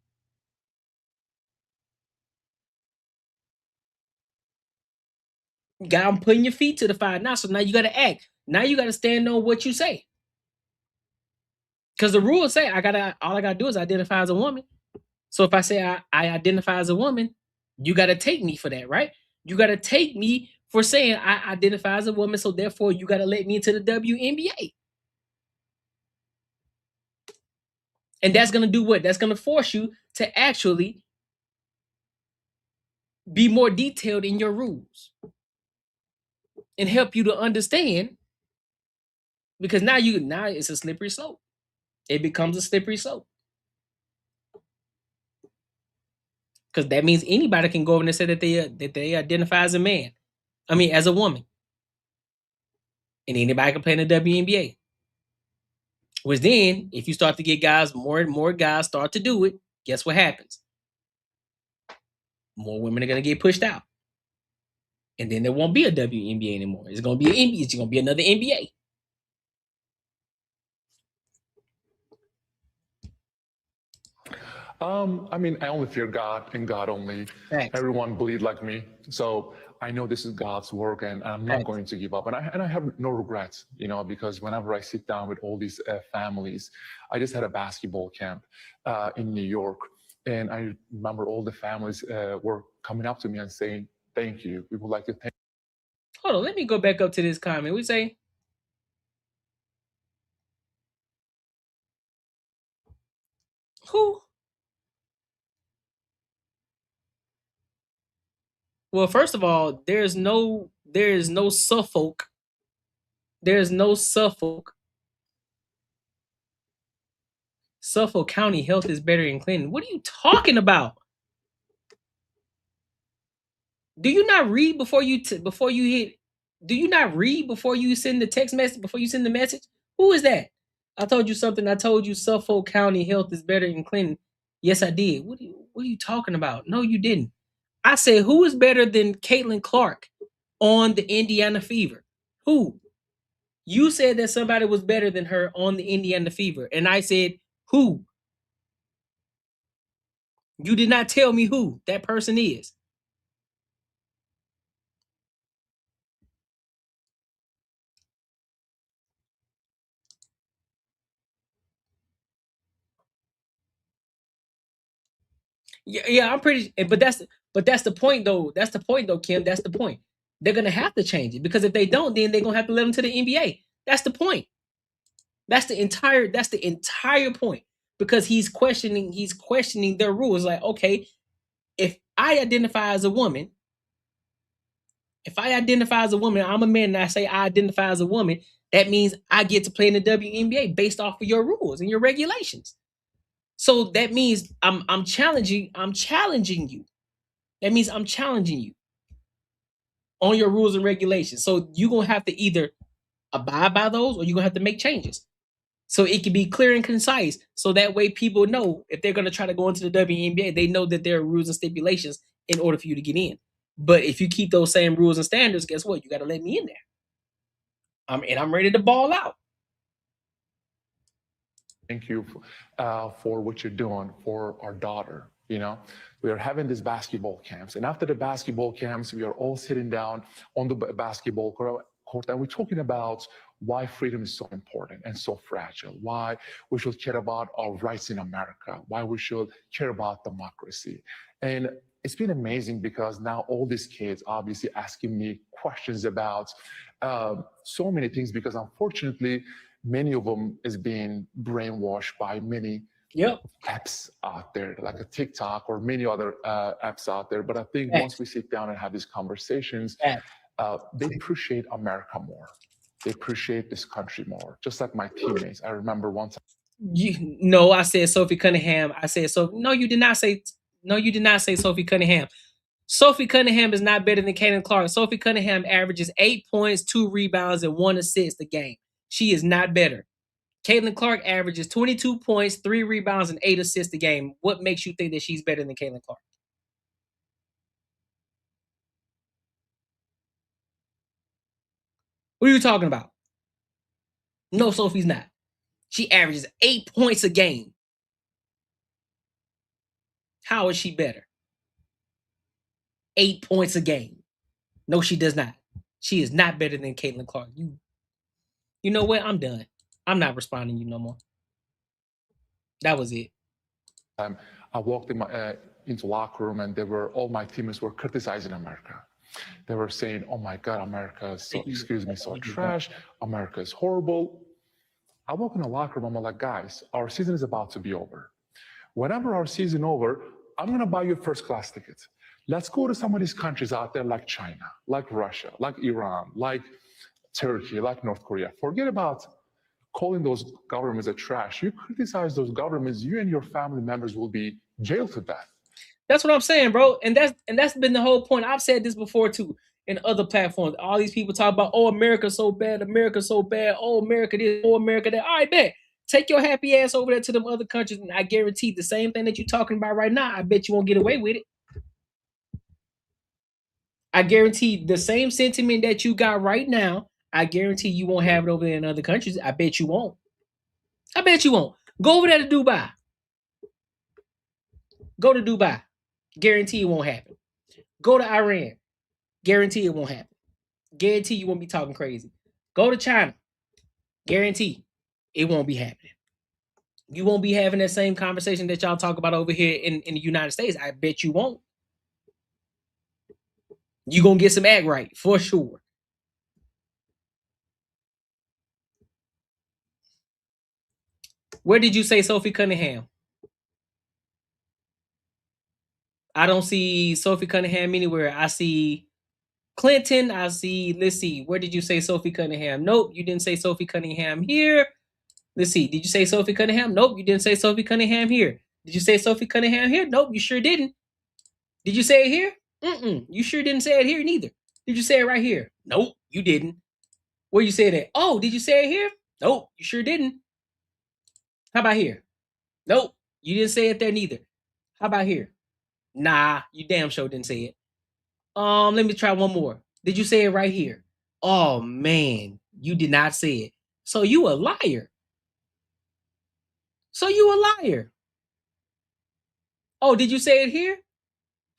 I'm putting your feet to the fire now. So now you got to act. Now you got to stand on what you say. Because the rules say all I gotta do is identify as a woman. So if I say I identify as a woman, you gotta take me for that, right? You gotta take me for saying I identify as a woman, so therefore you gotta let me into the WNBA. And that's gonna do what? That's gonna force you to actually be more detailed in your rules and help you to understand, because now it's a slippery slope. It becomes a slippery slope. Because that means anybody can go over and say that they identify as a man. I mean, as a woman. And anybody can play in the WNBA. Which then, if you start to get guys, more and more guys start to do it, guess what happens? More women are going to get pushed out. And then there won't be a WNBA anymore. It's going to be it's going to be another NBA. I mean, I only fear God and God only. Thanks. Everyone bleed like me. So I know this is God's work and I'm not going to give up. And I have no regrets, you know, because whenever I sit down with all these families, I just had a basketball camp in New York. And I remember all the families were coming up to me and saying, thank you. We would like to thank you. Hold on, let me go back up to this comment. We say, who? Well, first of all, there is no Suffolk. There's no Suffolk. Suffolk County health is better than Clinton. What are you talking about? Do you not read before you hit? Do you not read before you send the text message? Before you send the message? Who is that? I told you something. I told you Suffolk County health is better than Clinton. Yes, I did. What are you talking about? No, you didn't. I said, who is better than Caitlin Clark on the Indiana Fever? Who? You said that somebody was better than her on the Indiana Fever. And I said, who? You did not tell me who that person is. Yeah, I'm pretty. But that's the point, though. That's the point, though, Kim. That's the point. They're gonna have to change it because if they don't, then they're gonna have to let them to the NBA. That's the point. That's the entire point. Because he's questioning their rules. Like, okay, if I identify as a woman, I'm a man, and I say I identify as a woman. That means I get to play in the WNBA based off of your rules and your regulations. So that means I'm challenging you. That means I'm challenging you on your rules and regulations. So you're gonna have to either abide by those or you're gonna have to make changes. So it can be clear and concise. So that way people know if they're gonna try to go into the WNBA, they know that there are rules and stipulations in order for you to get in. But if you keep those same rules and standards, guess what? You gotta let me in there. I'm ready to ball out. Thank you for what you're doing for our daughter. You know, we are having these basketball camps, and after the basketball camps, we are all sitting down on the basketball court, and we're talking about why freedom is so important and so fragile, why we should care about our rights in America, why we should care about democracy. And it's been amazing because now all these kids obviously asking me questions about so many things, because unfortunately, many of them is being brainwashed by many apps out there, like a TikTok or many other apps out there. But I think once we sit down and have these conversations, they appreciate America more. They appreciate this country more. Just like my teammates. I remember one time. No, I said Sophie Cunningham. I said so. No, you did not say. No, you did not say Sophie Cunningham. Sophie Cunningham is not better than Caitlin Clark. Sophie Cunningham averages 8 points, 2 rebounds, and 1 assist a game. She is not better. Caitlin Clark averages 22 points, 3 rebounds, and 8 assists a game. What makes you think that she's better than Caitlin Clark? What are you talking about? No, Sophie's not. She averages 8 points a game. How is she better? 8 points a game. No, she does not. She is not better than Caitlin Clark. You know what? I'm done. I'm not responding to you no more. That was it. I walked into locker room and all my teammates were criticizing America. They were saying, "Oh my God, America is so trash. America is horrible." I walk in the locker room. I'm like, "Guys, our season is about to be over. Whenever our season over, I'm gonna buy you a first-class ticket. Let's go to some of these countries out there like China, like Russia, like Iran, like Turkey, like North Korea. Forget about calling those governments a trash. You criticize those governments, you and your family members will be jailed to death." That's what I'm saying, bro. And that's been the whole point. I've said this before too in other platforms. All these people talk about, oh, America's so bad, America's so bad, oh, America this, oh, America that. All right, bet. Take your happy ass over there to them other countries, and I guarantee the same thing that you're talking about right now, I bet you won't get away with it. I guarantee the same sentiment that you got right now, I guarantee you won't have it over there in other countries. I bet you won't. I bet you won't. Go over there to Dubai. Go to Dubai. Guarantee it won't happen. Go to Iran. Guarantee it won't happen. Guarantee you won't be talking crazy. Go to China. Guarantee it won't be happening. You won't be having that same conversation that y'all talk about over here in the United States. I bet you won't. You're going to get some act right for sure. Where did you say Sophie Cunningham? I don't see Sophie Cunningham anywhere. I see Clinton. I see, let's see. Where did you say Sophie Cunningham? Nope, you didn't say Sophie Cunningham here. Let's see. Did you say Sophie Cunningham? Nope, you didn't say Sophie Cunningham here. Did you say Sophie Cunningham here? Nope, you sure didn't. Did you say it here? You sure didn't say it here neither. Did you say it right here? Nope, you didn't. Where you say that? Oh, did you say it here? Nope, you sure didn't. How about here? Nope, you didn't say it there neither. How about here? Nah, you damn sure didn't say it. Let me try one more. Did you say it right here? Oh man, you did not say it. So you a liar. So you a liar. Oh, did you say it here?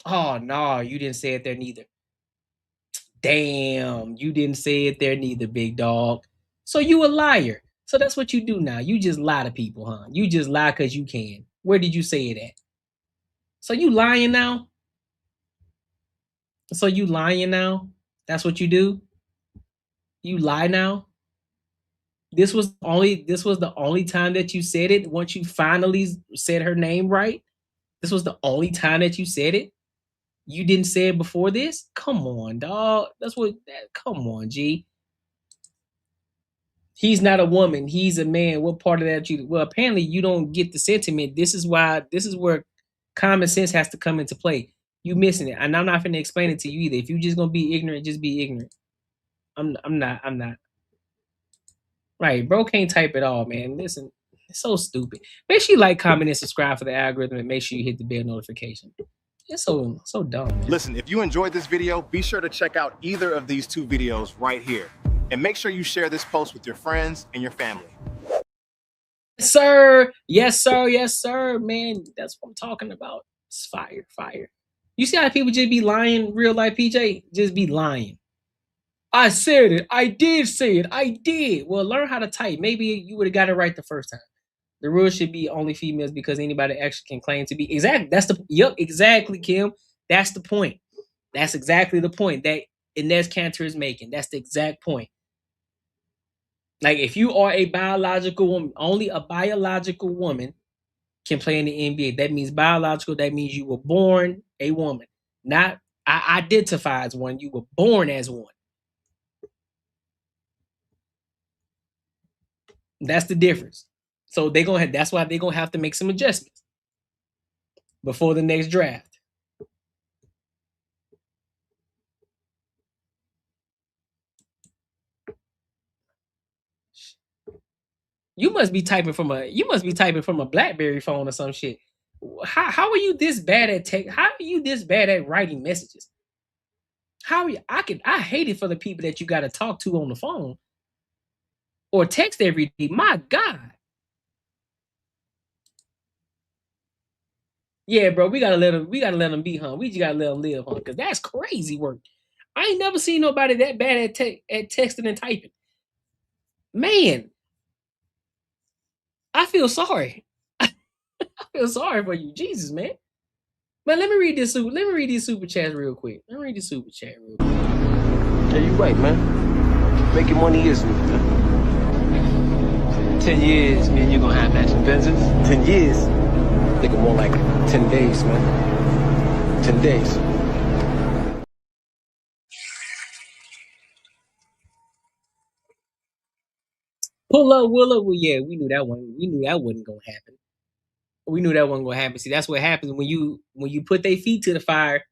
Oh no, you didn't say it there neither. Damn, you didn't say it there neither, big dog. So you a liar. So that's what you do now. You just lie to people, huh? You just lie because you can. Where did you say it at? So you lying now? So you lying now? That's what you do? You lie now? This was the only time that you said it once you finally said her name right? This was the only time that you said it? You didn't say it before this? Come on, dog. Come on, G. He's not a woman. He's a man. What part of that you? Well, apparently you don't get the sentiment. This is where common sense has to come into play. You missing it, and I'm not finna explain it to you either. If you just gonna be ignorant, just be ignorant. I'm not. Right, bro can't type at all, man. Listen, it's so stupid. Make sure you like, comment, and subscribe for the algorithm, and make sure you hit the bell notification. It's so dumb, man. Listen, if you enjoyed this video, be sure to check out either of these two videos right here. And make sure you share this post with your friends and your family. Yes, sir. Yes, sir. Yes, sir. Man, that's what I'm talking about. It's fire, fire. You see how people just be lying, real life, PJ? Just be lying. I said it. I did say it. I did. Well, learn how to type. Maybe you would have got it right the first time. The rule should be only females because anybody actually can claim to be. Exactly. Exactly, Kim. That's the point. That's exactly the point that Enes Kanter is making. That's the exact point. Like, if you are a biological woman, only a biological woman can play in the NBA. That means biological. That means you were born a woman, not identify as one. You were born as one. That's the difference. So that's why they're gonna have to make some adjustments before the next draft. You must be typing from a BlackBerry phone or some shit. How are you this bad at How are you this bad at writing messages? How are you? I hate it for the people that you got to talk to on the phone or text every day. My God. Yeah, bro, we gotta let them be, huh? We just gotta let them live, huh? Because that's crazy work. I ain't never seen nobody that bad at texting and typing. Man, I feel sorry. I feel sorry for you, Jesus, man. Man, let me read these super chats real quick. Let me read this super chat real quick. Yeah, you right, man. Making money isn't it, man? 10 years, man, you're gonna have matching Benzes. 10 years. I think more like 10 days, man. 10 days. Pull up, Willa. Well, yeah, we knew that one. We knew that wasn't gonna happen. We knew that wasn't gonna happen. See, that's what happens when you put their feet to the fire.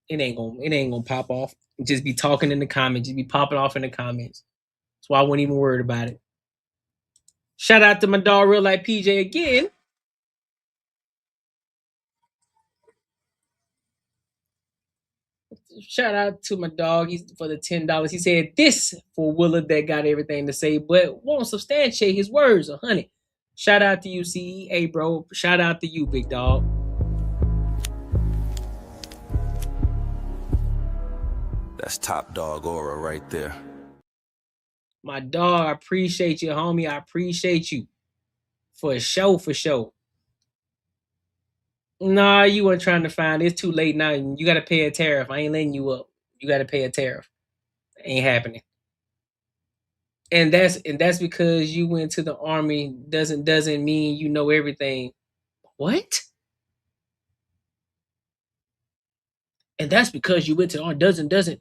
It ain't gonna pop off. Just be talking in the comments. Just be popping off in the comments. That's why I wasn't even worried about it. Shout out to my dog, Real Life PJ again. Shout out to my dog. He's for the $10. He said this for Willa that got everything to say, but won't substantiate his words, $100. Shout out to you, CEA, bro. Shout out to you, big dog. That's top dog aura right there. My dog, I appreciate you, homie. I appreciate you. For sure, for sure. Nah, you weren't trying to find. It's too late now. You got to pay a tariff. I ain't letting you up. You got to pay a tariff. Ain't happening. And that's because you went to the army. Doesn't mean you know everything. What? And that's because you went to the army. Doesn't.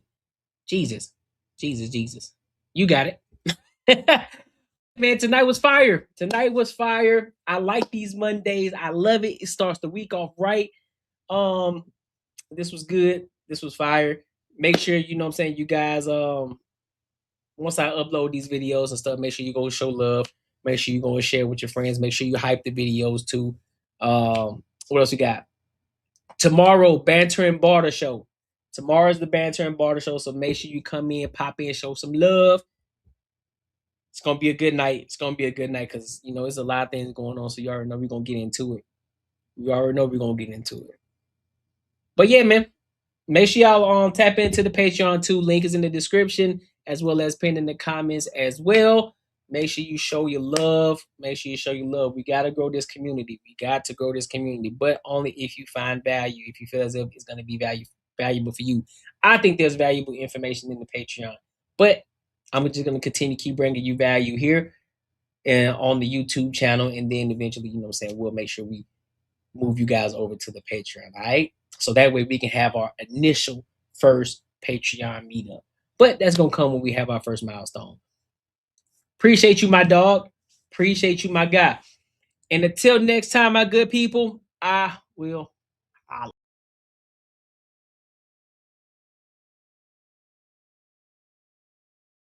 Jesus. You got it. Man, tonight was fire. Tonight was fire. I like these Mondays. I love it. It starts the week off right. This was good. This was fire. Make sure, you know what I'm saying, you guys, once I upload these videos and stuff, make sure you go show love. Make sure you go and share with your friends. Make sure you hype the videos too. What else we got? Tomorrow, Banter and Barter Show. Tomorrow's the Banter and Barter Show, so make sure you come in, pop in, show some love. It's going to be a good night. It's going to be a good night because, you know, there's a lot of things going on, so you already know we're going to get into it. We already know we're going to get into it. But yeah, man, make sure y'all tap into the Patreon too. Link is in the description as well as pinned in the comments as well. Make sure you show your love. Make sure you show your love. We got to grow this community. We got to grow this community, but only if you find value, if you feel as if it's going to be valuable for you. I think there's valuable information in the Patreon, but I'm just going to continue to keep bringing you value here and on the YouTube channel. And then eventually, you know what I'm saying, we'll make sure we move you guys over to the Patreon. All right. So that way we can have our initial first Patreon meetup. But that's going to come when we have our first milestone. Appreciate you, my dog. Appreciate you, my guy. And until next time, my good people, I will holla.